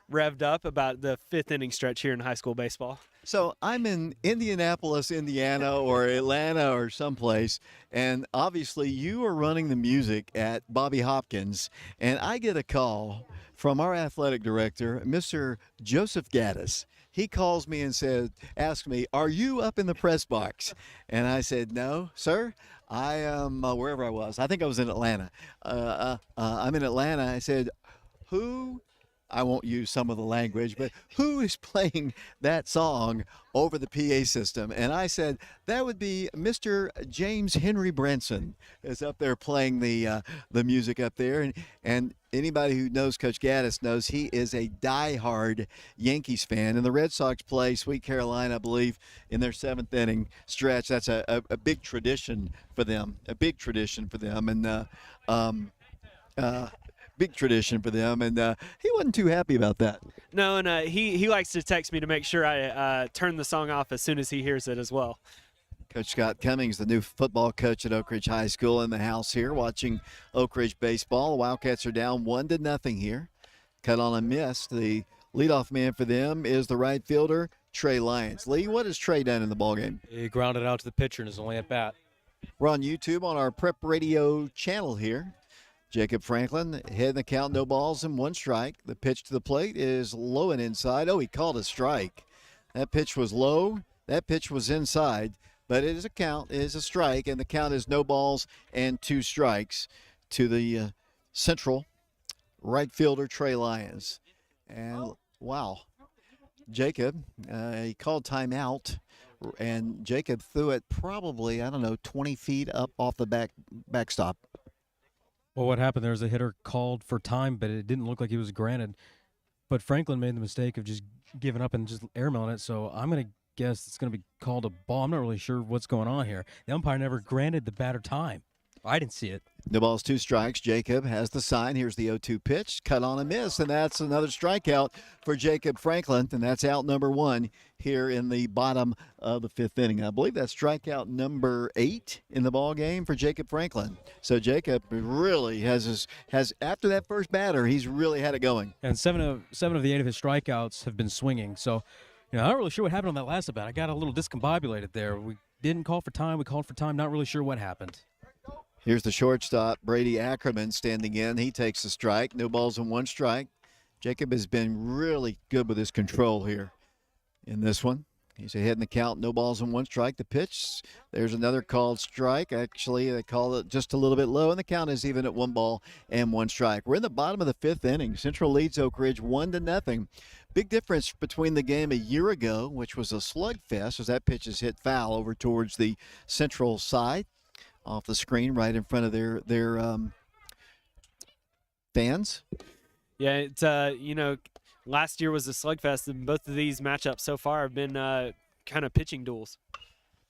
revved up about the 5th inning stretch here in high school baseball. So I'm in Indianapolis, Indiana, or Atlanta or someplace, and obviously you are running the music at Bobby Hopkins, and I get a call from our athletic director, Mr. Joseph Gaddis. He calls me and asks me, "Are you up in the press box?" And I said, "No, sir. I am wherever I was. I think I was in Atlanta. I'm in Atlanta." I said, "Who I won't use some of the language, but who is playing that song over the PA system? And I said, that would be Mr. James Henry Branson is up there playing the music up there. And anybody who knows Coach Gaddis knows he is a diehard Yankees fan. And the Red Sox play Sweet Carolina, I believe, in their 7th inning stretch. That's a big tradition for them, And big tradition for them, and he wasn't too happy about that. No, and he likes to text me to make sure I turn the song off as soon as he hears it as well. Coach Scott Cummings, the new football coach at Oak Ridge High School, in the house here watching Oak Ridge baseball. The Wildcats are down 1-0 here. Cut on a miss. The leadoff man for them is the right fielder, Trey Lyons. Lee, what has Trey done in the ballgame? He grounded out to the pitcher and is only at bat. We're on YouTube on our Prep Radio channel here. Jacob Franklin, head in the count, no balls and 1 strike. The pitch to the plate is low and inside. Oh, he called a strike. That pitch was low. That pitch was inside. But it is a count, it is a strike, and the count is no balls and 2 strikes to the central right fielder, Trey Lyons. And, wow, Jacob, he called timeout, and Jacob threw it probably, 20 feet up off the backstop. Well, what happened there is a hitter called for time, but it didn't look like he was granted. But Franklin made the mistake of just giving up and just airmailing it, so I'm going to guess it's going to be called a ball. I'm not really sure what's going on here. The umpire never granted the batter time. I didn't see it. No balls, 2 strikes. Jacob has the sign. Here's the 0-2 pitch. Cut on a miss, and that's another strikeout for Jacob Franklin, and that's out number 1 here in the bottom of the 5th inning. I believe that's strikeout number 8 in the ball game for Jacob Franklin. So Jacob really has after that first batter, he's really had it going. And seven of the 8 of his strikeouts have been swinging. So, I'm not really sure what happened on that last at bat. I got a little discombobulated there. We didn't call for time. We called for time. Not really sure what happened. Here's the shortstop, Brady Ackerman, standing in. He takes the strike. No balls and 1 strike. Jacob has been really good with his control here in this one. He's ahead in the count. No balls and 1 strike. The pitch, there's another called strike. Actually, they call it just a little bit low, and the count is even at 1 ball and 1 strike. We're in the bottom of the 5th inning. Central leads Oak Ridge 1-0. Big difference between the game a year ago, which was a slugfest, as that pitch is hit foul over towards the Central side. Off the screen right in front of their fans. Yeah, it's last year was a slugfest, and both of these matchups so far have been kind of pitching duels.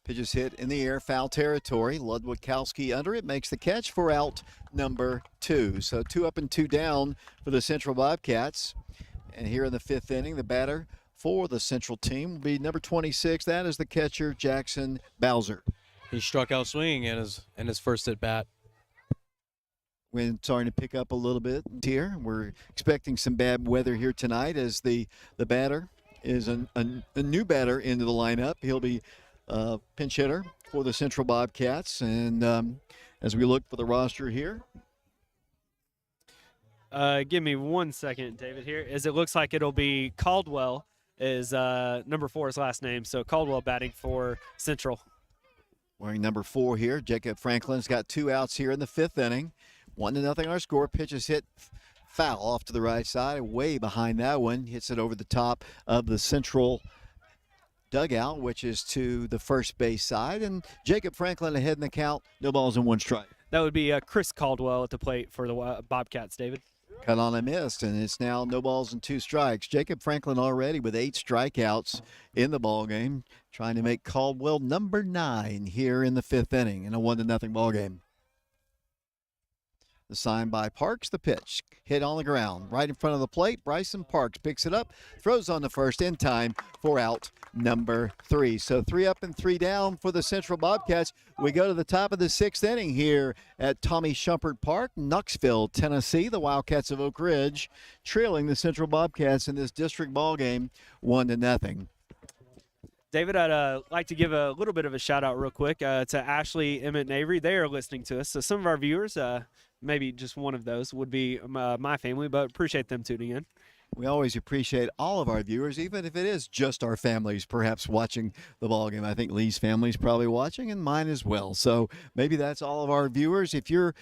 Pitches hit in the air, foul territory. Ludwikowski under it, makes the catch for out number 2. So 2 up and 2 down for the Central Bobcats. And here in the 5th inning, the batter for the Central team will be number 26. That is the catcher, Jackson Bowser. He struck out swinging in his first at bat. We're starting to pick up a little bit here. We're expecting some bad weather here tonight as the batter is a new batter into the lineup. He'll be pinch hitter for the Central Bobcats. And as we look for the roster here. Give me 1 second, David, here, as it looks like it'll be Caldwell is number 4's last name. So Caldwell batting for Central. Wearing number 4 here, Jacob Franklin's got 2 outs here in the 5th inning. 1-0 our score. Pitch is hit foul off to the right side, way behind that one. Hits it over the top of the Central dugout, which is to the first base side. And Jacob Franklin ahead in the count. No balls and 1 strike. That would be Chris Caldwell at the plate for the Bobcats, David. Cut on a miss, and it's now no balls and 2 strikes. Jacob Franklin already with 8 strikeouts in the ball game, trying to make Caldwell number 9 here in the 5th inning in a 1-0 ball game. The sign by Parks, the pitch hit on the ground right in front of the plate. Bryson Parks picks it up, throws on the first in time for out number 3. So 3 up and 3 down for the Central Bobcats. We go to the top of the 6th inning here at Tommy Shumpert Park, Knoxville, Tennessee. The Wildcats of Oak Ridge trailing the Central Bobcats in this district ball game 1-0. David, I'd like to give a little bit of a shout out real quick to Ashley, Emmett, and Avery. They are listening to us. So some of our viewers, maybe just one of those would be my family, but appreciate them tuning in. We always appreciate all of our viewers, even if it is just our families perhaps watching the ball game. I think Lee's family is probably watching, and mine as well. So maybe that's all of our viewers. If you're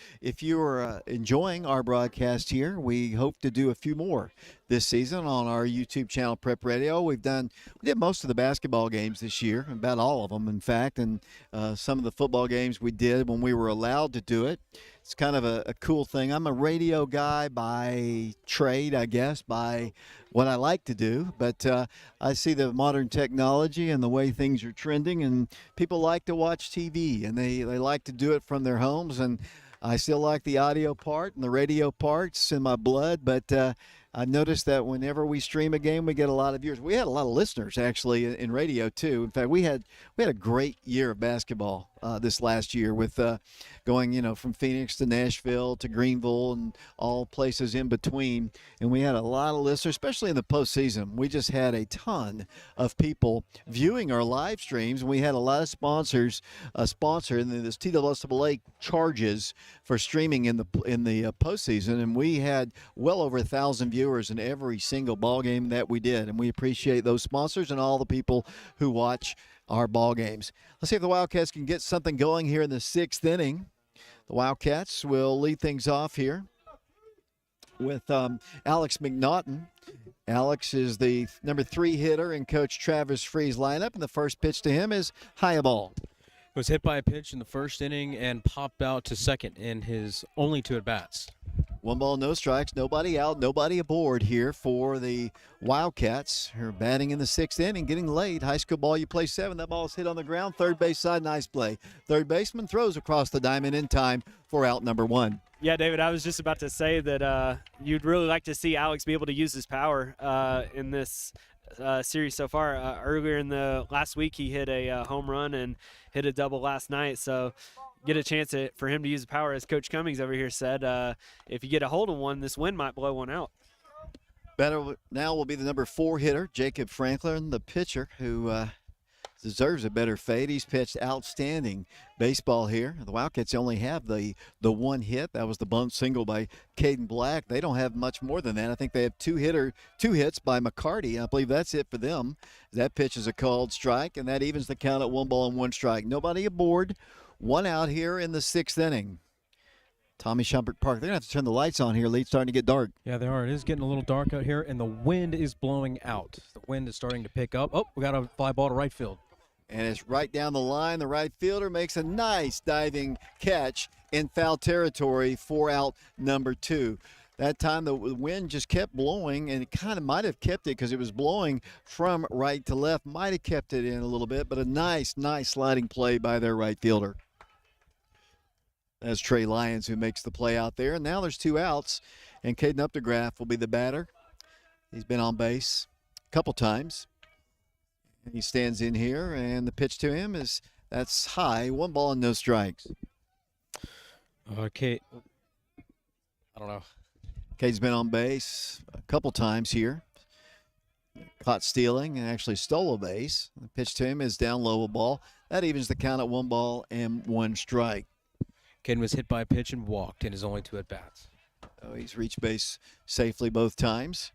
enjoying our broadcast here, we hope to do a few more this season on our YouTube channel, Prep Radio. We did most of the basketball games this year, about all of them, in fact, and some of the football games we did when we were allowed to do it. It's kind of a cool thing. I'm a radio guy by trade, I guess, by what I like to do. But I see the modern technology and the way things are trending, and people like to watch TV, and they like to do it from their homes. And I still like the audio part and the radio parts in my blood, but I noticed that whenever we stream a game, we get a lot of viewers. We had a lot of listeners, actually, in radio, too. In fact, we had a great year of basketball this last year with going, from Phoenix to Nashville to Greenville and all places in between. And we had a lot of listeners, especially in the postseason. We just had a ton of people viewing our live streams. And we had a lot of sponsors sponsor, and this TWSAA charges for streaming in the postseason. And we had well over 1,000 viewers in every single ball game that we did. And we appreciate those sponsors and all the people who watch our ball games. Let's see if the Wildcats can get something going here in the 6th inning. The Wildcats will lead things off here with Alex Mcnaughton. Alex is the number 3 hitter in Coach Travis Free's lineup, and the first pitch to him is high ball. Was hit by a pitch in the 1st inning and popped out to 2nd in his only 2 at-bats. 1 ball, no strikes, nobody out, nobody aboard here for the Wildcats. Who are batting in the 6th inning, getting late. High school ball, you play 7. That ball is hit on the ground. Third base side, nice play. Third baseman throws across the diamond in time for out number 1. Yeah, David, I was just about to say that you'd really like to see Alex be able to use his power in this series so far. Earlier in the last week, he hit a home run and hit a double last night. So get a chance for him to use the power, as Coach Cummings over here said. If you get a hold of one, this wind might blow one out. Better now will be the number 4 hitter, Jacob Franklin, the pitcher, who deserves a better fate. He's pitched outstanding baseball here. The Wildcats only have the 1 hit. That was the bunt single by Caden Black. They don't have much more than that. I think they have 2 hits by Mccarty. I believe that's it for them. That pitch is a called strike, and that evens the count at 1 ball and 1 strike. Nobody aboard. 1 out here in the 6th inning. Tommy Shumpert Park. They're going to have to turn the lights on here. It's starting to get dark. Yeah, they are. It is getting a little dark out here, and the wind is blowing out. The wind is starting to pick up. Oh, we got a fly ball to right field. And it's right down the line. The right fielder makes a nice diving catch in foul territory for out number 2. That time the wind just kept blowing, and it kind of might have kept it because it was blowing from right to left. Might have kept it in a little bit, but a nice sliding play by their right fielder. That's Trey Lyons who makes the play out there. And now there's 2 outs, and Caden Updegraff will be the batter. He's been on base a couple times. And he stands in here, and the pitch to him that's high, 1 ball and no strikes. Okay. I don't know. Cade's been on base a couple times here. Caught stealing and actually stole a base. The pitch to him is down low, a ball. That evens the count at 1 ball and 1 strike. Caden was hit by a pitch and walked in his only 2 at-bats. Oh, he's reached base safely both times.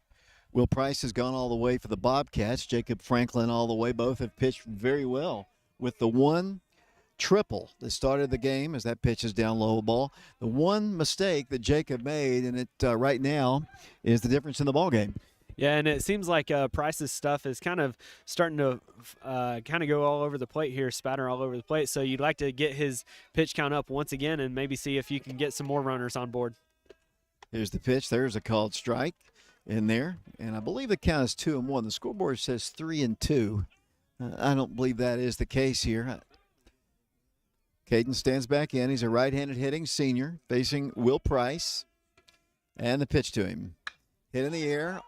Will Price has gone all the way for the Bobcats. Jacob Franklin all the way. Both have pitched very well with the 1 triple that started the game as that pitch is down low, a ball. The 1 mistake that Jacob made, and it right now is the difference in the ball game. Yeah, and it seems like Price's stuff is kind of starting to go all over the plate here, spatter all over the plate. So you'd like to get his pitch count up once again and maybe see if you can get some more runners on board. Here's the pitch. There's a called strike in there, and I believe the count is 2-1. The scoreboard says 3-2. I don't believe that is the case here. Caden stands back in. He's a right-handed hitting senior facing Will Price, and the pitch to him. Hit in the air.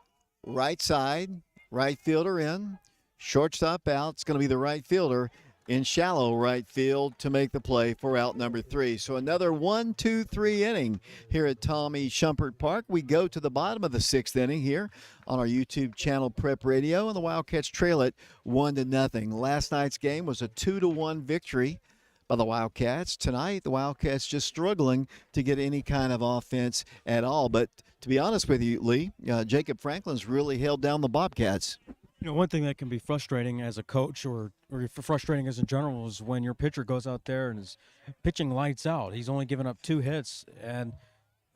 Right side, right fielder in, shortstop out. It's going to be the right fielder in shallow right field to make the play for out number 3. So another 1-2-3 inning here at Tommy Shumpert Park. We go to the bottom of the 6th inning here on our YouTube channel Prep Radio, and the Wildcats trail it 1-0. Last night's game was a 2-1 victory by the Wildcats. Tonight, the Wildcats just struggling to get any kind of offense at all. But to be honest with you, Lee, Jacob Franklin's really held down the Bobcats. One thing that can be frustrating as a coach or frustrating as in general is when your pitcher goes out there and is pitching lights out. He's only given up 2 hits, and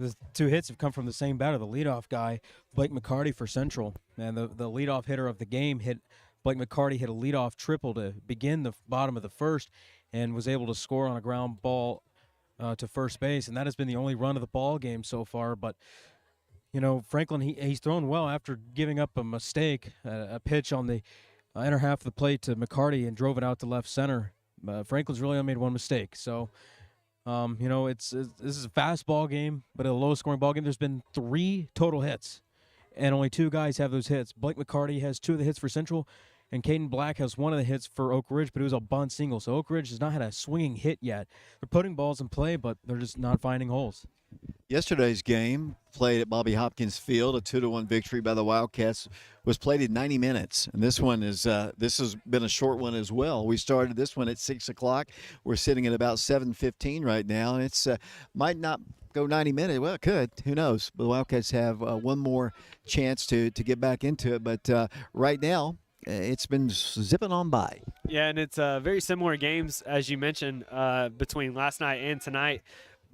The 2 hits have come from the same batter, the leadoff guy, Blake Mccarty for Central. And the leadoff hitter of the game Blake Mccarty hit a leadoff triple to begin the bottom of the first and was able to score on a ground ball to first base. And that has been the only run of the ball game so far. But, Franklin, he's thrown well after giving up a mistake, a pitch on the inner half of the plate to Mccarty and drove it out to left center. Franklin's really only made one mistake. So, this is a fast ball game, but a low-scoring ball game. There's been 3 total hits, and only 2 guys have those hits. Blake Mccarty has 2 of the hits for Central, and Caden Black has 1 of the hits for Oak Ridge, but it was a bunt single. So Oak Ridge has not had a swinging hit yet. They're putting balls in play, but they're just not finding holes. Yesterday's game, played at Bobby Hopkins Field, a 2-1 victory by the Wildcats, was played in 90 minutes. And this one is this has been a short one as well. We started this one at 6 o'clock. We're sitting at about 7:15 right now, and it's might not go 90 minutes. Well, it could. Who knows? But the Wildcats have one more chance to get back into it. But right now, it's been zipping on by. Yeah, and it's very similar games, as you mentioned, between last night and tonight.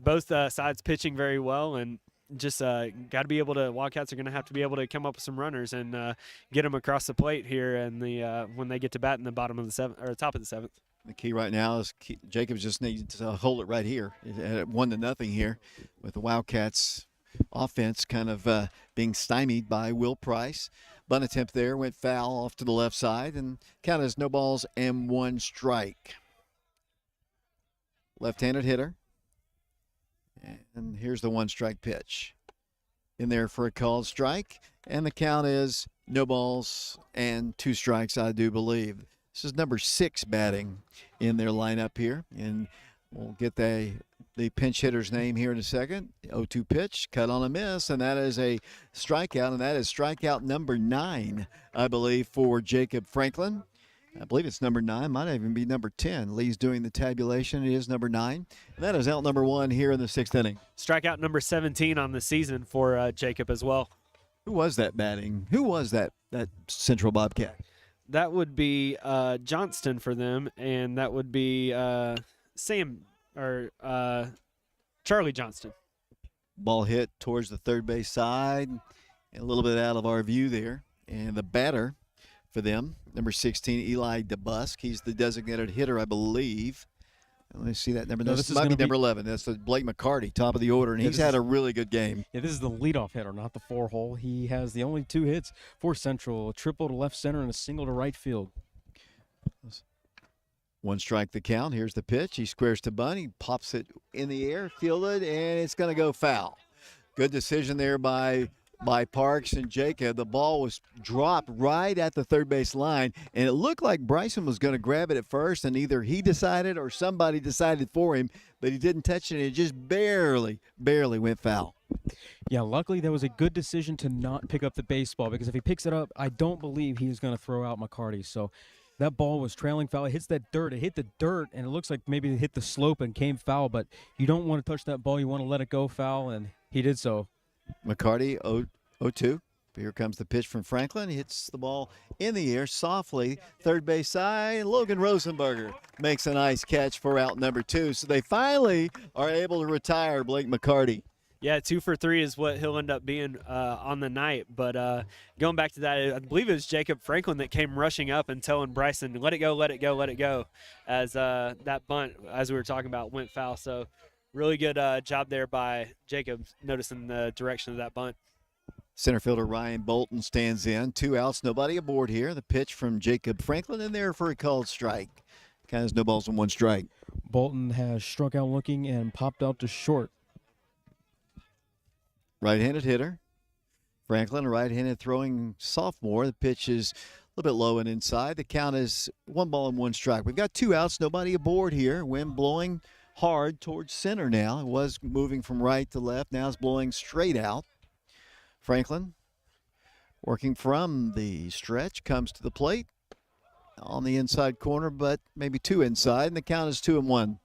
Both sides pitching very well, and just got to be able to. Wildcats are going to have to be able to come up with some runners and get them across the plate here, and when they get to bat in the bottom of the 7th or top of the 7th. The key right now is Jacobs just needs to hold it right here at 1-0 here, with the Wildcats offense kind of being stymied by Will Price. Bunt attempt there went foul off to the left side, and count as no balls and 1 strike. Left-handed hitter. And here's the 1-strike pitch. In there for a called strike. And the count is no balls and 2 strikes, I do believe. This is number 6 batting in their lineup here. And we'll get the pinch hitter's name here in a second. 0-2 pitch, cut on a miss, and that is a strikeout. And that is strikeout number 9, I believe, for Jacob Franklin. I believe it's number 9. Might even be number 10. Lee's doing the tabulation. It is number 9. And that is out number 1 here in the 6th inning. Strikeout number 17 on the season for Jacob as well. Who was that batting? Who was that Central Bobcat? That would be Johnston for them, and that would be Charlie Johnston. Ball hit towards the third base side, and a little bit out of our view there. And the batter for them, number 16, Eli DeBusk. He's the designated hitter, I believe. Let me see that number. No, this might be number 11. That's the Blake Mccarty, top of the order, and he's had a really good game. Yeah, this is the leadoff hitter, not the 4-hole. He has the only 2 hits for Central, a triple to left center and a single to right field. 1 strike the count. Here's the pitch. He squares to bunt. He pops it in the air, fielded, and it's going to go foul. Good decision there by Parks and Jacob. The ball was dropped right at the third base line, and it looked like Bryson was going to grab it at first, and either he decided or somebody decided for him, but he didn't touch it, and it just barely went foul. Yeah, luckily that was a good decision to not pick up the baseball, because if he picks it up, I don't believe he's going to throw out Mccarty. So that ball was trailing foul. It hits that dirt. It hit the dirt, and it looks like maybe it hit the slope and came foul, but you don't want to touch that ball. You want to let it go foul, and he did so. Mccarty, 0-2. Here comes the pitch from Franklin. He hits the ball in the air softly. Third base side. Logan Rosenberger makes a nice catch for out number 2. So they finally are able to retire Blake Mccarty. Yeah, 2 for 3 is what he'll end up being on the night. But going back to that, I believe it was Jacob Franklin that came rushing up and telling Bryson, let it go, let it go, let it go, as that bunt, as we were talking about, went foul. So really good job there by Jacob, noticing the direction of that bunt. Center fielder Ryan Bolton stands in. 2 outs, nobody aboard here. The pitch from Jacob Franklin in there for a called strike. Kind of no balls and 1 strike. Bolton has struck out looking and popped out to short. Right-handed hitter. Franklin, a right-handed throwing sophomore. The pitch is a little bit low and inside. The count is 1 ball and 1 strike. We've got 2 outs, nobody aboard here. Wind blowing hard towards center now. It was moving from right to left. Now it's blowing straight out. Franklin working from the stretch, comes to the plate on the inside corner, but maybe 2 inside, and the count is 2-1.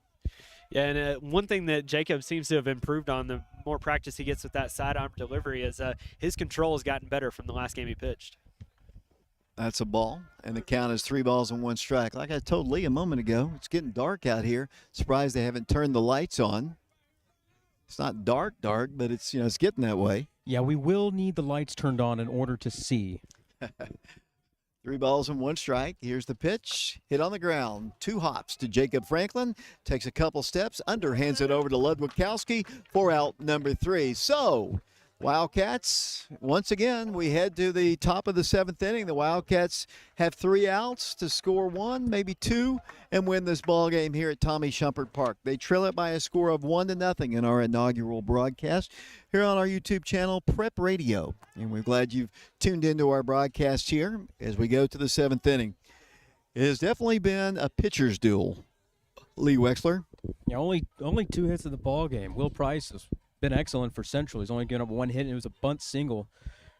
Yeah, and one thing that Jacob seems to have improved on, the more practice he gets with that sidearm delivery, is his control has gotten better from the last game he pitched. That's a ball, and the count is 3 balls and 1 strike. Like I told Lee a moment ago, it's getting dark out here. Surprised they haven't turned the lights on. It's not dark, but it's it's getting that way. Yeah, we will need the lights turned on in order to see. 3 balls and 1 strike. Here's the pitch. Hit on the ground. 2 hops to Jacob Franklin. Takes a couple steps. Underhands it over to Ludwikowski for out number 3. So, Wildcats, once again, we head to the top of the 7th inning. The Wildcats have 3 outs to score 1, maybe 2, and win this ball game here at Tommy Shumpert Park. They trail it by a score of 1-0 in our inaugural broadcast here on our YouTube channel, Prep Radio. And we're glad you've tuned into our broadcast here as we go to the 7th inning. It has definitely been a pitcher's duel. Lee Wexler. Yeah, only 2 hits in the ball game. Will Price has been excellent for Central. He's only given up 1 hit, and it was a bunt single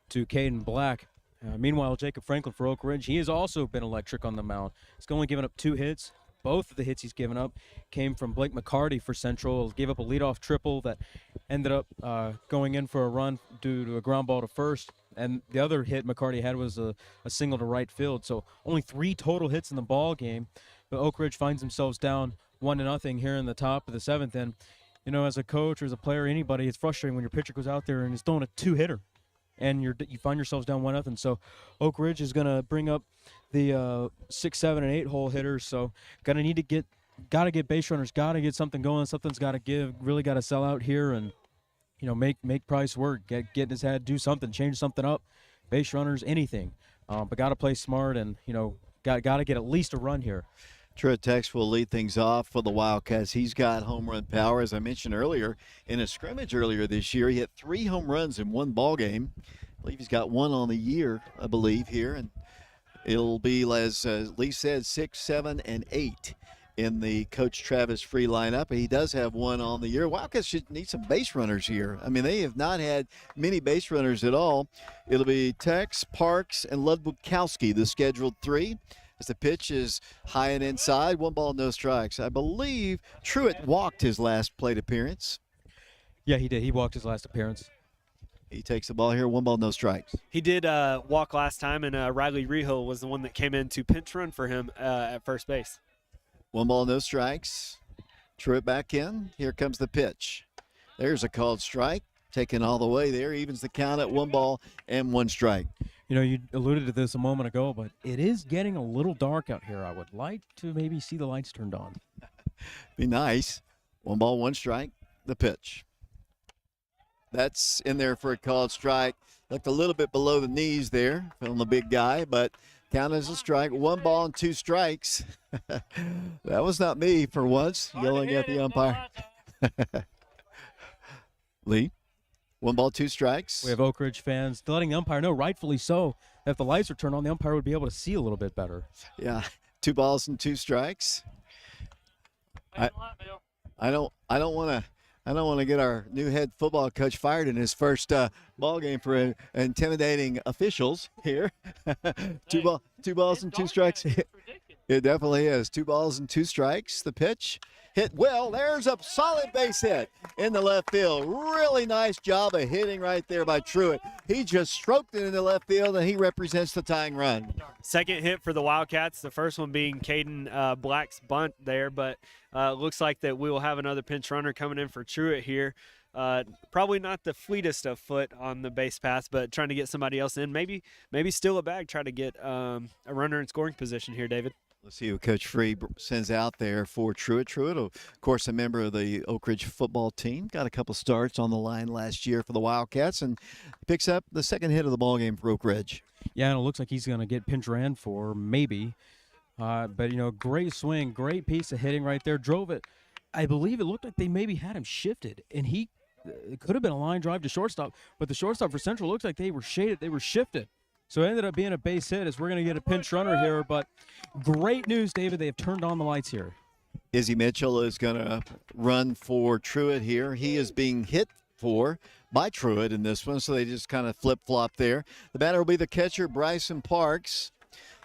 to Caden Black. Meanwhile, Jacob Franklin for Oak Ridge, he has also been electric on the mound. He's only given up 2 hits. Both of the hits he's given up came from Blake Mccarty for Central. Gave up a leadoff triple that ended up going in for a run due to a ground ball to first. And the other hit McCarty had was a single to right field. So only 3 total hits in the ball game. But Oak Ridge finds themselves down 1-0 here in the top of the 7th. And as a coach or as a player, anybody, it's frustrating when your pitcher goes out there and is throwing a 2-hitter, and you find yourselves down 1-0. So Oak Ridge is going to bring up the 6, 7, and 8 hole hitters. So got to get base runners, got to get something going. Something's got to give. Really got to sell out here and make Price work. Get in his head, do something, change something up. Base runners, anything, but got to play smart and got to get at least a run here. Truett Tex will lead things off for the Wildcats. He's got home run power, as I mentioned earlier. In a scrimmage earlier this year, he hit 3 home runs in 1 ball game. I believe he's got 1 on the year, I believe, here. And it'll be, as Lee said, 6, 7, and 8 in the Coach Travis Free lineup. He does have 1 on the year. Wildcats should need some base runners here. I mean, they have not had many base runners at all. It'll be Tex, Parks, and Ludwikowski, the scheduled 3. As the pitch is high and inside, 1 ball, no strikes. I believe Truett walked his last plate appearance. Yeah, he did. He walked his last appearance. He takes the ball here, 1 ball, no strikes. He did walk last time, and Riley Rehill was the one that came in to pinch run for him at first base. 1 ball, no strikes. Truett back in. Here comes the pitch. There's a called strike. Taken all the way there. Evens the count at 1 ball and 1 strike. You alluded to this a moment ago, but it is getting a little dark out here. I would like to maybe see the lights turned on. Be nice. 1 ball, 1 strike. The pitch. That's in there for a called strike. Looked a little bit below the knees there on the big guy, but count as a strike. 1 ball and 2 strikes. That was not me for once, yelling at the umpire. Lee? 1 ball, 2 strikes. We have Oak Ridge fans letting the umpire know, rightfully so, that if the lights are turned on, the umpire would be able to see a little bit better. Yeah, 2 balls and 2 strikes. I don't want to get our new head football coach fired in his first ball game for intimidating officials here. 2 balls and 2 strikes. It definitely is. 2 balls and 2 strikes. The pitch hit well. There's a solid base hit in the left field. Really nice job of hitting right there by Truett. He just stroked it in the left field, and he represents the tying run. Second hit for the Wildcats. The first one being Caden Black's bunt there, but looks like that we will have another pinch runner coming in for Truett here. Probably not the fleetest of foot on the base pass, but trying to get somebody else in. Maybe steal a bag, try to get a runner in scoring position here, David. Let's see who Coach Free sends out there for Truett. Truett, of course, a member of the Oak Ridge football team. Got a couple starts on the line last year for the Wildcats, and picks up the second hit of the ball game for Oak Ridge. Yeah, and it looks like he's going to get pinch ran for maybe. But, great swing, great piece of hitting right there. Drove it. I believe it looked like they maybe had him shifted, and it could have been a line drive to shortstop, but the shortstop for Central looks like they were shaded. They were shifted. So it ended up being a base hit as we're going to get a pinch runner here. But great news, David. They have turned on the lights here. Izzy Mitchell is going to run for Truett here. He is being hit for by Truett in this one, so they just kind of flip-flop there. The batter will be the catcher, Bryson Parks.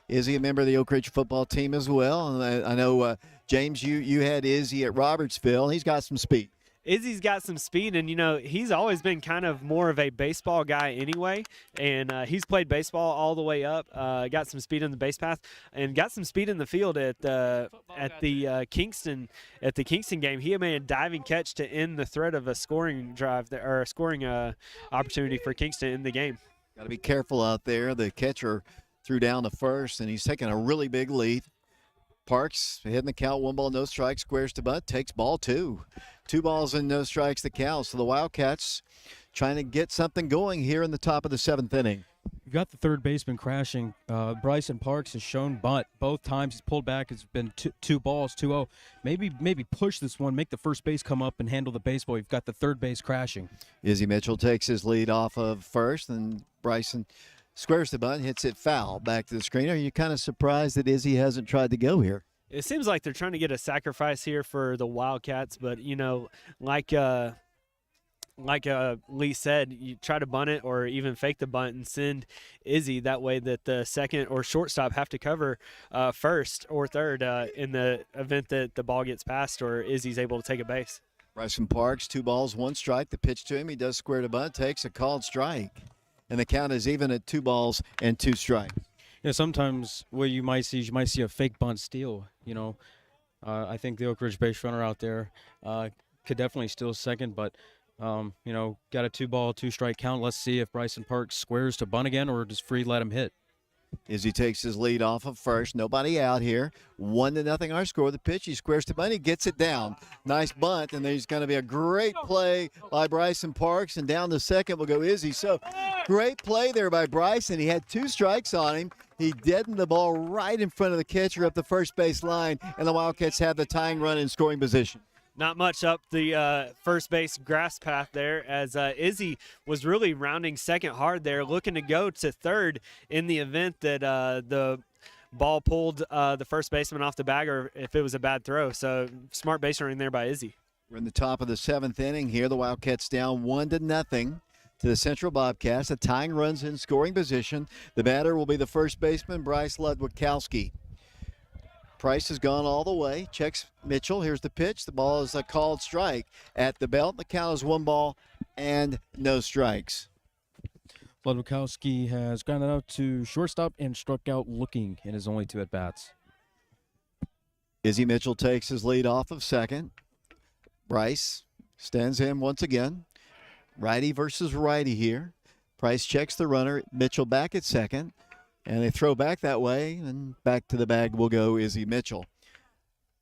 Izzy, a member of the Oak Ridge football team as well. And I know, James, you had Izzy at Robertsville. He's got some speed. Izzy's got some speed, and, he's always been kind of more of a baseball guy anyway, and he's played baseball all the way up, got some speed in the base path, and got some speed in the field at the Kingston game. He made a diving catch to end the threat of a scoring drive or a scoring opportunity for Kingston in the game. Got to be careful out there. The catcher threw down to first, and he's taking a really big lead. Parks hitting the count, 1 ball, no strikes, squares to butt, takes ball 2. 2 balls and no strikes the count. So the Wildcats trying to get something going here in the top of the 7th inning. You've got the third baseman crashing. Bryson Parks has shown bunt. Both times he's pulled back. It's been 2 balls, 2-0. Maybe push this one, make the first base come up and handle the baseball. You've got the third base crashing. Izzy Mitchell takes his lead off of first, and Bryson squares the bunt, hits it foul back to the screen. Are you kind of surprised that Izzy hasn't tried to go here? It seems like they're trying to get a sacrifice here for the Wildcats, but, like Lee said, you try to bunt it or even fake the bunt and send Izzy. That way that the second or shortstop have to cover first or third in the event that the ball gets passed or Izzy's able to take a base. Bryson Parks, 2 balls, 1 strike. The pitch to him, he does square to bunt, takes a called strike. And the count is even at 2 balls and 2 strikes. Yeah, sometimes what you might see a fake bunt steal. I think the Oak Ridge base runner out there could definitely steal second, but got a 2 ball, 2 strike count. Let's see if Bryson Parks squares to bunt again or just free let him hit. Izzy takes his lead off of first. Nobody out here. 1-0 our score. The pitch, he squares to bunt. He gets it down. Nice bunt, and there's going to be a great play by Bryson Parks, and down to second will go Izzy. So great play there by Bryson. He had 2 strikes on him. He deadened the ball right in front of the catcher up the first base line, and the Wildcats have the tying run in scoring position. Not much up the first base grass path there, as Izzy was really rounding second hard there, looking to go to third in the event that the ball pulled the first baseman off the bag or if it was a bad throw. So smart base running there by Izzy. We're in the top of the 7th inning here. The Wildcats down 1-0 to the Central Bobcats. The tying runs in scoring position. The batter will be the first baseman, Bryce Ludwikowski. Price has gone all the way. Checks Mitchell. Here's the pitch. The ball is a called strike at the belt. The count is 1 ball and no strikes. Ludwikowski has grounded out to shortstop and struck out looking in his only 2 at-bats. Izzy Mitchell takes his lead off of second. Bryce stands in once again. Righty versus righty here. Price checks the runner. Mitchell back at second. And they throw back that way, and back to the bag will go Izzy Mitchell.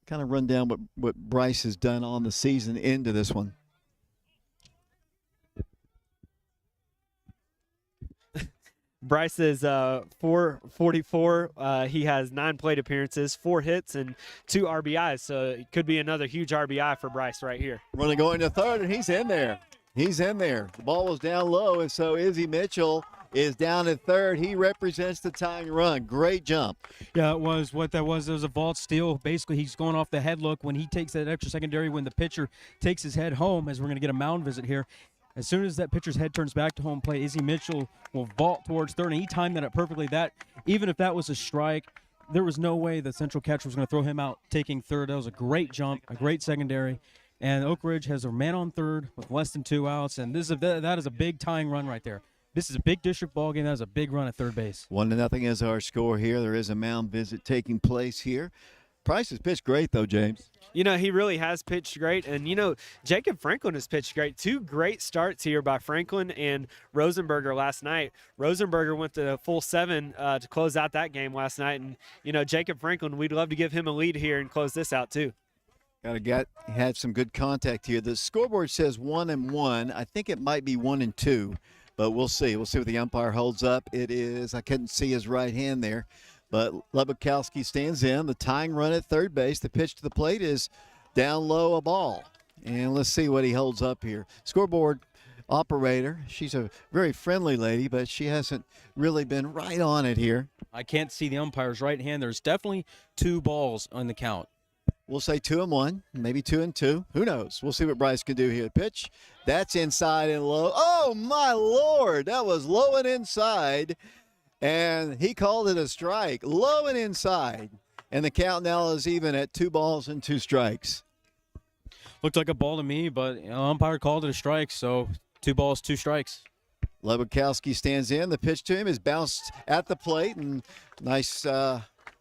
Kind of run down what Bryce has done on the season into this one. Bryce is 444. He has 9 plate appearances, 4 hits, and 2 RBIs. So it could be another huge RBI for Bryce right here. Runner going to third, and he's in there. He's in there. The ball was down low, and so Izzy Mitchell is down at third. He represents the tying run. Great jump. Yeah, it was what that was. It was a vault steal. Basically, he's going off the head look when he takes that extra secondary, when the pitcher takes his head home, as we're going to get a mound visit here. As soon as that pitcher's head turns back to home plate, Izzy Mitchell will vault towards third, and he timed that up perfectly. That, even if that was a strike, there was no way the Central catcher was going to throw him out taking third. That was a great jump, a great secondary. And Oak Ridge has a man on third with less than 2 outs, and that is a big tying run right there. This is a big district ball game. That is a big run at third base. 1-0 is our score here. There is a mound visit taking place here. Price has pitched great, though, James. He really has pitched great. And, Jacob Franklin has pitched great. 2 great starts here by Franklin and Rosenberger last night. Rosenberger went to a full 7 to close out that game last night. And, Jacob Franklin, we'd love to give him a lead here and close this out, too. Had some good contact here. The scoreboard says 1-1. I think it might be 1-2. But we'll see. We'll see what the umpire holds up. It is, I couldn't see his right hand there. But Ludwikowski stands in. The tying run at third base. The pitch to the plate is down low, a ball. And let's see what he holds up here. Scoreboard operator. She's a very friendly lady, but she hasn't really been right on it here. I can't see the umpire's right hand. There's definitely 2 balls on the count. We'll say 2-1, maybe 2-2. Who knows? We'll see what Bryce can do here. Pitch. That's inside and low. Oh, my Lord. That was low and inside. And he called it a strike. Low and inside. And the count now is even at 2 balls and 2 strikes. Looked like a ball to me, but umpire called it a strike, so 2 balls, 2 strikes. Ludwikowski stands in. The pitch to him is bounced at the plate, and nice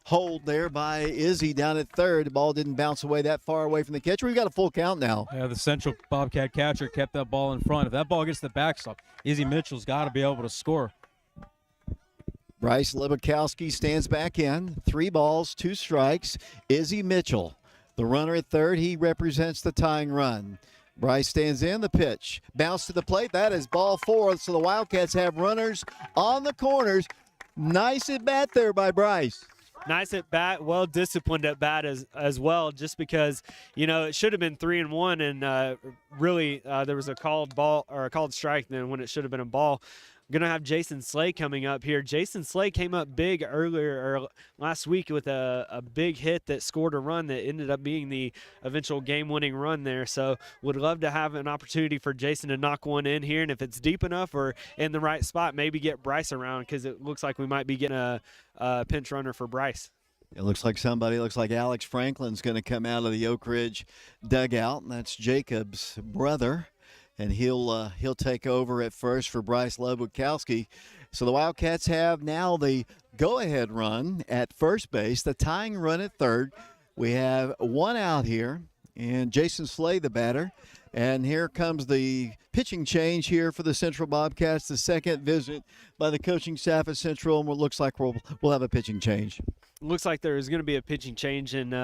hold there by Izzy down at third. The ball didn't bounce away that far away from the catcher. We've got a full count now. Yeah, the Central Bobcat catcher kept that ball in front. If that ball gets the backstop, Izzy Mitchell's got to be able to score. Bryce Ludwikowski stands back in. 3 balls, 2 strikes. Izzy Mitchell, the runner at third. He represents the tying run. Bryce stands in. The pitch. Bounce to the plate. That is ball 4. So the Wildcats have runners on the corners. Nice at bat there by Bryce. Nice at bat, well disciplined at bat as well, just because, it should have been 3-1, and really there was a called ball or a called strike then when it should have been a ball. Going to have Jason Slay coming up here. Jason Slay came up big earlier or last week with a big hit that scored a run that ended up being the eventual game-winning run there. So would love to have an opportunity for Jason to knock one in here, and if it's deep enough or in the right spot, maybe get Bryce around, because it looks like we might be getting a pinch runner for Bryce. It looks like Alex Franklin's going to come out of the Oak Ridge dugout, and that's Jacob's brother. And he'll take over at first for Bryce Ludwikowski. So the Wildcats have now the go-ahead run at first base, the tying run at third. We have 1 out here, and Jason Slay, the batter. And here comes the pitching change here for the Central Bobcats, the second visit by the coaching staff at Central, and it looks like we'll have a pitching change. Looks like there is going to be a pitching change, and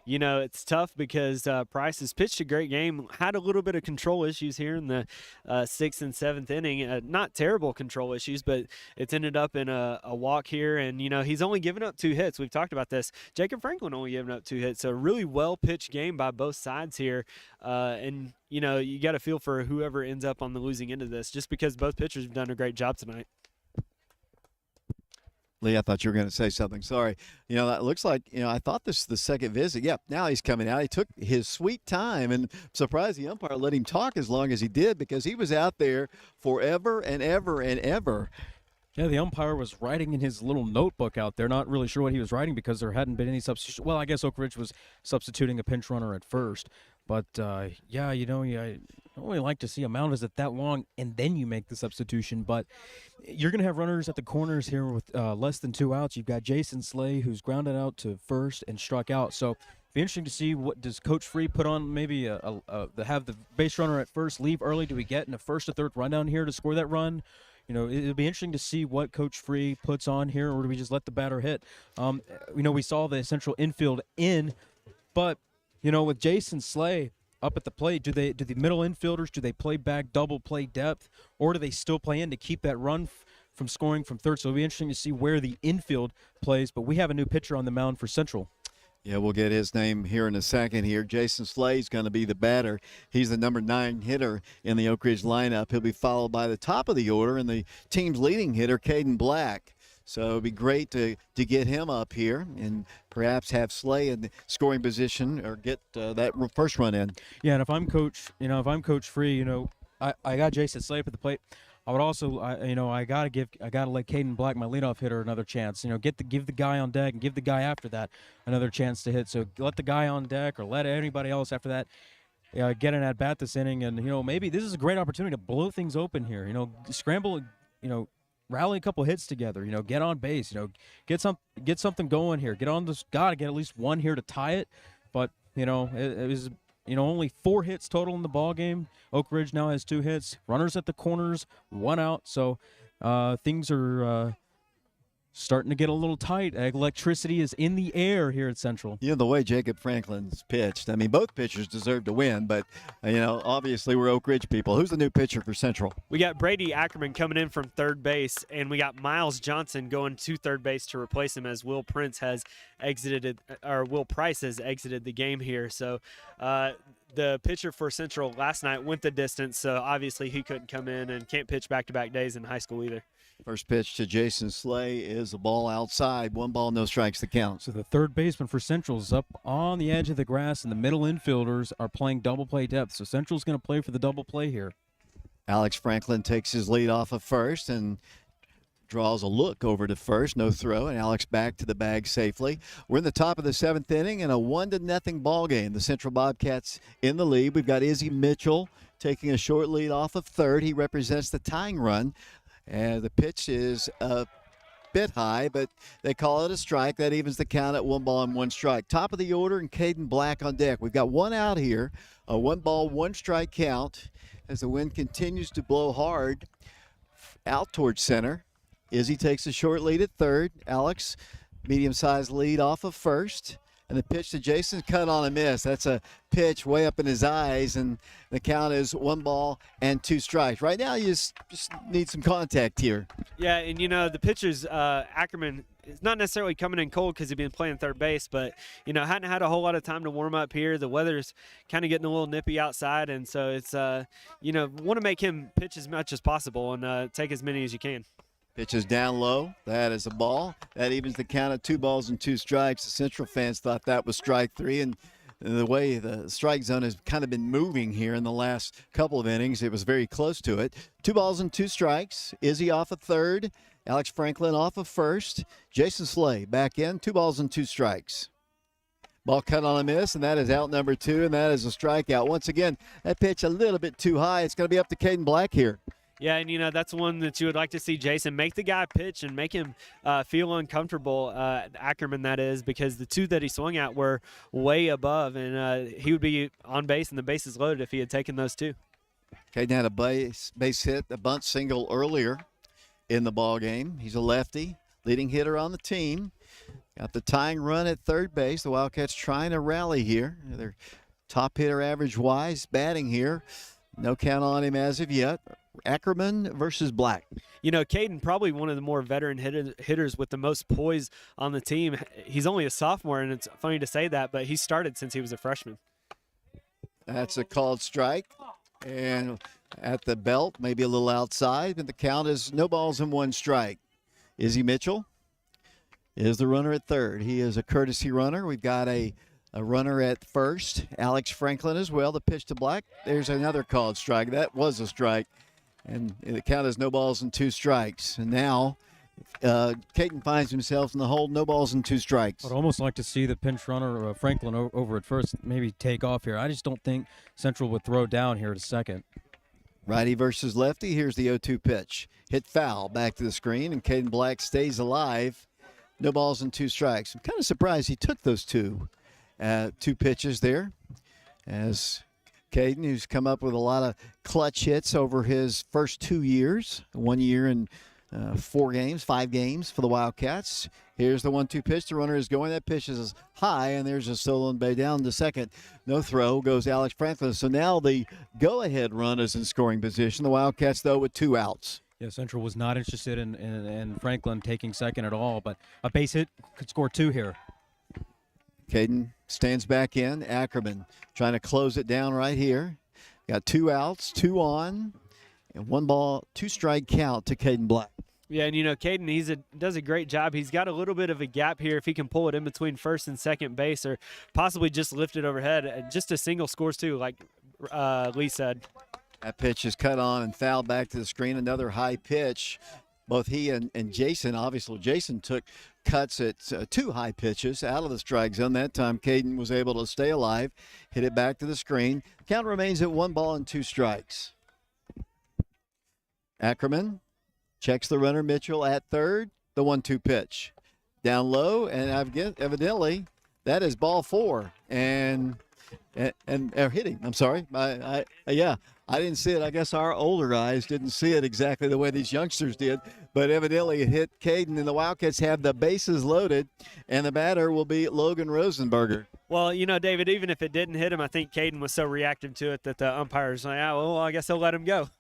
it's tough because Price has pitched a great game, had a little bit of control issues here in the 6th and 7th inning. Not terrible control issues, but it's ended up in a walk here, and he's only given up 2 hits. We've talked about this. Jacob Franklin only given up 2 hits, so a really well pitched game by both sides here, and you got to feel for whoever ends up on the losing end of this, just because both pitchers have done a great job tonight. Lee, I thought you were going to say something. Sorry. That looks like, I thought this is the second visit. Yep, now he's coming out. He took his sweet time, and I'm surprised the umpire let him talk as long as he did, because he was out there forever and ever and ever. Yeah, the umpire was writing in his little notebook out there. Not really sure what he was writing, because there hadn't been any substitution. Well, I guess Oak Ridge was substituting a pinch runner at first. But, I don't really like to see a mound is it that long and then you make the substitution. But you're going to have runners at the corners here with less than 2 outs. You've got Jason Slay, who's grounded out to first and struck out. So it'll be interesting to see, what does Coach Free put on, maybe have the base runner at first leave early. Do we get in a first or third rundown here to score that run? It'll be interesting to see what Coach Free puts on here, or do we just let the batter hit? We saw the central infield in, but, with Jason Slay up at the plate, do the middle infielders, do they play back double play depth, or do they still play in to keep that run from scoring from third? So it'll be interesting to see where the infield plays, but we have a new pitcher on the mound for Central. Yeah, we'll get his name here in a second here. Jason Slay's going to be the batter. He's the number 9 hitter in the Oak Ridge lineup. He'll be followed by the top of the order and the team's leading hitter, Caden Black. So it'd be great to get him up here and perhaps have Slay in the scoring position or get that first run in. Yeah, and if I'm Coach Free, I got Jason Slay up at the plate. I would also, I gotta let Caden Black, my leadoff hitter, another chance. Give the guy on deck and give the guy after that another chance to hit. So let the guy on deck or let anybody else after that get an at bat this inning, and maybe this is a great opportunity to blow things open here. Scramble, rally a couple hits together. Get on base. Get something going here. Gotta get at least one here to tie it. But it was. Only 4 hits total in the ball game. Oak Ridge now has 2 hits. Runners at the corners, 1 out. So things are starting to get a little tight. Electricity is in the air here at Central. The way Jacob Franklin's pitched, I mean, both pitchers deserve to win, but, obviously we're Oak Ridge people. Who's the new pitcher for Central? We got Brady Ackerman coming in from third base, and we got Miles Johnson going to third base to replace him, as Will Price has exited the game here. So the pitcher for Central last night went the distance, so obviously he couldn't come in and can't pitch back-to-back days in high school either. First pitch to Jason Slay is a ball outside. 1 ball, no strikes to count. So the third baseman for Central is up on the edge of the grass, and the middle infielders are playing double play depth. So Central's going to play for the double play here. Alex Franklin takes his lead off of first and draws a look over to first, no throw, and Alex back to the bag safely. We're in the top of the 7th inning in a 1-0 ball game. The Central Bobcats in the lead. We've got Izzy Mitchell taking a short lead off of third. He represents the tying run. And the pitch is a bit high, but they call it a strike. That evens the count at 1 ball and 1 strike. Top of the order, and Caden Black on deck. We've got 1 out here, a 1 ball, 1 strike count as the wind continues to blow hard out towards center. Izzy takes a short lead at third. Alex, medium-sized lead off of first. And the pitch to Jason, cut on a miss. That's a pitch way up in his eyes, and the count is 1 ball and 2 strikes. Right now, you just need some contact here. Yeah, and the pitcher's Ackerman is not necessarily coming in cold because he's been playing third base, but hadn't had a whole lot of time to warm up here. The weather's kind of getting a little nippy outside, and so it's want to make him pitch as much as possible and take as many as you can. Pitches down low. That is a ball. That evens the count at 2 balls and 2 strikes. The Central fans thought that was strike 3, and the way the strike zone has kind of been moving here in the last couple of innings, it was very close to it. 2 balls and 2 strikes. Izzy off of third. Alex Franklin off of first. Jason Slay back in. 2 balls and 2 strikes. Ball cut on a miss, and that is out number 2, and that is a strikeout. Once again, that pitch a little bit too high. It's going to be up to Caden Black here. Yeah, and that's one that you would like to see Jason make the guy pitch and make him feel uncomfortable, Ackerman that is, because the 2 that he swung at were way above, and he would be on base and the bases loaded if he had taken those 2. Caden had a base hit, a bunt single earlier in the ball game. He's a lefty, leading hitter on the team. Got the tying run at third base. The Wildcats trying to rally here. They're top hitter average-wise, batting here. No count on him as of yet. Ackerman versus Black. Caden probably one of the more veteran hitters with the most poise on the team. He's only a sophomore, and it's funny to say that, but he started since he was a freshman. That's a called strike. And at the belt, maybe a little outside, but the count is no balls and 1 strike. Izzy Mitchell is the runner at third. He is a courtesy runner. We've got a runner at first. Alex Franklin as well. The pitch to Black. There's another called strike. That was a strike. And the count is no balls and 2 strikes. And now Caden finds himself in the hole, no balls and 2 strikes. I'd almost like to see the pinch runner, Franklin, over at first, maybe take off here. I just don't think Central would throw down here at second. Righty versus lefty. Here's the 0-2 pitch. Hit foul back to the screen, and Caden Black stays alive. No balls and 2 strikes. I'm kind of surprised he took those 2 pitches there, as Caden, who's come up with a lot of clutch hits over his first 2 years, 1 year and 5 games for the Wildcats. Here's the 1-2 pitch. The runner is going. That pitch is high, and there's a stolen base down to second. No throw goes Alex Franklin. So now the go-ahead run is in scoring position. The Wildcats, though, with 2 outs. Yeah, Central was not interested in Franklin taking second at all, but a base hit could score 2 here. Caden stands back in. Ackerman trying to close it down right here. Got 2 outs, 2 on, and 1 ball, 2 strike count to Caden Black. Yeah, and Caden, does a great job. He's got a little bit of a gap here. If he can pull it in between first and second base, or possibly just lift it overhead, just a single scores 2, like Lee said. That pitch is cut on and fouled back to the screen. Another high pitch. Both he and Jason, obviously, Jason took cuts at 2 high pitches out of the strike zone. That time, Caden was able to stay alive, hit it back to the screen. Count remains at 1 ball and 2 strikes. Ackerman checks the runner, Mitchell, at third. The 1-2 pitch. Down low, and evidently that is ball 4. And hitting. I'm sorry. I didn't see it. I guess our older eyes didn't see it exactly the way these youngsters did. But evidently it hit Caden, and the Wildcats have the bases loaded, and the batter will be Logan Rosenberger. Well, David, even if it didn't hit him, I think Caden was so reactive to it that the umpires like, well, I guess he'll let him go.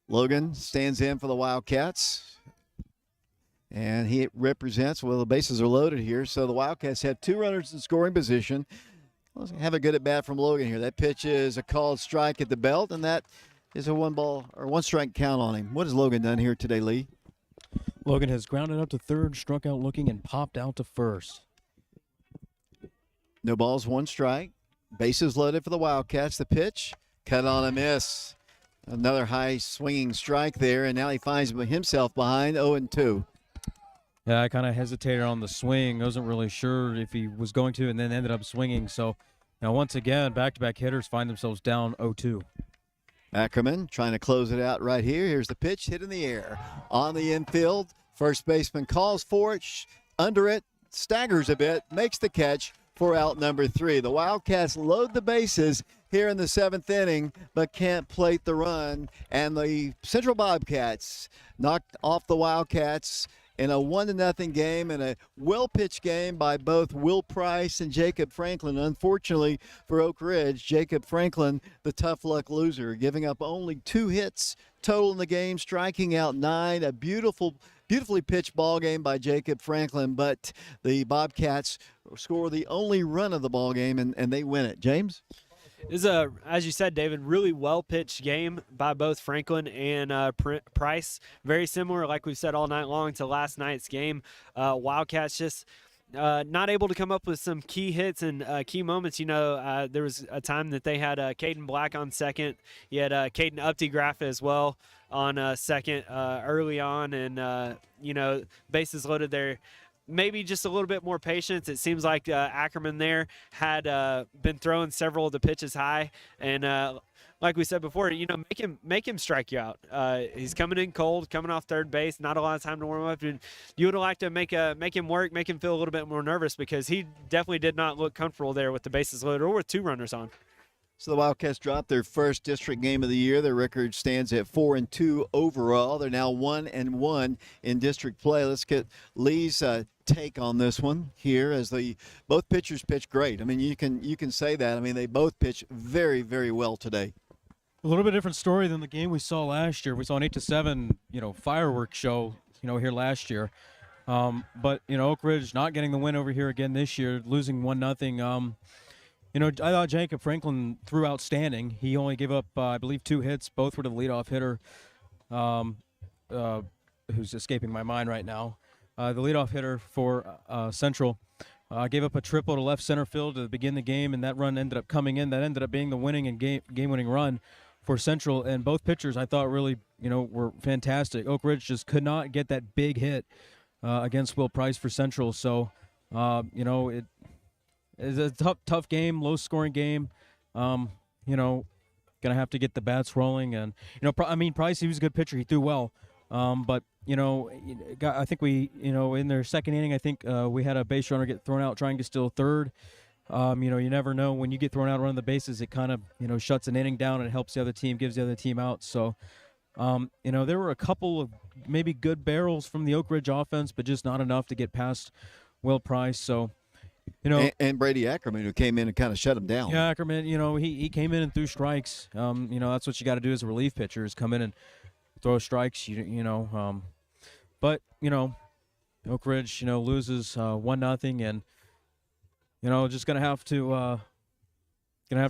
Logan stands in for the Wildcats, and he represents, well, the bases are loaded here, so the Wildcats have 2 runners in scoring position. Let's have a good at bat from Logan here. That pitch is a called strike at the belt, and that is a 1 ball or 1 strike count on him. What has Logan done here today, Lee? Logan has grounded up to third, struck out looking, and popped out to first. No balls, 1 strike. Bases loaded for the Wildcats. The pitch, cut on a miss. Another high swinging strike there, and now he finds himself behind 0-2. Yeah, I kind of hesitated on the swing. I wasn't really sure if he was going to, and then ended up swinging. So, now once again, back-to-back hitters find themselves down 0-2. Ackerman trying to close it out right here. Here's the pitch, hit in the air. On the infield, first baseman calls for it, under it, staggers a bit, makes the catch for out number 3. The Wildcats load the bases here in the 7th inning, but can't plate the run. And the Central Bobcats knocked off the Wildcats in a 1-0 game, and a well-pitched game by both Will Price and Jacob Franklin. Unfortunately for Oak Ridge, Jacob Franklin, the tough luck loser, giving up only 2 hits total in the game, striking out 9. A beautifully pitched ball game by Jacob Franklin, but the Bobcats score the only run of the ball game, and they win it. James? This is as you said, David, really well-pitched game by both Franklin and Price. Very similar, like we've said all night long, to last night's game. Wildcats just not able to come up with some key hits and key moments. There was a time that they had Caden Black on second. You had Caden Uptigraff as well on second early on, and, bases loaded there. Maybe just a little bit more patience. It seems like Ackerman there had been throwing several of the pitches high, and like we said before, make him strike you out. He's coming in cold, coming off third base, not a lot of time to warm up. And you would have liked to make him work, make him feel a little bit more nervous, because he definitely did not look comfortable there with the bases loaded or with 2 runners on. So the Wildcats dropped their first district game of the year. Their record stands at 4-2 overall. They're now 1-1 in district play. Let's get Lee's take on this one here, as both pitchers pitch great. I mean, you can say that. I mean, they both pitch very, very well today. A little bit different story than the game we saw last year. We saw an 8-7, fireworks show, here last year. But Oak Ridge not getting the win over here again this year, losing 1-0. I thought Jacob Franklin threw outstanding. He only gave up, I believe, 2 hits. Both were to the leadoff hitter, who's escaping my mind right now. The leadoff hitter for Central gave up a triple to left center field to begin the game, and that run ended up coming in. That ended up being the winning and game-winning run for Central. And both pitchers, I thought, really, were fantastic. Oak Ridge just could not get that big hit against Will Price for Central. So, it's a tough game, low-scoring game. Gonna have to get the bats rolling, and Price, he was a good pitcher. He threw well, but I think we, in their second inning, I think we had a base runner get thrown out trying to steal third. You never know when you get thrown out running the bases. It kind of shuts an inning down and helps the other team, gives the other team out. So, there were a couple of maybe good barrels from the Oak Ridge offense, but just not enough to get past Will Price. So. And Brady Ackerman, who came in and kind of shut him down. Yeah, Ackerman, he came in and threw strikes. That's what you got to do as a relief pitcher, is come in and throw strikes. But Oak Ridge, loses 1-0, and just gonna have to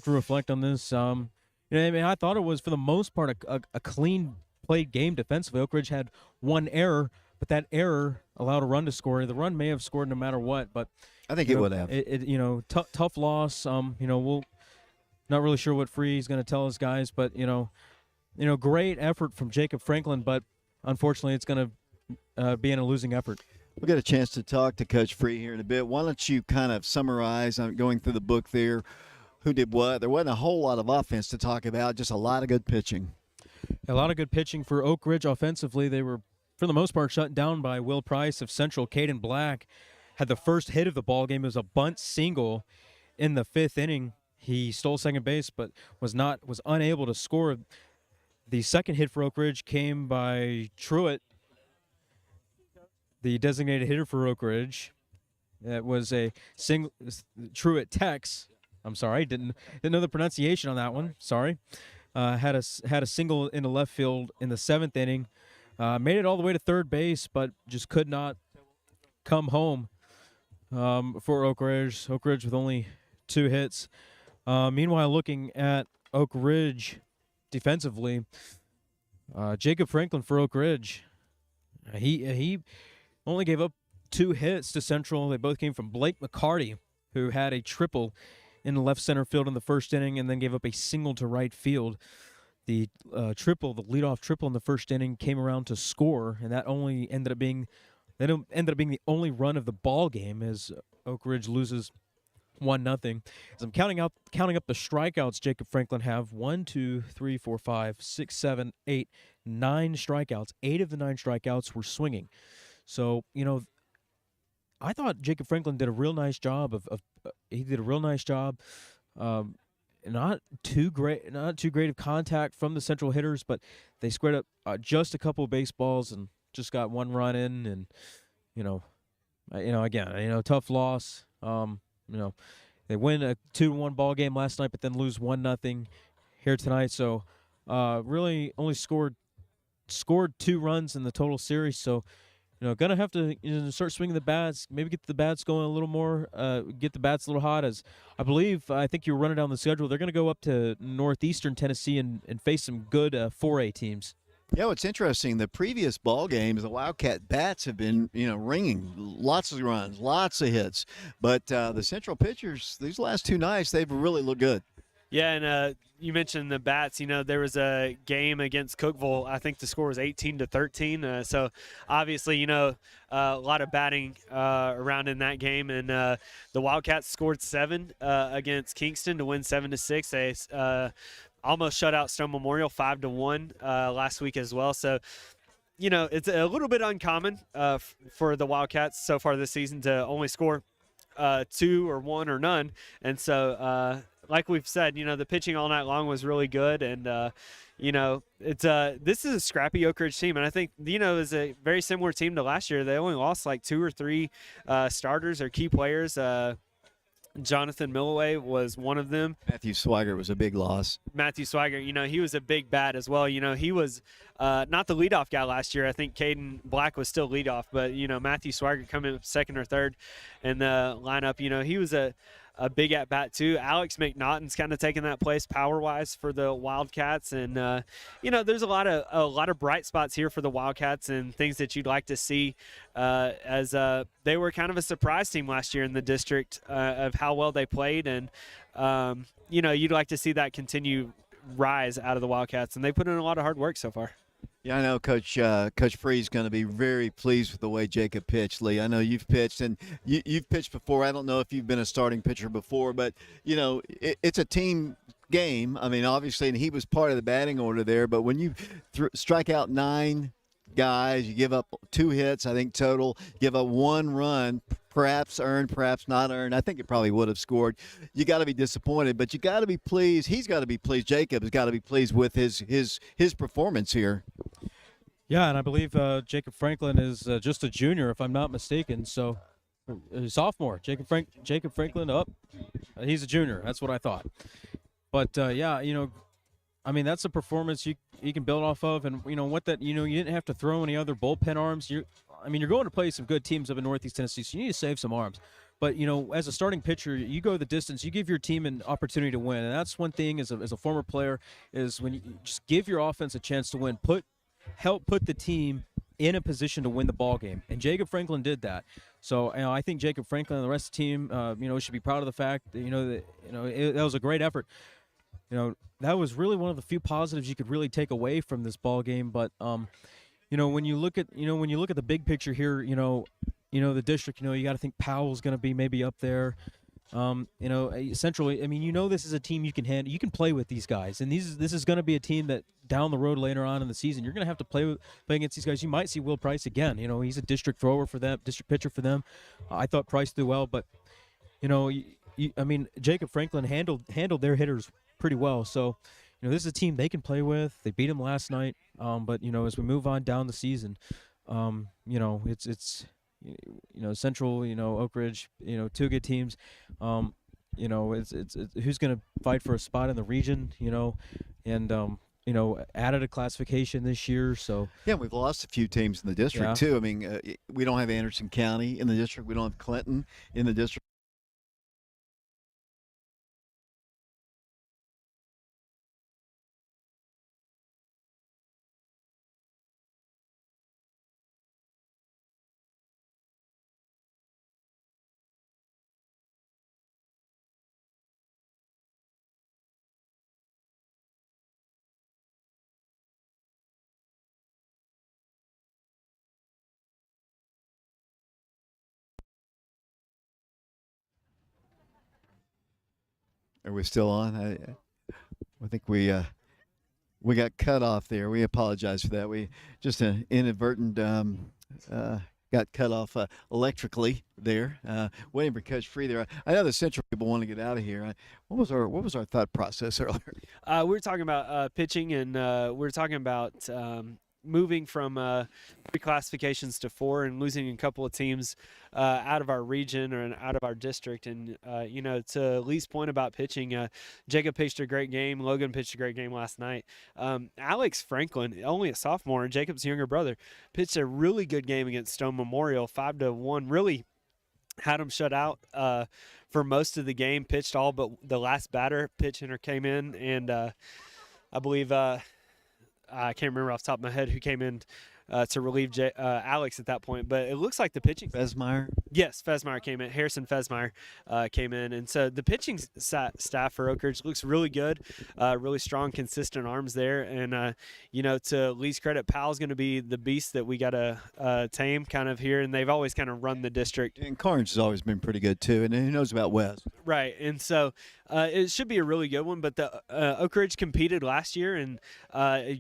reflect on this. I thought it was, for the most part, a clean played game defensively. Oak Ridge had 1 error, but that error allowed a run to score. The run may have scored no matter what, but I think it would have. Tough loss. We'll not really sure what Free's going to tell us guys, but great effort from Jacob Franklin, but unfortunately, it's going to be in a losing effort. We'll get a chance to talk to Coach Free here in a bit. Why don't you kind of summarize? I'm going through the book there. Who did what? There wasn't a whole lot of offense to talk about, just a lot of good pitching. A lot of good pitching for Oak Ridge offensively. They were, for the most part, shut down by Will Price of Central. Caden Black had the first hit of the ball game. It was a bunt single in the 5th inning. He stole second base, but was unable to score. The second hit for Oak Ridge came by Truitt, the designated hitter for Oak Ridge. It was a single. Truitt Tex. I'm sorry, didn't know the pronunciation on that one. Sorry. Had a single in the left field in the 7th inning. Made it all the way to third base, but just could not come home for Oak Ridge. Oak Ridge with only 2 hits. Meanwhile, looking at Oak Ridge defensively, Jacob Franklin for Oak Ridge, he only gave up 2 hits to Central. They both came from Blake Mccarty, who had a triple in left center field in the 1st inning and then gave up a single to right field. the leadoff triple in the first inning came around to score, and that ended up being the only run of the ball game as Oak Ridge loses 1-0. As I'm counting up the strikeouts Jacob Franklin have 1, 2, 3, 4, 5, 6, 7, 8, 9 strikeouts. 8 of the 9 strikeouts were swinging. So, I thought Jacob Franklin did a real nice job he did a real nice job. Not too great of contact from the Central hitters, but they squared up just a couple of baseballs and just got 1 run in, and again, tough loss. They win a 2-1 ball game last night, but then lose 1-0 here tonight. So, really only scored 2 runs in the total series. So, gonna have to start swinging the bats, maybe get the bats going a little more, get the bats a little hot. As I think you were running down the schedule, they're gonna go up to northeastern Tennessee and face some good 4A teams. Yeah, what's interesting, the previous ball games, the Wildcat bats have been, ringing, lots of runs, lots of hits. But the Central pitchers, these last 2 nights, they've really looked good. Yeah, and you mentioned the bats. There was a game against Cookeville. I think the score was 18-13. So obviously, a lot of batting around in that game. And the Wildcats scored 7 against Kingston to win 7-6. They almost shut out Stone Memorial 5-1 last week as well. So, it's a little bit uncommon for the Wildcats so far this season to only score 2 or 1 or none. And so, like we've said, the pitching all night long was really good. And, it's this is a scrappy Oak Ridge team. And I think, is a very similar team to last year. They only lost like 2 or 3 starters or key players. Jonathan Milloway was one of them. Matthew Swigert was a big loss. Matthew Swigert, he was a big bat as well. He was not the leadoff guy last year. I think Caden Black was still leadoff, but, Matthew Swigert coming up second or third in the lineup. He was a big at bat too. Alex Mcnaughton's kind of taking that place power wise for the Wildcats, and there's a lot of bright spots here for the Wildcats and things that you'd like to see as they were kind of a surprise team last year in the district of how well they played, and you'd like to see that continue rise out of the Wildcats, and they put in a lot of hard work so far. Yeah, I know Coach Free's going to be very pleased with the way Jacob pitched, Lee. I know you've pitched, and you've pitched before. I don't know if you've been a starting pitcher before, but, it's a team game. I mean, obviously, and he was part of the batting order there, but when you strike out 9 guys, you give up 2 hits, I think total, give up 1 run, perhaps earned, perhaps not earned. I think it probably would have scored. You got to be disappointed, but you got to be pleased. He's got to be pleased. Jacob has got to be pleased with his performance here. Yeah, and I believe Jacob Franklin is just a junior, if I'm not mistaken. So, sophomore. Jacob Franklin up. He's a junior. That's what I thought. But that's a performance you can build off of, and you didn't have to throw any other bullpen arms. You're going to play some good teams up in Northeast Tennessee, so you need to save some arms. But as a starting pitcher, you go the distance. You give your team an opportunity to win, and that's one thing as a former player is when you just give your offense a chance to win. Help put the team in a position to win the ball game, and Jacob Franklin did that. So I think Jacob Franklin and the rest of the team, should be proud of the fact that that was a great effort. That was really one of the few positives you could really take away from this ball game. But when you look at the big picture here, the district, you got to think Powell's going to be maybe up there. Centrally, this is a team you can handle. You can play with these guys, and this is going to be a team that down the road later on in the season, you're going to have to play against these guys. You might see Will Price again. He's a district thrower for them, district pitcher for them. I thought Price did well, but Jacob Franklin handled their hitters pretty well. So, this is a team they can play with. They beat them last night, but as we move on down the season, it's. Central, Oak Ridge, 2 good teams. It's who's going to fight for a spot in the region, and added a classification this year. So yeah, we've lost a few teams in the district too. We don't have Anderson County in the district. We don't have Clinton in the district. Are we still on? I think we got cut off there. We apologize for that. We just an inadvertent got cut off electrically there. Waiting for Coach Free there. I know the Central people want to get out of here. What was our thought process earlier? We were talking about pitching, and we were talking about moving from 3 classifications to 4 and losing a couple of teams out of our region or out of our district. And, to Lee's point about pitching, Jacob pitched a great game. Logan pitched a great game last night. Alex Franklin, only a sophomore, Jacob's younger brother, pitched a really good game against Stone Memorial, 5-1. Really had him shut out for most of the game, pitched all but the last batter. Pitch hitter came in, and I believe I can't remember off the top of my head who came in to relieve Alex at that point, but it looks like the pitching. Fesmeyer? Yes, Fesmeyer came in. Harrison Fesmeyer came in. And so the pitching staff for Oak Ridge looks really good, really strong, consistent arms there. And, to Lee's credit, Powell's going to be the beast that we got to tame kind of here, and they've always kind of run the district. And Carnes has always been pretty good, too, and who knows about Wes? Right, and so it should be a really good one, but the Oak Ridge competed last year, and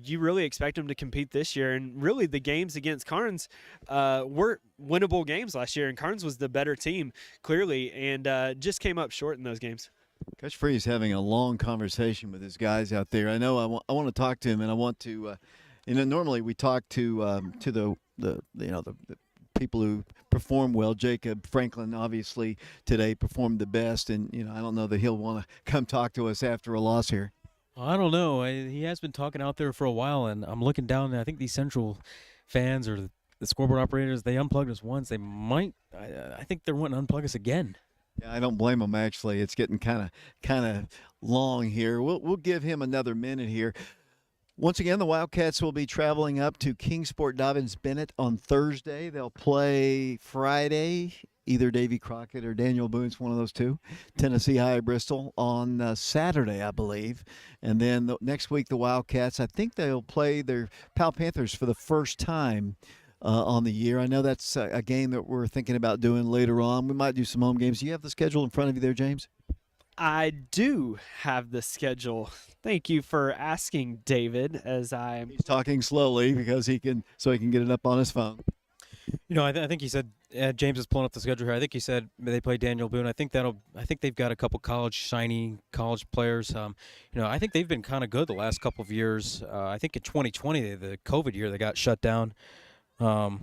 you really expect them to compete this year. And really the games against Carnes were winnable games last year, and Carnes was the better team, clearly, and just came up short in those games. Coach Free is having a long conversation with his guys out there. I know I want to talk to him, and I want to, normally we talk to the people who perform well. Jacob Franklin obviously today performed the best, and I don't know that he'll want to come talk to us after a loss here. I don't know. He has been talking out there for a while, and I'm looking down, and I think these Central fans or the scoreboard operators, they unplugged us once. They might. I think they're wanting to unplug us again. Yeah, I don't blame him. Actually, it's getting kind of long here. We'll give him another minute here. Once again, the Wildcats will be traveling up to Kingsport Dobbins-Bennett on Thursday. They'll play Friday, either Davy Crockett or Daniel Boone's, one of those two. Tennessee High Bristol on Saturday, I believe. And then next week, the Wildcats, I think they'll play their Pal Panthers for the first time on the year. I know that's a game that we're thinking about doing later on. We might do some home games. Do you have the schedule in front of you there, James? I do have the schedule. Thank you for asking, David, as I'm... He's talking slowly because he can get it up on his phone. I think he said James is pulling up the schedule here. I think he said they play Daniel Boone. I think they've got a couple shiny college players. I think they've been kind of good the last couple of years. I think in 2020, the COVID year, they got shut down. I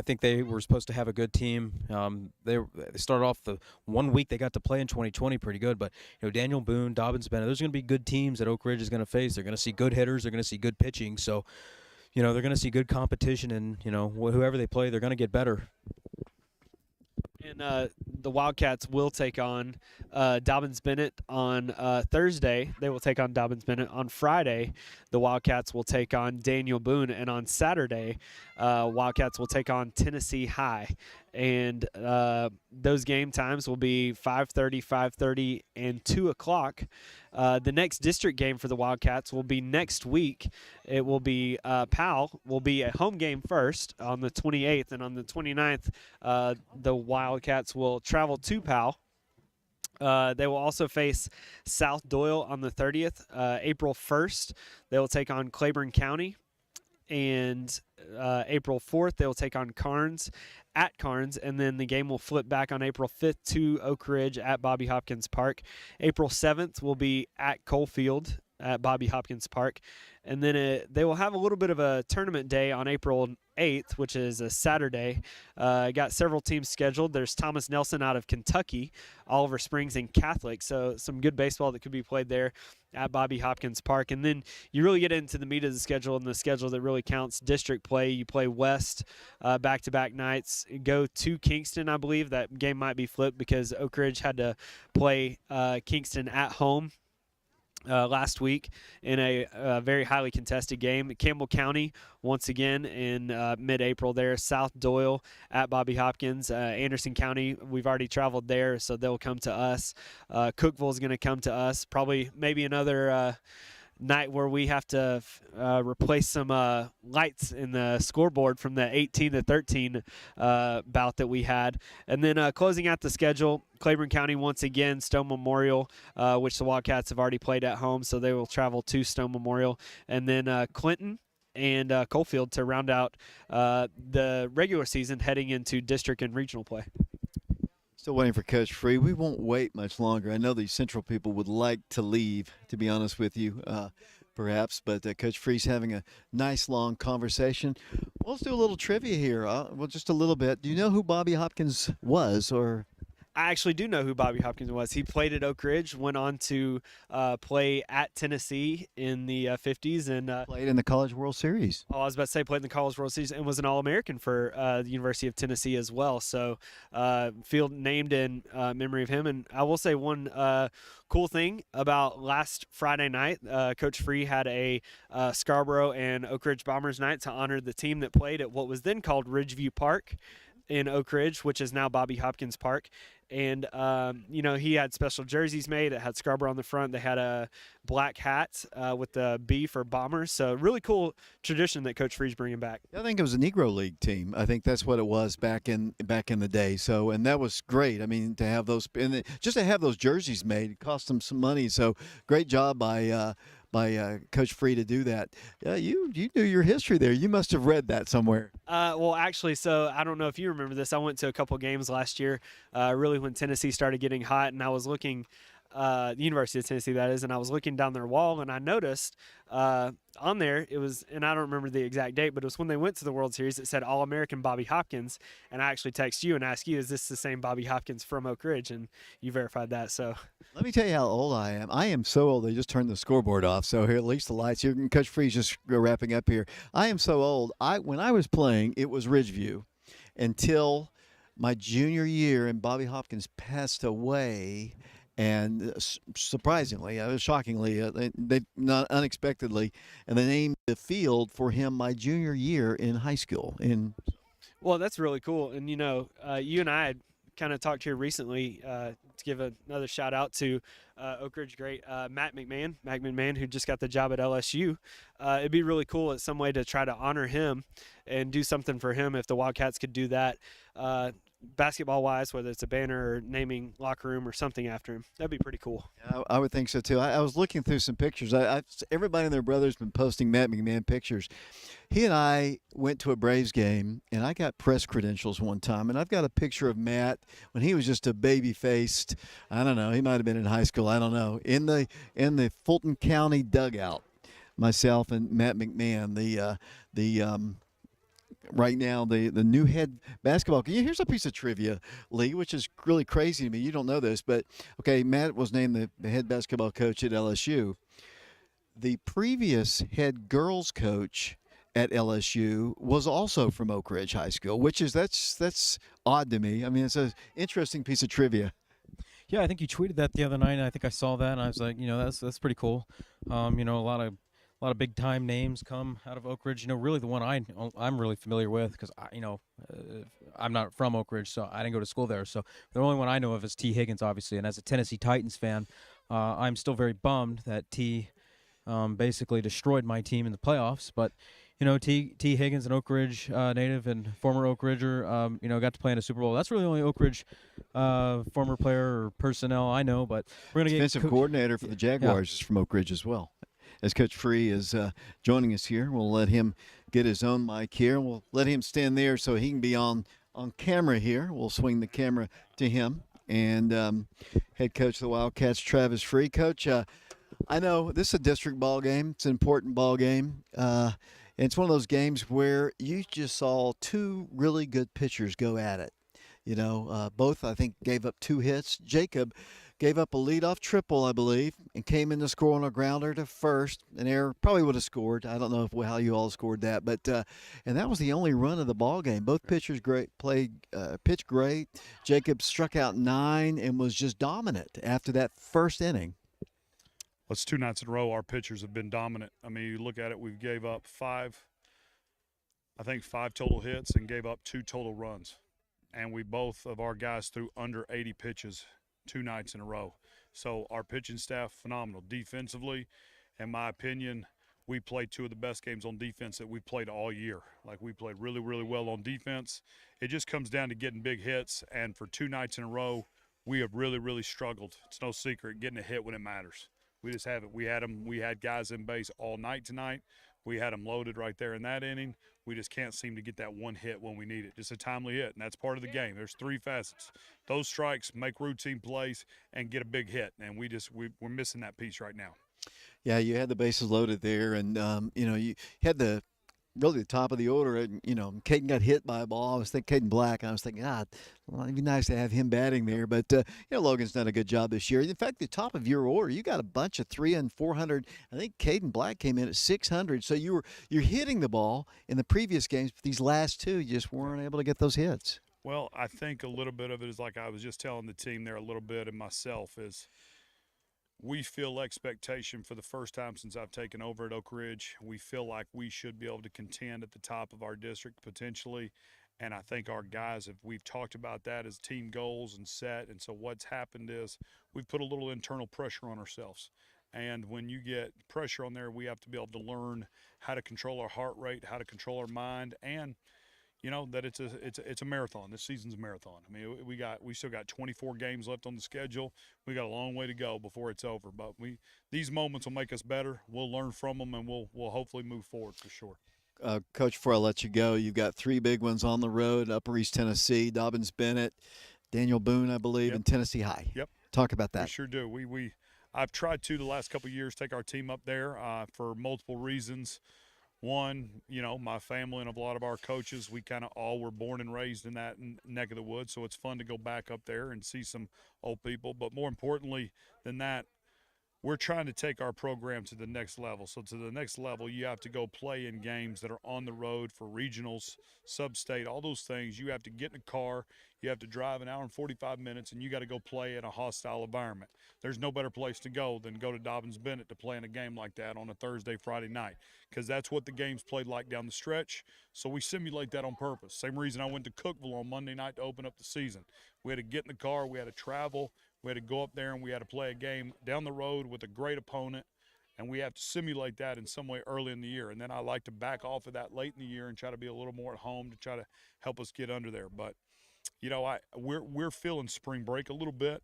think they were supposed to have a good team. They started off the 1 week they got to play in 2020 pretty good, but Daniel Boone, Dobbins-Bennett, those are going to be good teams that Oak Ridge is going to face. They're going to see good hitters. They're going to see good pitching. So, they're going to see good competition, and whoever they play, they're going to get better. And the Wildcats will take on Dobbins-Bennett on Thursday. They will take on Dobbins-Bennett. On Friday, the Wildcats will take on Daniel Boone. And on Saturday, Wildcats will take on Tennessee High. And those game times will be 5:30, 5:30, and 2 o'clock. The next district game for the Wildcats will be next week. It will be Powell will be a home game first on the 28th, and on the 29th, the Wildcats will travel to Powell. They will also face South Doyle on the 30th. April 1st, they will take on Claiborne County. And April 4th, they will take on Carnes at Carnes, and then the game will flip back on April 5th to Oak Ridge at Bobby Hopkins Park. April 7th will be at Coalfield at Bobby Hopkins Park. And then they will have a little bit of a tournament day on April 8th, which is a Saturday. Got several teams scheduled. There's Thomas Nelson out of Kentucky, Oliver Springs, and Catholic. So some good baseball that could be played there at Bobby Hopkins Park. And then you really get into the meat of the schedule, and the schedule that really counts district play. You play West back-to-back nights. Go to Kingston, I believe. That game might be flipped because Oak Ridge had to play Kingston at home last week in a very highly contested game. Campbell County, once again, in mid-April there. South Doyle at Bobby Hopkins. Anderson County, we've already traveled there, so they'll come to us. Cookeville is going to come to us. Probably maybe another night where we have to replace some lights in the scoreboard from the 18-13 bout that we had. And then closing out the schedule, Claiborne County once again, Stone Memorial, which the Wildcats have already played at home, so they will travel to Stone Memorial. And then Clinton and Coalfield to round out the regular season heading into district and regional play. Still waiting for Coach Free. We won't wait much longer. I know these Central people would like to leave, to be honest with you, perhaps, but Coach Free's having a nice long conversation. Well, let's do a little trivia here. Well, just a little bit. Do you know who Bobby Hopkins was, or? I actually do know who Bobby Hopkins was. He played at Oak Ridge, went on to play at Tennessee in the 50s. And played in the College World Series. Oh, I was about to say played in the College World Series and was an All-American for the University of Tennessee as well. So field named in memory of him. And I will say one cool thing about last Friday night, Coach Free had a Scarborough and Oak Ridge Bombers night to honor the team that played at what was then called Ridgeview Park in Oak Ridge, which is now Bobby Hopkins Park. And, he had special jerseys made. It had Scarborough on the front. They had a black hat with the B for Bombers. So really cool tradition that Coach Free's bringing back. I think it was a Negro League team. I think that's what it was back in the day. So, and that was great. I mean, to have those, and just to have those jerseys made, it cost them some money. So great job by Coach Free to do that. You knew your history there. You must have read that somewhere. Well, actually, so I don't know if you remember this. I went to a couple games last year, really when Tennessee started getting hot, and I was looking, the University of Tennessee, that is, and I was looking down their wall, and I noticed on there, it was, and I don't remember the exact date, but it was when they went to the World Series, it said All-American Bobby Hopkins, and I actually texted you and asked you, is this the same Bobby Hopkins from Oak Ridge? And you verified that, so. Let me tell you how old I am. I am so old, they just turned the scoreboard off, so here, at least the lights here. Coach Free's just wrapping up here. I am so old. When I was playing, it was Ridgeview until my junior year, and Bobby Hopkins passed away. And surprisingly, shockingly, they not unexpectedly, and they named the field for him my junior year in high school. Well, that's really cool. And, you and I had kind of talked here recently to give another shout out to Oak Ridge great Mac McMahon, who just got the job at LSU. It'd be really cool at some way to try to honor him and do something for him if the Wildcats could do that. Basketball-wise, whether it's a banner or naming locker room or something after him. That'd be pretty cool. Yeah, I would think so, too. I was looking through some pictures. Everybody and their brother's been posting Matt McMahon pictures. He and I went to a Braves game, and I got press credentials one time, and I've got a picture of Matt when he was just a baby-faced, I don't know, he might have been in high school, I don't know, in the Fulton County dugout, myself and Matt McMahon, right now, the new head basketball. Here's a piece of trivia, Lee, which is really crazy to me. You don't know this, but, okay, Matt was named the head basketball coach at LSU. The previous head girls coach at LSU was also from Oak Ridge High School, which is that's odd to me. I mean, it's an interesting piece of trivia. Yeah, I think you tweeted that the other night, and I think I saw that, and I was like, that's pretty cool. A lot of big time names come out of Oak Ridge. Really the one I'm really familiar with, because I'm not from Oak Ridge, so I didn't go to school there. So the only one I know of is T. Higgins, obviously. And as a Tennessee Titans fan, I'm still very bummed that T basically destroyed my team in the playoffs. But T. Higgins, an Oak Ridge native and former Oak Ridger, got to play in a Super Bowl. That's really the only Oak Ridge former player or personnel I know. But we're gonna defensive coordinator for the Jaguars is from Oak Ridge as well. As Coach Free is joining us here, we'll let him get his own mic here. We'll let him stand there so he can be on camera here. We'll swing the camera to him. And head coach of the Wildcats, Travis Free. Coach, I know this is a district ball game. It's an important ball game. And it's one of those games where you just saw two really good pitchers go at it. Both, I think, gave up 2 hits. Jacob gave up a leadoff triple, I believe, and came in to score on a grounder to first. An error, probably would have scored. I don't know how you all scored that, but and that was the only run of the ball game. Both pitchers pitched great. Jacob struck out 9 and was just dominant after that first inning. Well, it's 2 nights in a row our pitchers have been dominant. I mean, you look at it, we gave up 5 total hits and gave up 2 total runs. And both of our guys threw under 80 pitches 2 nights in a row. So our pitching staff, phenomenal. Defensively, in my opinion, we played two of the best games on defense that we played all year. Like, we played really, really well on defense. It just comes down to getting big hits, and for 2 nights in a row, we have really, really struggled. It's no secret getting a hit when it matters. We just haven't. We had guys in base all night tonight. We had them loaded right there in that inning. We just can't seem to get that one hit when we need it. Just a timely hit, and that's part of the game. There's 3 facets. Those strikes, make routine plays, and get a big hit, and we're missing that piece right now. Yeah, you had the bases loaded there, and you had the top of the order. And Caden got hit by a ball. I was thinking Caden Black. I was thinking, well, it'd be nice to have him batting there. But Logan's done a good job this year. In fact, the top of your order, you got a bunch of 300 and 400. I think Caden Black came in at 600. So you're hitting the ball in the previous games, but these last 2, you just weren't able to get those hits. Well, I think a little bit of it is, like I was just telling the team there a little bit, and myself, is we feel expectation for the first time since I've taken over at Oak Ridge. We feel like we should be able to contend at the top of our district potentially, and I think our guys, we've talked about that as team goals and set, and so what's happened is we've put a little internal pressure on ourselves. And when you get pressure on there, we have to be able to learn how to control our heart rate, how to control our mind, and that it's a marathon. This season's a marathon. I mean, we still got 24 games left on the schedule. We got a long way to go before it's over. But these moments will make us better. We'll learn from them, and we'll hopefully move forward for sure. Coach, before I let you go, you've got 3 big ones on the road: Upper East Tennessee, Dobbins Bennett, Daniel Boone, I believe, and Tennessee High. Yep. Talk about that. We sure do. I've tried to the last couple of years take our team up there for multiple reasons. One, my family and a lot of our coaches, we kind of all were born and raised in that neck of the woods, so it's fun to go back up there and see some old people. But more importantly than that, we're trying to take our program to the next level. So to the next level, you have to go play in games that are on the road for regionals, sub-state, all those things. You have to get in a car. You have to drive 1 hour and 45 minutes, and you got to go play in a hostile environment. There's no better place to go than go to Dobbins Bennett to play in a game like that on a Thursday, Friday night, because that's what the game's played like down the stretch. So we simulate that on purpose. Same reason I went to Cookeville on Monday night to open up the season. We had to get in the car. We had to travel. We had to go up there, and we had to play a game down the road with a great opponent, and we have to simulate that in some way early in the year. And then I like to back off of that late in the year and try to be a little more at home to try to help us get under there. But we're feeling spring break a little bit.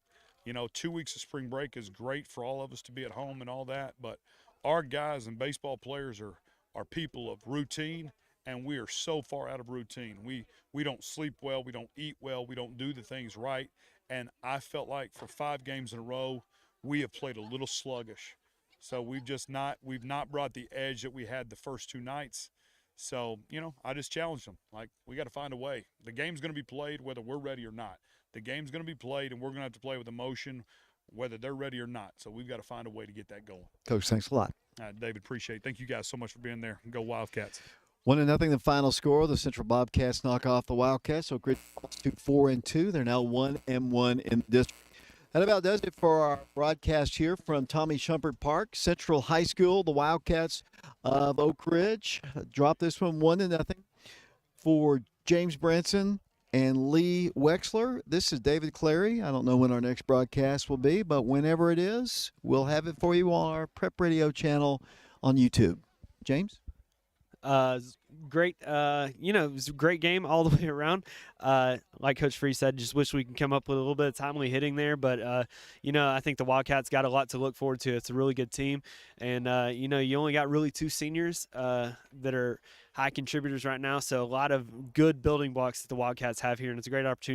2 weeks of spring break is great for all of us to be at home and all that, but our guys and baseball players are people of routine, and we are so far out of routine. We don't sleep well, we don't eat well, we don't do the things right, and I felt like for 5 games in a row, we have played a little sluggish. So we've not brought the edge that we had the first 2 nights. So, I just challenged them. Like, we got to find a way. The game's going to be played whether we're ready or not. The game's going to be played, and we're going to have to play with emotion whether they're ready or not. So we've got to find a way to get that going. Coach, thanks a lot. David, appreciate it. Thank you guys so much for being there. Go Wildcats. 1-0 the final score. The Central Bobcats knock off the Wildcats. So Grid 4-2. They're now 1-1 in the district. That about does it for our broadcast here from Tommy Shumpert Park, Central High School. The Wildcats of Oak Ridge dropped this one 1-0 for James Branson and Lee Wexler. This is David Clary. I don't know when our next broadcast will be, but whenever it is, we'll have it for you on our Prep Radio channel on YouTube. James? Great. It was a great game all the way around. Like Coach Free said, just wish we could come up with a little bit of timely hitting there. But, I think the Wildcats got a lot to look forward to. It's a really good team. And, you only got really 2 seniors that are high contributors right now. So a lot of good building blocks that the Wildcats have here. And it's a great opportunity to